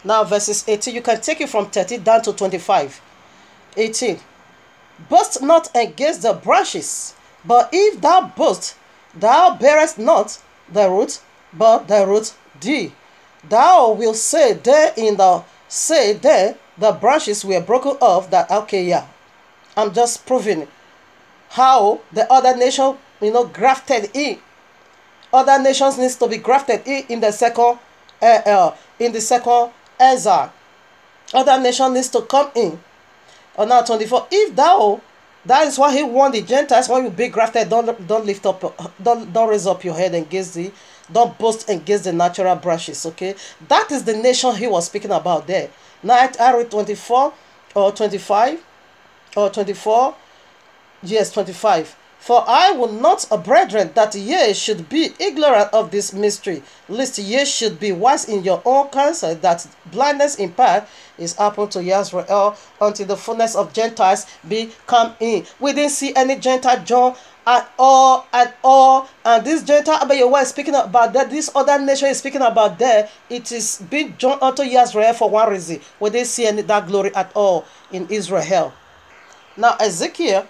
Now verses 18. You can take it from 30 down to 25. 18. Boast not against the branches, but if thou boast, thou bearest not the root, but the root thee. Thou wilt say there the branches were broken off. That okay, yeah. I'm just proving how the other nation, grafted in. Other nations needs to be grafted in the second exile. Other nation needs to come in. Now 24. If that is why he warned the Gentiles, when you be grafted, don't lift up, don't raise up your head against the. Don't boast against the natural branches, okay? That is the nation he was speaking about there. Now I read 24 or 25 or 24. Yes, 25. For I will not, brethren, that ye should be ignorant of this mystery, lest ye should be wise in your own counsel, that blindness in part is happened to Israel until the fullness of Gentiles be come in. We didn't see any Gentile John at all. And this Gentile Abba Yahuwah is speaking about that. This other nation is speaking about that. It is being joined unto Israel for one reason. We didn't see any that glory at all in Israel. Now Ezekiel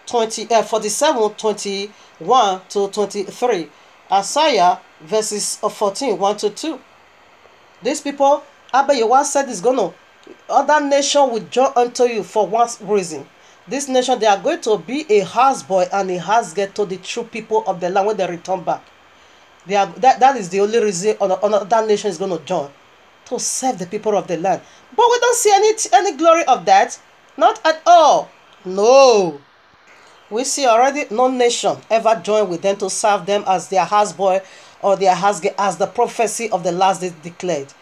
47:21 to 23. Isaiah verses 14, 1 to 2. These people, Abba Yehovah said is gonna, other nation will join unto you for one reason. This nation, they are going to be a houseboy and a housegirl to the true people of the land when they return back. They are, that is the only reason another nation is going to join, to serve the people of the land. But we don't see any glory of that. Not at all. No. We see already no nation ever joined with them to serve them as their houseboy or their housegirl, as the prophecy of the last day declared.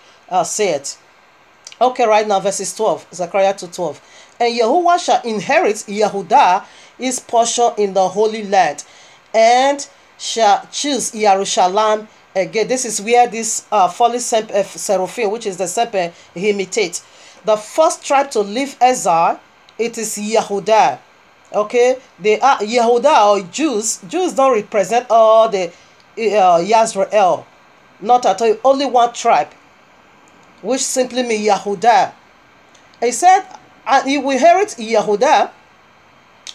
Say it. Okay, right now, verses 12. Zechariah 2:12. And Yahuwah shall inherit Yehudah, his portion in the Holy Land, and shall choose Jerusalem again. This is where this fallen seraphim, which is the serpent, he imitates. The first tribe to leave exile, it is Yehudah. Okay, they are Yehudah or Jews. Jews don't represent all the Yisrael. Not at all. Only one tribe, which simply means Yehudah. He said, and he will inherit Yehudah,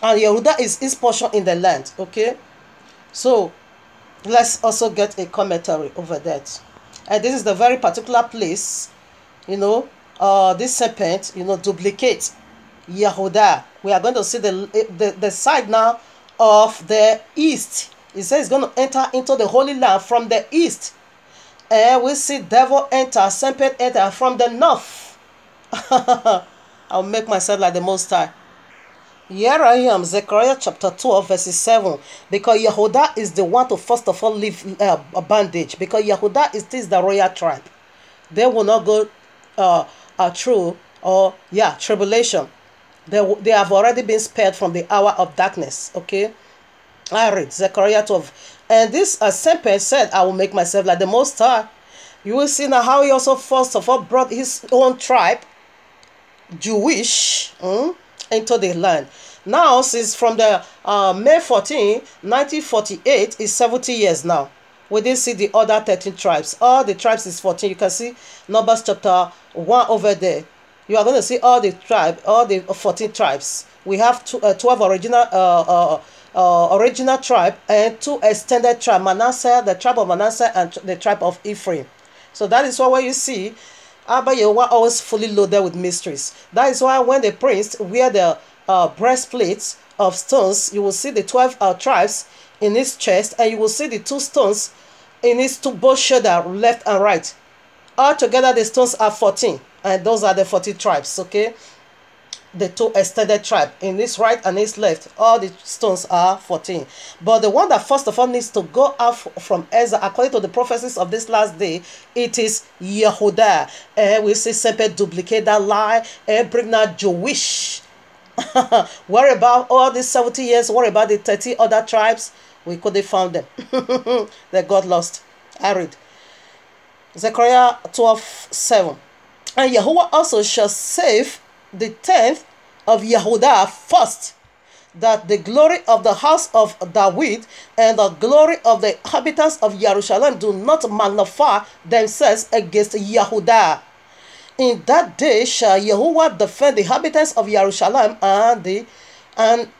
and Yehudah is his portion in the land. Okay, so let's also get a commentary over that. And this is the very particular place, this serpent, duplicates Yehudah. We are going to see the side now of the east. It says it's going to enter into the Holy Land from the east. And we see devil enter, serpent enter from the north. I'll make myself like the Most High. Here I am, Zechariah chapter 12, verses 7. Because Yehudah is the one to first of all leave bondage. Because Yehudah is the royal tribe. They will not go through tribulation. They have already been spared from the hour of darkness. Okay, I read Zechariah 12. And this serpent said, I will make myself like the Most High. You will see now how he also first of all brought his own tribe, Jewish, into the land. Now, since from the May 14, 1948, is 70 years now. We didn't see the other 13 tribes. All the tribes is 14. You can see Numbers chapter 1 over there. You are going to see all the 14 tribes. We have 12 original tribe and 2 extended tribe, Manasseh, the tribe of Manasseh, and the tribe of Ephraim. So that is why you see Abba Yehovah always fully loaded with mysteries. That is why when the prince wear the breastplates of stones, you will see the 12 tribes in his chest, and you will see the 2 stones in his both shoulder, left and right. Altogether, the stones are 14, and those are the 40 tribes. Okay, the 2 extended tribe in his right and his left, all the stones are 14. But the one that first of all needs to go out from Ezra, according to the prophecies of this last day, it is Yehudah. And we see Semper duplicate that lie and bring out Jewish. Worry about all these 70 years, worry about the 30 other tribes. We couldn't found them. They got lost. I read Zechariah 12:7. And Yahuwah also shall save the 10th of Yehudah first, that the glory of the house of David and the glory of the inhabitants of Jerusalem do not magnify themselves against Yehudah. In that day shall Yahuwah defend the inhabitants of Jerusalem, and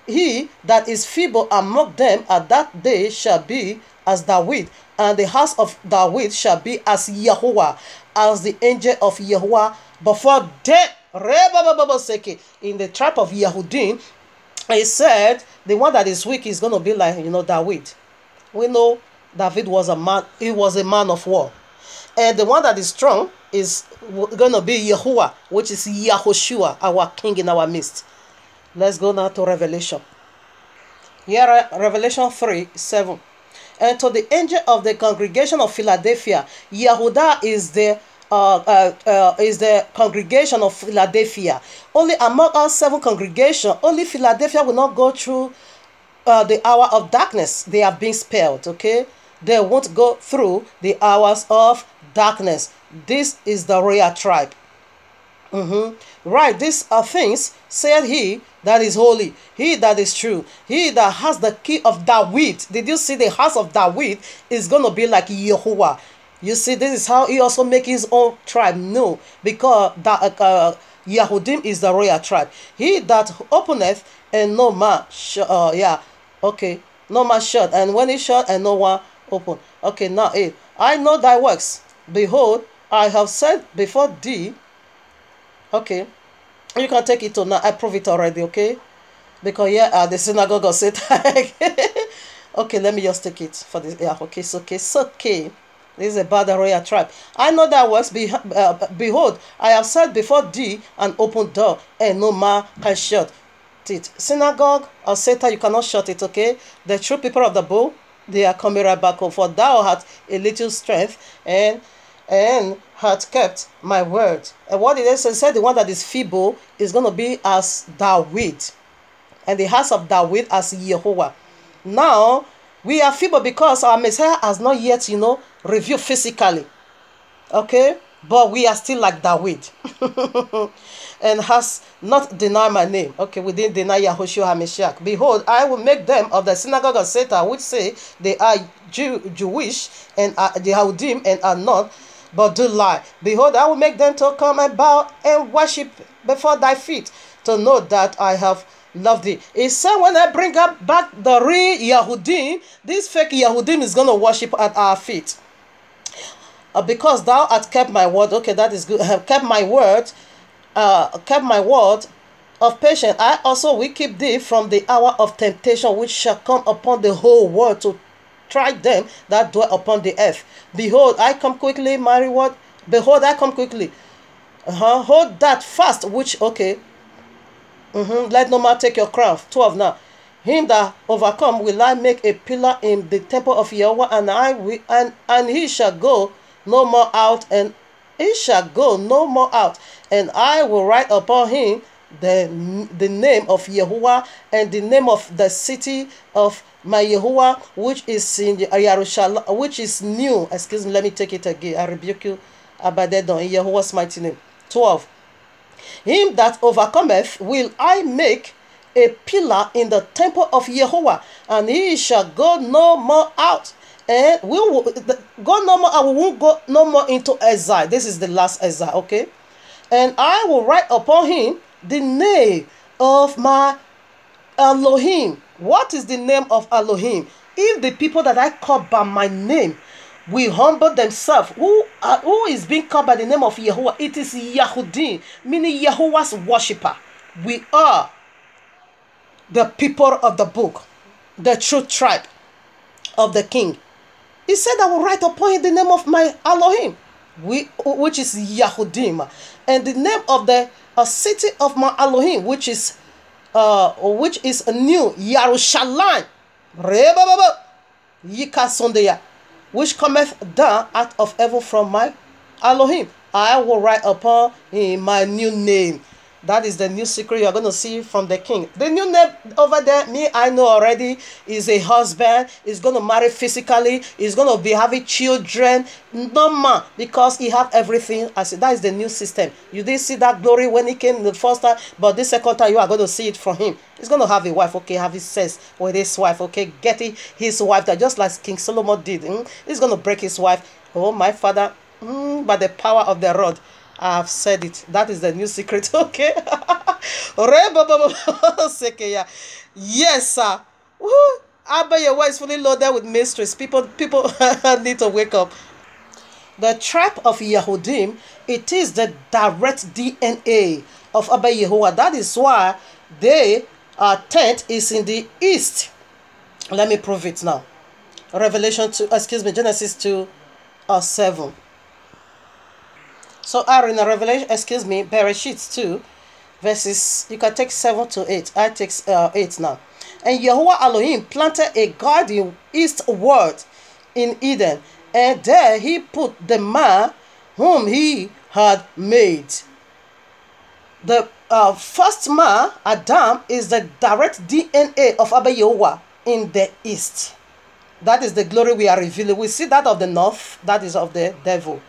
he that is feeble among them at that day shall be as David, and the house of David shall be as Yahuwah, as the angel of Yahuwah before death. In the tribe of Yehudim, he said the one that is weak is going to be like David. We know David was a man. He was a man of war, and the one that is strong is going to be Yahuwah, which is Yahushua, our king in our midst. Let's go now to Revelation. Here, Revelation 3:7. And to the angel of the congregation of Philadelphia, Yehudah is the congregation of Philadelphia. Only among all 7 congregations, only Philadelphia will not go through the hour of darkness. They have been spared. Okay, they won't go through the hours of darkness. This is the royal tribe. Right, these are things said he that is holy, he that is true, he that has the key of David. Did you see the house of David is going to be like Yahuwah? You see, this is how he also make his own tribe know, because Yahudim is the royal tribe. He that openeth and no man no man shut, and when he shut and no one open. Okay, now 8. I know thy works. Behold, I have said before thee. Okay, you can take it to now. I prove it already. Okay, because the synagogue of Satan. Okay, let me just take it for this. Yeah, okay, it's okay, it's okay. This is about the royal tribe. I know that works. Behold, I have said before thee an open door, and no man can shut it. Synagogue of Satan, you cannot shut it, okay? The true people of the book, they are coming right back home. For thou hast a little strength, and hast kept my word. And what it is, it said the one that is feeble is going to be as David, and the house of David as Yehovah. Now, we are feeble because our Messiah has not yet, revealed physically. Okay? But we are still like David. And has not denied my name. Okay, we didn't deny Yahushua HaMashiach. Behold, I will make them of the synagogue of Satan, which say they are Jewish, and are the Yahudim, and are not, but do lie. Behold, I will make them to come and bow and worship before thy feet, to know that I have loved thee. It said when I bring up back the real Yahudim, this fake Yahudim is going to worship at our feet. Because thou hast kept my word. Okay, that is good. Have kept my word. Kept my word of patience. I also will keep thee from the hour of temptation, which shall come upon the whole world to try them that dwell upon the earth. Behold, I come quickly, my reward. Behold, I come quickly. Hold that fast, which, okay. Let no man take your crown. 12 now. Him that overcome will I make a pillar in the temple of Yahweh, and I will, and he shall go no more out, and he shall go no more out, and I will write upon him the name of Yahuwah, and the name of the city of my Yahuwah, which is in Jerusalem, which is new. Excuse me, let me take it again. I rebuke you, Abadedon, in Yahuwah's mighty name. 12. Him that overcometh will I make a pillar in the temple of Yahuwah, and he shall go no more out. And we will go no more. I won't go no more into exile. This is the last exile, okay? And I will write upon him the name of my Elohim. What is the name of Elohim? If the people that I call by my name will humble themselves, who is being called by the name of Yahuwah, it is Yahudim, meaning Yahuwah's worshipper. We are the people of the book, the true tribe of the king. He said, I will write upon him the name of my Elohim, which is Yahudim, and the name of the city of my Elohim, which is a new Jerusalem, which cometh down out of heaven from my Elohim. I will write upon him my new name. That is the new secret you are going to see from the king. The new name over there, I know already, is a husband. He's going to marry physically. He's going to be having children. No man, because he have everything. I said, that is the new system. You didn't see that glory when he came the first time, but this second time you are going to see it from him. He's going to have a wife, okay, have his sex with his wife, okay, getting his wife, that just like King Solomon did. He's going to break his wife. Oh, my father, by the power of the rod. I have said it. That is the new secret. Okay. Yes, sir. Abba Yahweh is fully loaded with mysteries. People need to wake up. The tribe of Yahudim, it is the direct DNA of Abba Yehovah. That is why their tent is in the east. Let me prove it now. Genesis 2:7. So in Revelation, Bereshit 2, verses, you can take 7 to 8. I take 8 now. And Yahuwah Elohim planted a garden eastward in Eden, and there he put the man whom he had made. The first man, Adam, is the direct DNA of Abba Yehovah in the east. That is the glory we are revealing. We see that of the north, that is of the devil,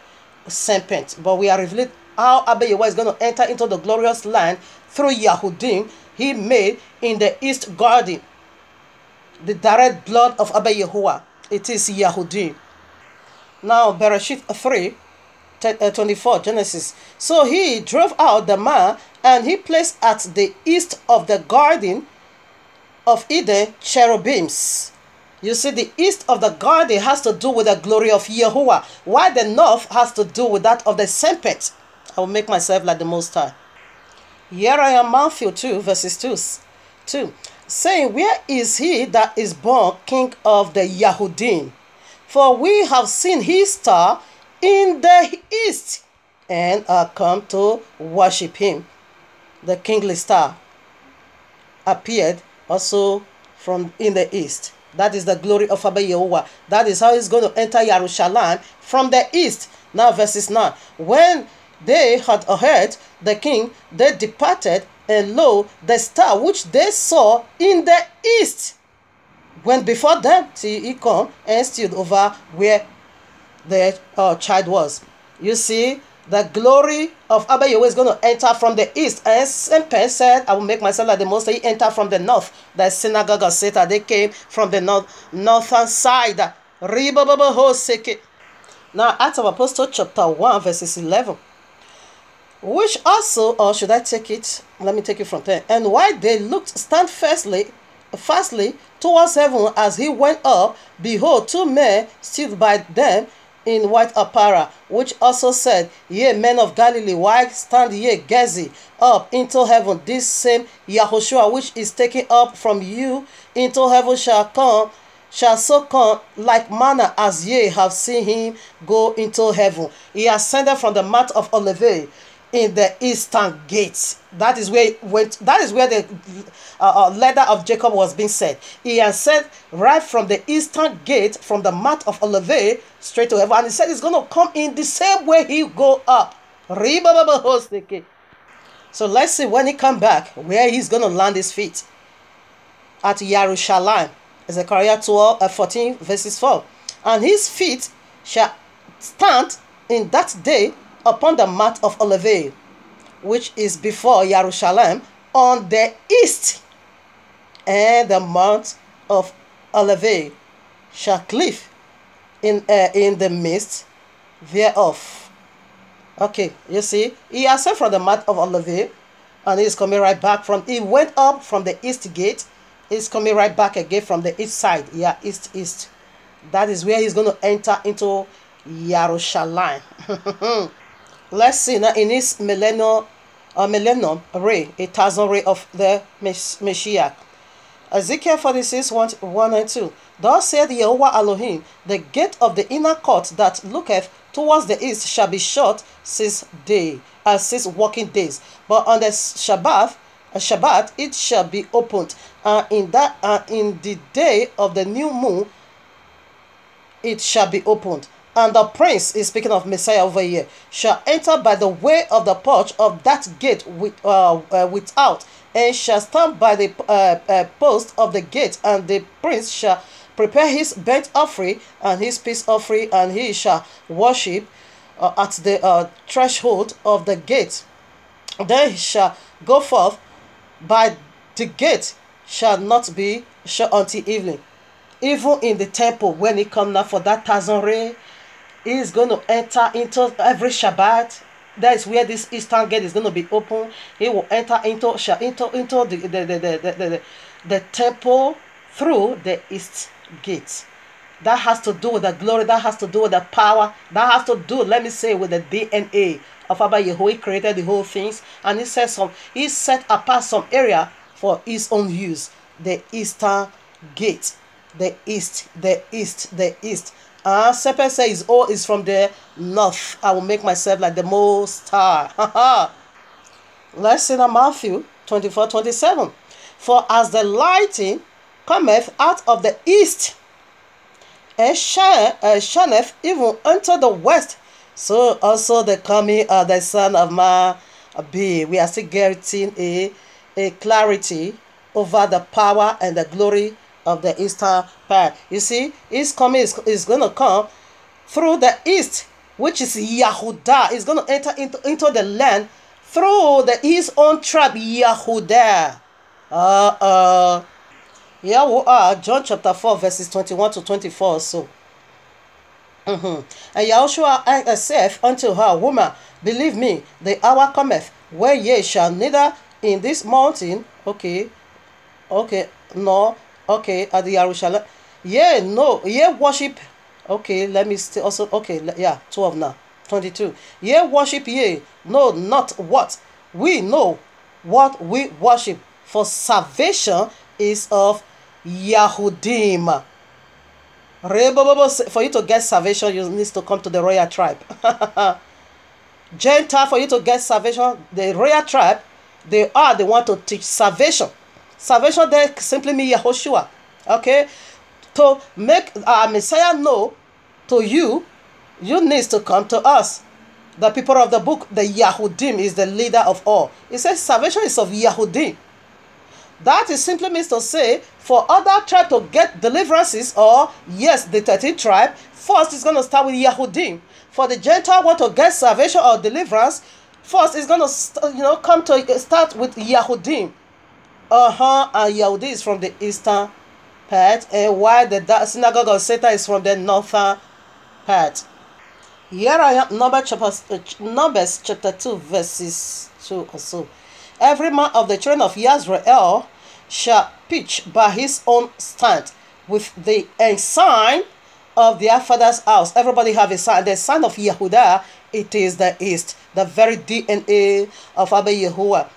serpent, but we are revealing how Abba Yehovah is going to enter into the glorious land through Yahudim he made in the east garden. The direct blood of Abba Yehovah, it is Yahudim. Now Bereshit 3, 24, Genesis. So he drove out the man, and he placed at the east of the garden of Eden cherubims. You see, the east of the garden has to do with the glory of Yahuwah, while the north has to do with that of the serpent. I will make myself like the Most High. Here I am, Matthew 2, verses 2, saying, where is he that is born king of the Yahudim? For we have seen his star in the east, and are come to worship him. The kingly star appeared also from in the east. That is the glory of Abba Yehovah. That is how he's going to enter Jerusalem from the east. Now verses 9. When they had heard the king, they departed, and lo, the star which they saw in the east went before them till he come and stood over where the child was. You see, the glory of Abba Yehovah is going to enter from the east. And Satan said, I will make myself like the Most High. He entered from the north. The synagogue of Satan, they came from the northern side. Now, Acts of Apostles chapter 1, verses 11. Which also, or should I take it? Let me take it from 10. And while they looked fastly towards heaven as he went up, behold, two men stood by them in white apparel, which also said, Ye men of Galilee, why stand ye gazing up into heaven? This same Yahushua, which is taken up from you into heaven, shall so come like manner as ye have seen him go into heaven. He ascended from the Mount of Olivet in the eastern gates. That is where it went. That is where the ladder of Jacob was being set. He ascended right from the eastern gate, from the Mount of Olivet, straight to heaven. And he said he's going to come in the same way he go up. So let's see when he come back, where he's going to land his feet. At Jerusalem. Zechariah 14, verses 4. And his feet shall stand in that day upon the Mount of Olivet, which is before Jerusalem, on the east, and the Mount of Olivet shall cleave in the midst thereof. Okay, you see, he ascended from the Mount of Olivet, and he's coming right back from. He went up from the east gate. He's coming right back again from the east side. Yeah, east. That is where he's going to enter into Jerusalem. Let's see now in his millennium ray, 1,000 ray of the Messiah. Ezekiel 46, 1 and 2. Thus saith Yehovah Elohim, the gate of the inner court that looketh towards the east shall be shut 6 working days. But on the Shabbat it shall be opened, and in the day of the new moon it shall be opened. And the prince, is speaking of Messiah over here, shall enter by the way of the porch of that gate without, and shall stand by the post of the gate. And the prince shall prepare his burnt offering and his peace offering, and he shall worship at the threshold of the gate. Then he shall go forth by the gate, shall not be shut until evening. Even in the temple, when he come now for that 1,000 ray, he is going to enter into every Shabbat. That is where this eastern gate is going to be open. He will enter into the temple through the east gate. That has to do with the glory. That has to do with the power. That has to do, let me say, with the DNA of Abba Yehovah. He created the whole things, and he says he set apart some area for his own use. The eastern gate. The east. Sepe says, is from the north. I will make myself like the Most High. Let's see now Matthew 24, 27. For as the lightning cometh out of the east, and shineth even unto the west, so also the coming of the Son of Man be. We are still getting a clarity over the power and the glory of the eastern part. You see, his coming is going to come through the east, which is Yahudah. He's going to enter into the land through his own tribe, Yahudah. Here we are, John chapter 4, verses 21 to 24. So, And Yahushua saith unto her, Woman, believe me, the hour cometh, where ye shall neither in this mountain, no, at the Jerusalem, ye worship, let me still also, 12 now, 22. Ye worship ye, know not what we know, what we worship, for salvation is of Yahudim. For you to get salvation, you need to come to the royal tribe. Gentile, for you to get salvation, the royal tribe, they are the one to teach salvation. Salvation there simply means Yahushua. Okay? To make our Messiah know to you, you need to come to us. The people of the book, the Yahudim is the leader of all. It says salvation is of Yahudim. That is simply means to say, for other tribe to get deliverances, or yes, the 13th tribe, first is going to start with Yahudim. For the Gentile want to get salvation or deliverance, first is going to come to start with Yahudim. And Yahudi is from the eastern part, and while the synagogue of Satan is from the northern part. Here I am, Numbers chapter 2, verses 2 or so. Every man of the children of Israel shall pitch by his own stand with the ensign of their father's house. Everybody have a sign. The sign of Yehudah, it is the east, the very DNA of Abba Yehovah.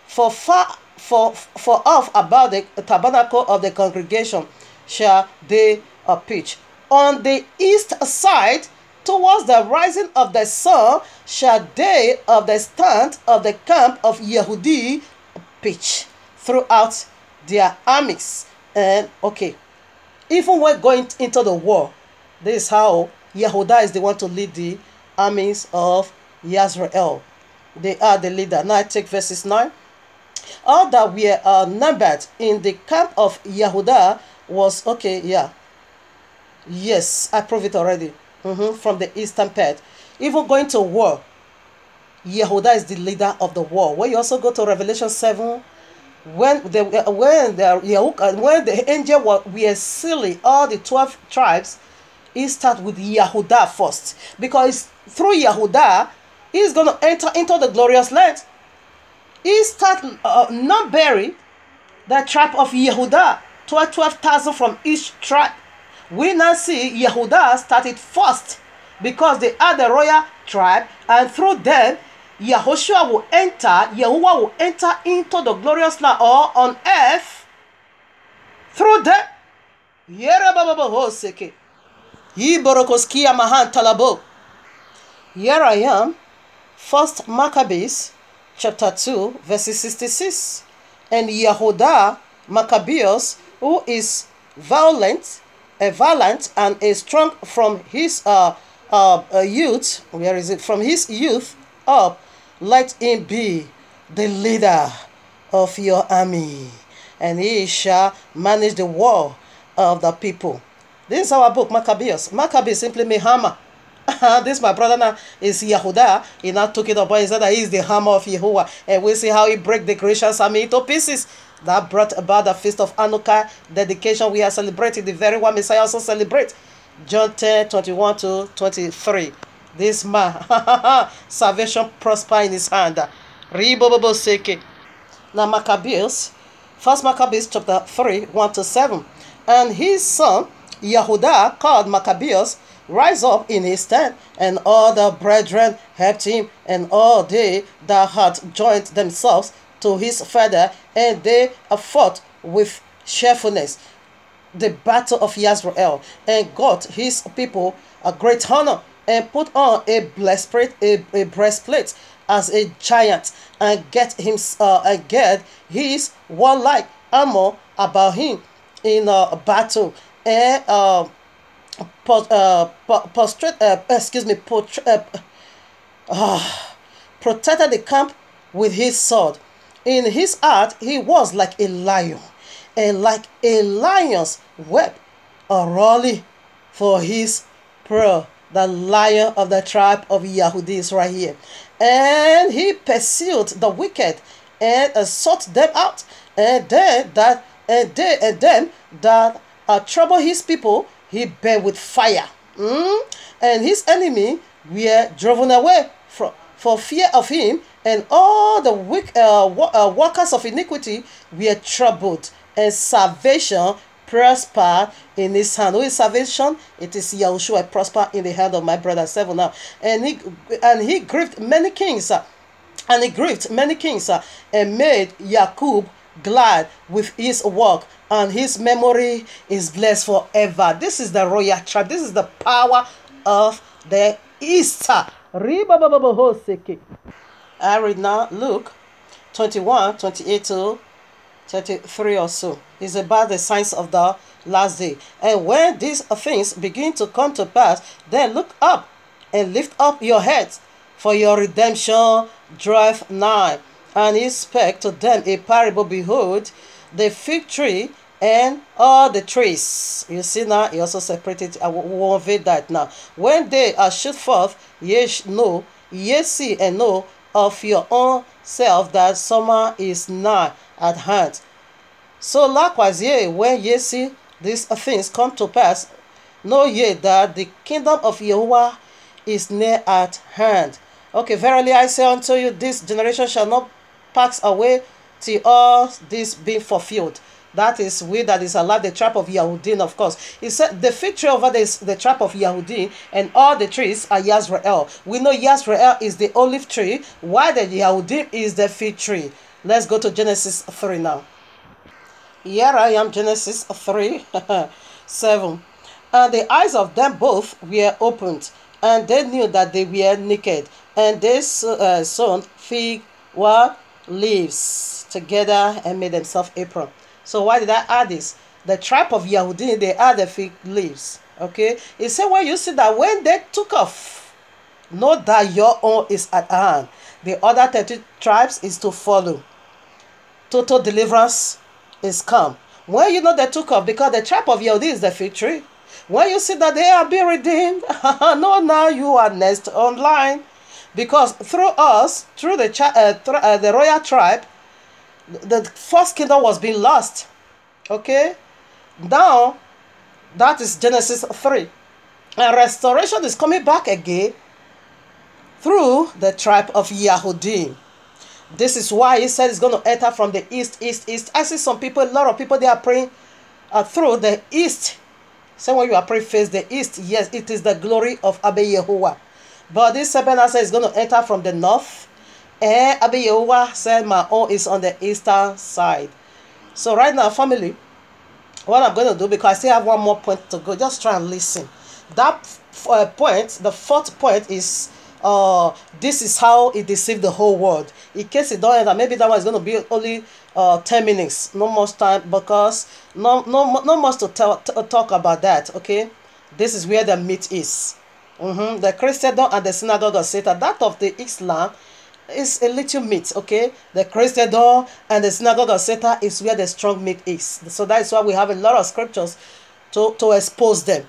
For off about the tabernacle of the congregation shall they pitch. On the east side, towards the rising of the sun, shall they of the stand of the camp of Yehudi pitch throughout their armies. And even when going into the war, this is how Yehudah is the one to lead the armies of Israel. They are the leader. Now I take verses 9. All that were numbered in the camp of Yehudah was yes, I proved it already. From the eastern part. Even going to war, Yehudah is the leader of the war. When you also go to Revelation 7, when the angel were sealing all the 12 tribes, he starts with Yehudah first. Because through Yehudah, he's going to enter into the glorious land. He starts numbering the tribe of Yehudah, 12,000 from each tribe. We now see Yehudah started first because they are the royal tribe, and through them Yahushua will enter, Yahuwah will enter into the glorious land, or on earth through them. Here I am, 1 Maccabees chapter 2 verses 66. And Yehudah Maccabeus, who is violent and a strong from his youth, where is it? From his youth up, let him be the leader of your army, and he shall manage the war of the people. This is our book, Maccabeus. Maccabeus simply means hammer. This my brother now is Yehudah. He now took it up, but he said that he is the hammer of Yehovah, and we see how he break the Grecian army into pieces. That brought about the feast of Hanukkah dedication. We are celebrating the very one Messiah also celebrate. John 10, 21 to 23. This man, salvation prosper in his hand. Now Maccabees, 1 Maccabees chapter 3, 1 to 7. And his son Yehudah, called Maccabeus, rise up in his stand, and all the brethren helped him, and all they that had joined themselves to his father, and they fought with cheerfulness the battle of Israel, and got his people a great honor, and put on a breastplate as a giant, and get his warlike armor about him in a battle, and protected the camp with his sword. In his heart he was like a lion, and like a lion's whelp, a rolling for his prey. The lion of the tribe of Yehudi is right here. And he pursued the wicked, and sought them out, and them that trouble his people, he burned with fire. And his enemy were driven away for fear of him, and all the workers of iniquity were troubled, and salvation prospered in his hand. Who is salvation? It is Yahushua, prosper in the hand of my brother. 7 now. And he grieved many kings, and made Jacob glad with his work, and his memory is blessed forever. This is the royal tribe. This is the power of the East. I read now Luke 21, 28 to 33 or so. It's about the signs of the last day. And when these things begin to come to pass, then look up and lift up your heads, for your redemption draweth nigh. And he spake to them a parable. Behold, the fig tree and all the trees. You see now, he also separated. I will unveil that now. When they are shoot forth, ye see and know of your own self that summer is nigh at hand. So likewise, ye, when ye see these things come to pass, know ye that the kingdom of Yahuwah is near at hand. Okay, verily I say unto you, this generation shall not pass away till all this be fulfilled. That is we that is alive, the trap of Yahudim, of course. He said the fig tree over there is the trap of Yahudim, and all the trees are Yisrael. We know Yisrael is the olive tree, while the Yahudim is the fig tree. Let's go to Genesis 3 now. Here I am, Genesis 3, 7. And the eyes of them both were opened, and they knew that they were naked, and they sewn fig leaves together and made themselves apron. So why did I add this? The tribe of Yahudim, they add the fig leaves. Okay? It said when you see that when they took off, know that your own is at hand. The other 30 tribes is to follow. Total deliverance is come. When you know they took off, because the tribe of Yahudim is the fig tree. When you see that they are being redeemed, no, now you are next online. Because through us, through the royal tribe, the first kingdom was being lost. Okay? Now, that is Genesis 3. And restoration is coming back again through the tribe of Yahudim. This is why he said it's going to enter from the east. I see some people, a lot of people, they are praying through the east. So when you are praying face the east, yes, it is the glory of Abba Yehovah. But this Sabbath said is going to enter from the north. And Abba Yehovah said my own is on the eastern side. So right now, family, what I'm going to do, because I still have one more point to go, just try and listen. That point, the fourth point is, this is how it deceived the whole world. In case it don't enter, maybe that one is going to be only 10 minutes, no much time, because no much to talk about that. Okay, this is where the meat is. The Christendom and the synagogue of Satan. That of the Islam is a little meat. Okay, the Christendom and the synagogue of Satan is where the strong meat is. So that is why we have a lot of scriptures to expose them.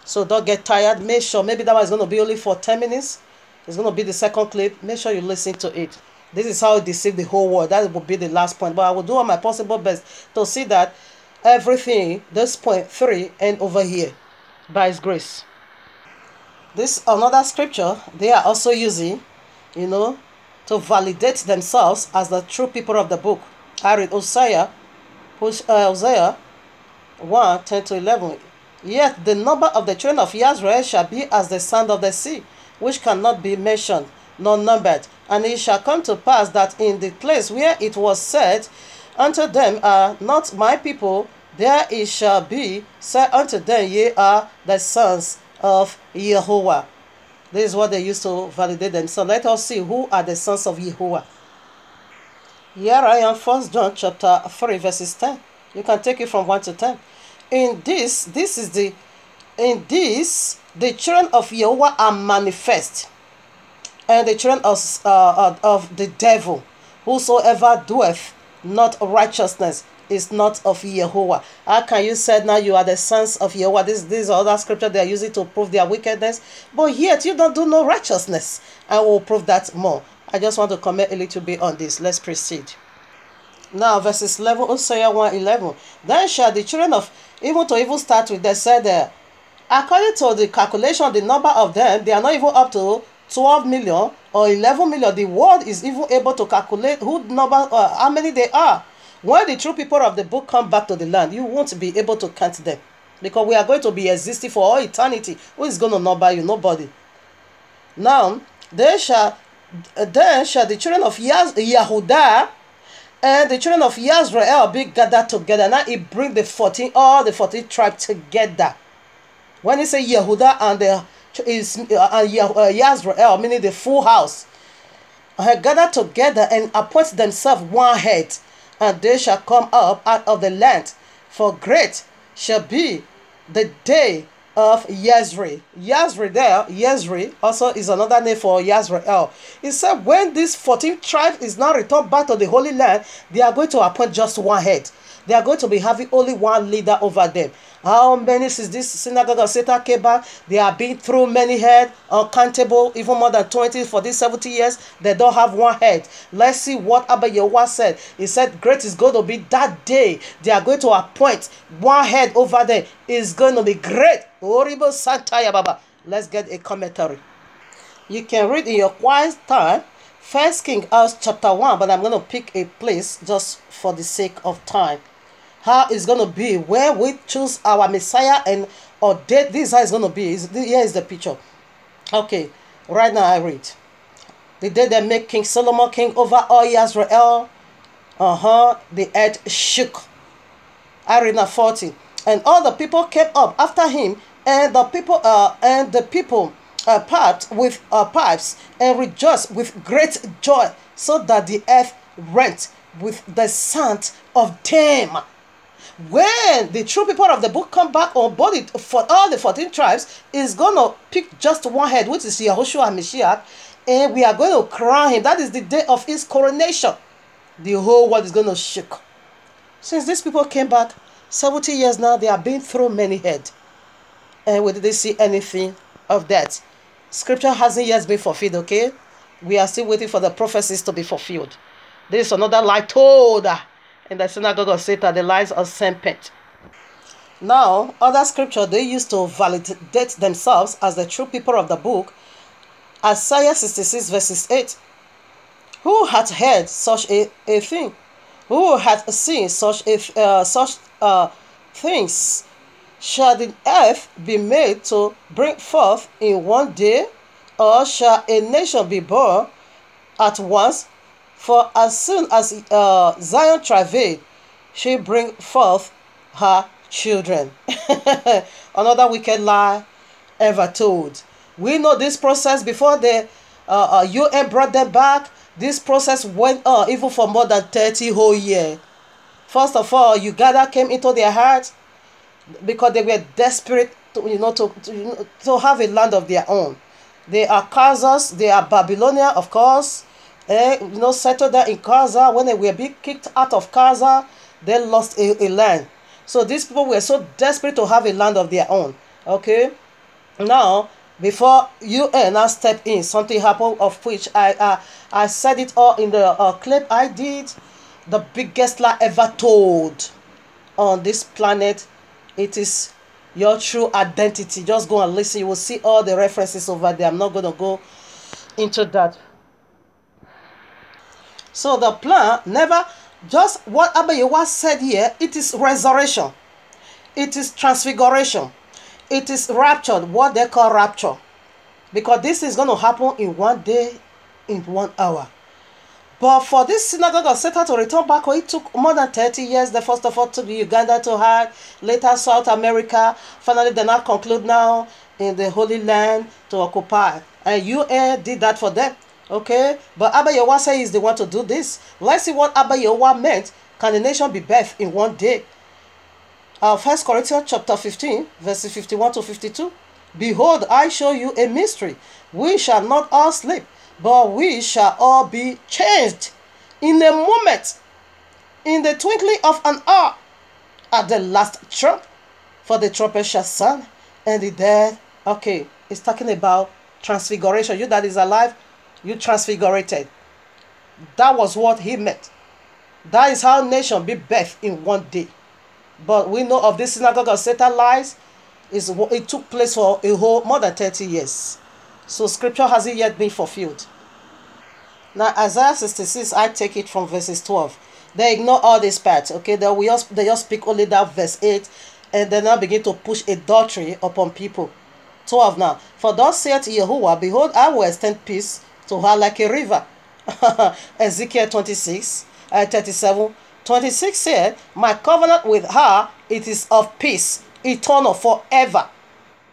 So don't get tired. Make sure, maybe that one is going to be only for 10 minutes. It's going to be the second clip. Make sure you listen to it. This is how it deceived the whole world. That will be the last point. But I will do all my possible best to see that everything, this point 3, and over here, by His grace. This another scripture they are also using, to validate themselves as the true people of the book. I read Hosea 1, 10 to 11. Yet the number of the children of Israel shall be as the sand of the sea, which cannot be mentioned nor numbered. And it shall come to pass that in the place where it was said unto them are not my people, there it shall be said unto them, ye are the sons of Yehovah. This is what they used to validate them. So let us see who are the sons of Yehovah. Here I am, 1 John chapter 3, verses 10. You can take it from 1 to 10. In this, the children of Yehovah are manifest, and the children of the devil, whosoever doeth not righteousness is not of Yehovah. How can you say now you are the sons of Yehovah? This is other scripture they are using to prove their wickedness, but yet you don't do no righteousness. I will prove that more. I just want to comment a little bit on this. Let's proceed. Now, verses 11, Hosea 1:11. Then shall the children of, even start with, they said, According to the calculation, the number of them, they are not even up to 12 million or 11 million. The world is even able to calculate how many they are. When the true people of the book come back to the land, you won't be able to count them, because we are going to be existing for all eternity. Who is going to number you? Nobody. Now, then shall the children of Yehuda and the children of Yisrael be gathered together. Now it bring all the 14 tribes together. When he say Yehuda and Yisrael, meaning the full house, gather together and appoint themselves one head, and they shall come up out of the land. For great shall be the day of Yezri. Yezri also is another name for Yisrael. He said when this 14 tribes is now returned back to the Holy Land, they are going to appoint just one head. They are going to be having only one leader over them. How many since this synagogue of Satan came back? They have been through many heads, uncountable, even more than 20 for these 70 years. They don't have one head. Let's see what Abba Yehowa said. He said, great is going to be that day. They are going to appoint one head over there. It's going to be great. Horrible Santaya Baba. Let's get a commentary. You can read in your quiet time 1 Kings chapter 1, but I'm going to pick a place just for the sake of time. How it's going to be where we choose our Messiah and ordain. This is how it's going to be. Here is the picture. Okay, right now I read. The day they make King Solomon king over all Israel, the earth shook. I read now 40. And all the people came up after him, and the people piped with pipes and rejoiced with great joy, so that the earth rent with the sound of them. When the true people of the book come back on board for all the 14 tribes, is going to pick just one head, which is Yahushua HaMashiach, and we are going to crown him. That is the day of his coronation. The whole world is going to shake. Since these people came back, 70 years now, they have been through many heads. And we didn't see anything of that. Scripture hasn't yet been fulfilled, okay? We are still waiting for the prophecies to be fulfilled. There is another lie told in the synagogue of Satan, the lies of serpent. Now, other scripture they used to validate themselves as the true people of the book. Isaiah 66 verses 8. Who hath heard such a thing? Who hath seen such things? Shall the earth be made to bring forth in one day, or shall a nation be born at once? For as soon as Zion travailed, she bring forth her children. Another wicked lie ever told. We know this process before the UN brought them back. This process went on even for more than 30 whole years. First of all, Uganda came into their hearts because they were desperate to have a land of their own. They are Khazars, they are Babylonia, of course. Settled there in Gaza. When they were being kicked out of Gaza, they lost a land. So these people were so desperate to have a land of their own. Okay, now before UN now step in, something happened of which I said it all in the clip I did. The biggest lie ever told on this planet. It is your true identity. Just go and listen. You will see all the references over there. I'm not going to go into that. So the plan never, just what Abba Yehowa said here, it is resurrection. It is transfiguration. It is rapture, what they call rapture. Because this is going to happen in one day, in 1 hour. But for this synagogue of Satan to return back, it took more than 30 years. They first of all took Uganda to heart, later South America. Finally, they now conclude now in the Holy Land to occupy. And UN did that for them. Okay, but Abba Yehowa says he's the one to do this. Let's see what Abba Yehowa meant. Can the nation be birthed in one day? 1 Corinthians chapter 15, verses 51 to 52. Behold, I show you a mystery. We shall not all sleep, but we shall all be changed in a moment, in the twinkling of an eye, at the last trump. For the trumpet shall sound, and the dead. Okay, it's talking about transfiguration. You that is alive, you transfigurated. That was what he meant. That is how nation be birthed in one day. But we know of this synagogue of Satan lies. It took place for a whole more than 30 years. So scripture hasn't yet been fulfilled. Now Isaiah 66, I take it from verses 12. They ignore all these parts, okay? They just speak only that verse 8, and then now begin to push adultery upon people. 12 now. For thus saith Yahuwah, behold, I will extend peace to her like a river. Ezekiel 26, 37. 26 said, my covenant with her, it is of peace, eternal forever.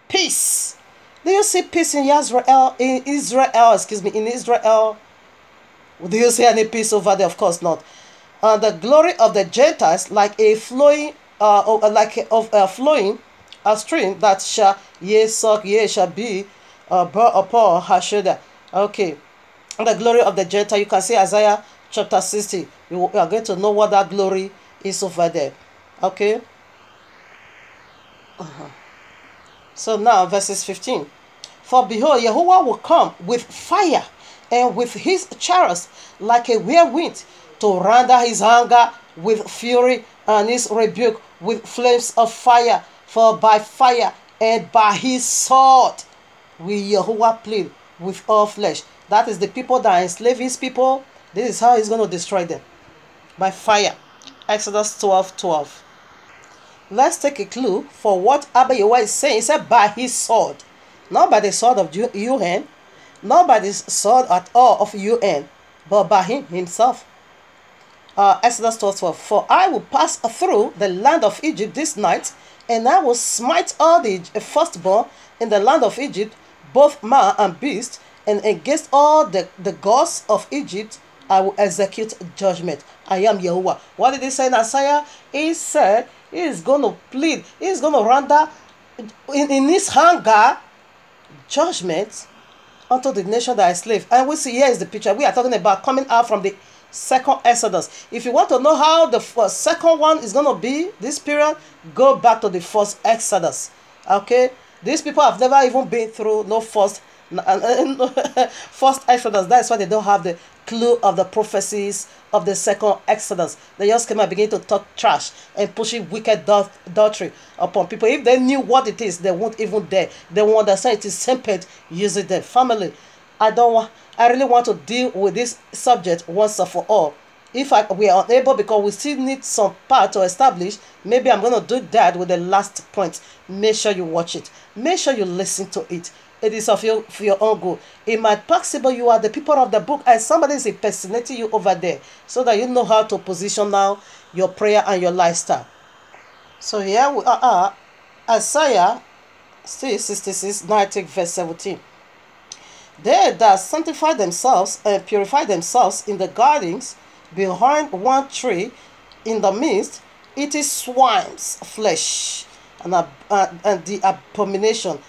Peace. Do you see peace in Israel? In Israel? Do you see any peace over there? Of course not. The glory of the Gentiles like a flowing, flowing a stream that shall shall be upon her shoulder. Okay. The glory of the Gentile, you can see Isaiah chapter 60. You are going to know what that glory is over there. Okay. So now verses 15. For behold, Yahuwah will come with fire and with his chariots like a whirlwind to render his anger with fury and his rebuke with flames of fire. For by fire and by his sword will Yahuwah plead with all flesh. That is the people that enslave his people. This is how he's going to destroy them. By fire. Exodus 12:12. Let's take a clue for what Abba Yahweh is saying. He said by his sword. Not by the sword of UN. Not by the sword at all of UN. But by him himself. Exodus 12:12. For I will pass through the land of Egypt this night, and I will smite all the firstborn in the land of Egypt, both man and beast, and against all the gods of Egypt I will execute judgment. I am Yahuwah. What did he say in Isaiah? He said he is going to plead, he is going to render in his anger judgment unto the nation that is slave. And we see here is the picture. We are talking about coming out from the second Exodus. If you want to know how the second one is going to be, this period, go back to the first Exodus. Okay? These people have never even been through no first Exodus. That's why they don't have the clue of the prophecies of the second Exodus. They just came and begin to talk trash and pushing wicked doctrine upon people. If they knew what it is, they won't even dare. They won't understand it is serpent using their family. I really want to deal with this subject once and for all. If we are unable, because we still need some part to establish, maybe I'm going to do that with the last point. Make sure you watch it. Make sure you listen to it. It is for your own good. It might possible you are the people of the book and somebody is impersonating you over there, so that you know how to position now your prayer and your lifestyle. So here we are, Isaiah 66, 19, verse 17. They that sanctify themselves and purify themselves in the gardens behind one tree in the midst, it is swine's flesh, and the abomination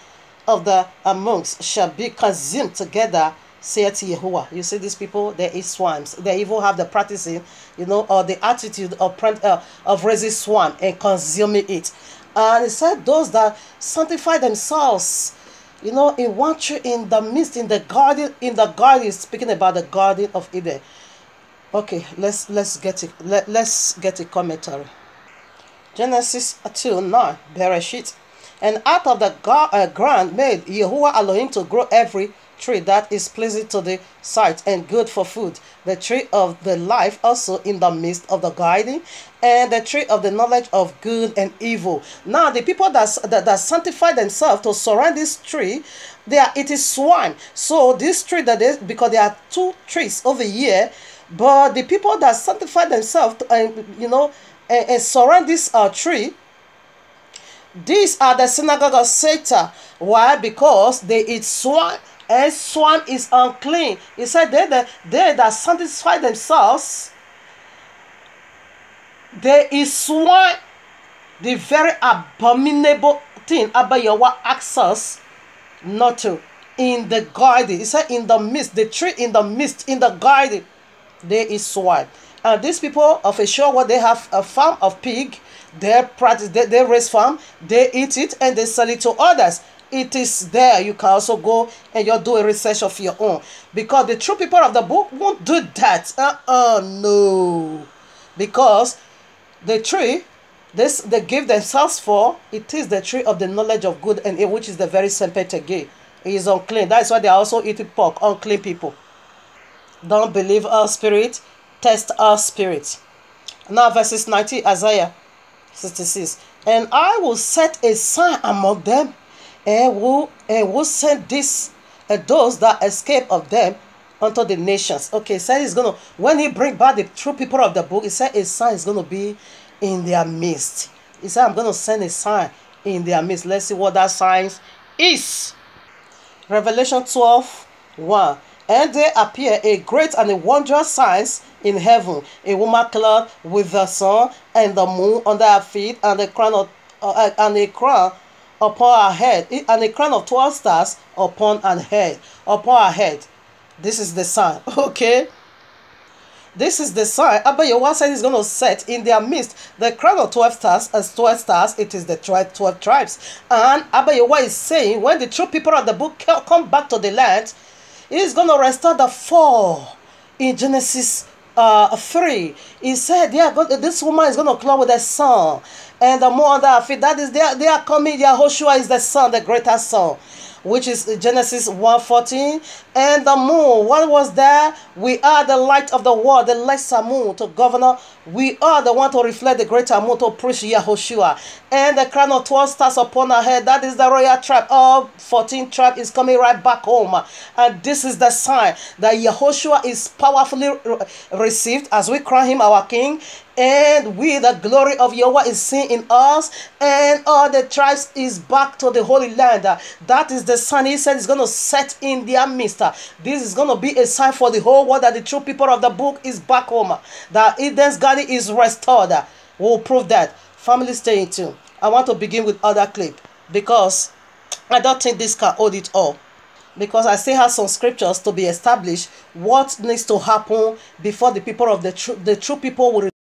of the amongst shall be consumed together, saith Yahuwah. You see these people, they eat swines. They even have the practicing, or the attitude of raising swine and consuming it. And it said those that sanctify themselves, in one tree in the midst, in the garden, speaking about the Garden of Eden. Okay, let's get it. Let's get a commentary. Genesis 2:9, Bereshit. And out of the ground made Yahuwah Elohim to grow every tree that is pleasing to the sight and good for food. The tree of the life also in the midst of the garden, and the tree of the knowledge of good and evil. Now the people that sanctify themselves to surround this tree, it is swine. So this tree because there are two trees over here, but the people that sanctify themselves and surround this tree, these are the synagogue of Satan. Why? Because they eat swine, and swine is unclean. He said they that sanctify themselves, they eat swine, the very abominable thing Abba Yahweh asks us not to. In the garden, he said in the midst, the tree in the midst, in the garden, they eat swine. And these people of a sure what they have a farm of pig. They raise farm, they eat it, and they sell it to others. It is there. You can also go and you do a research of your own, because the true people of the book won't do that. No, because the tree This they give themselves for. It is the tree of the knowledge of good and evil, which is the very serpent again. It is unclean. That is why they are also eating pork. Unclean people. Don't believe our spirit. Test our spirit. Now verses 19, Isaiah 66. And I will set a sign among them, and will send this and those that escape of them unto the nations. Okay, he said he's gonna, when he bring back the true people of the book, he said a sign is gonna be in their midst. He said, I'm gonna send a sign in their midst. Let's see what that sign is. Revelation 12:1. And there appear a great and a wondrous signs in heaven, a woman clothed with the sun and the moon under her feet, and a crown upon her head, and a crown of 12 stars upon her head. This is the sign. Okay, this is the sign. Abba Yehowa said he's going to set in their midst the crown of 12 stars. As 12 stars, it is the 12 tribes. And Abba Yehowa is saying, when the true people of the book come back to the land, he's going to restore the fall in Genesis 3. He said, this woman is going to clothe with the sun and the moon under her feet. That is, they are coming. Yahushua is the sun, the greater sun, which is Genesis 1:14. And the moon, what was there? We are the light of the world, the lesser moon to governor. We are the one to reflect the greater moon to preach Yahushua. And the crown of 12 stars upon her head, that is the royal tribe. All 14 tribe is coming right back home. And this is the sign that Yahushua is powerfully received as we crown him our king. And we, the glory of Yahweh is seen in us, and all the tribes is back to the Holy Land. That is the sign he said is going to set in their midst. This is going to be a sign for the whole world that the true people of the book is back home. That Eden's garden is restored. We'll prove that. Family, stay in tune. I want to begin with other clip because I don't think this can hold it all. Because I still have some scriptures to be established. What needs to happen before the people of the true people will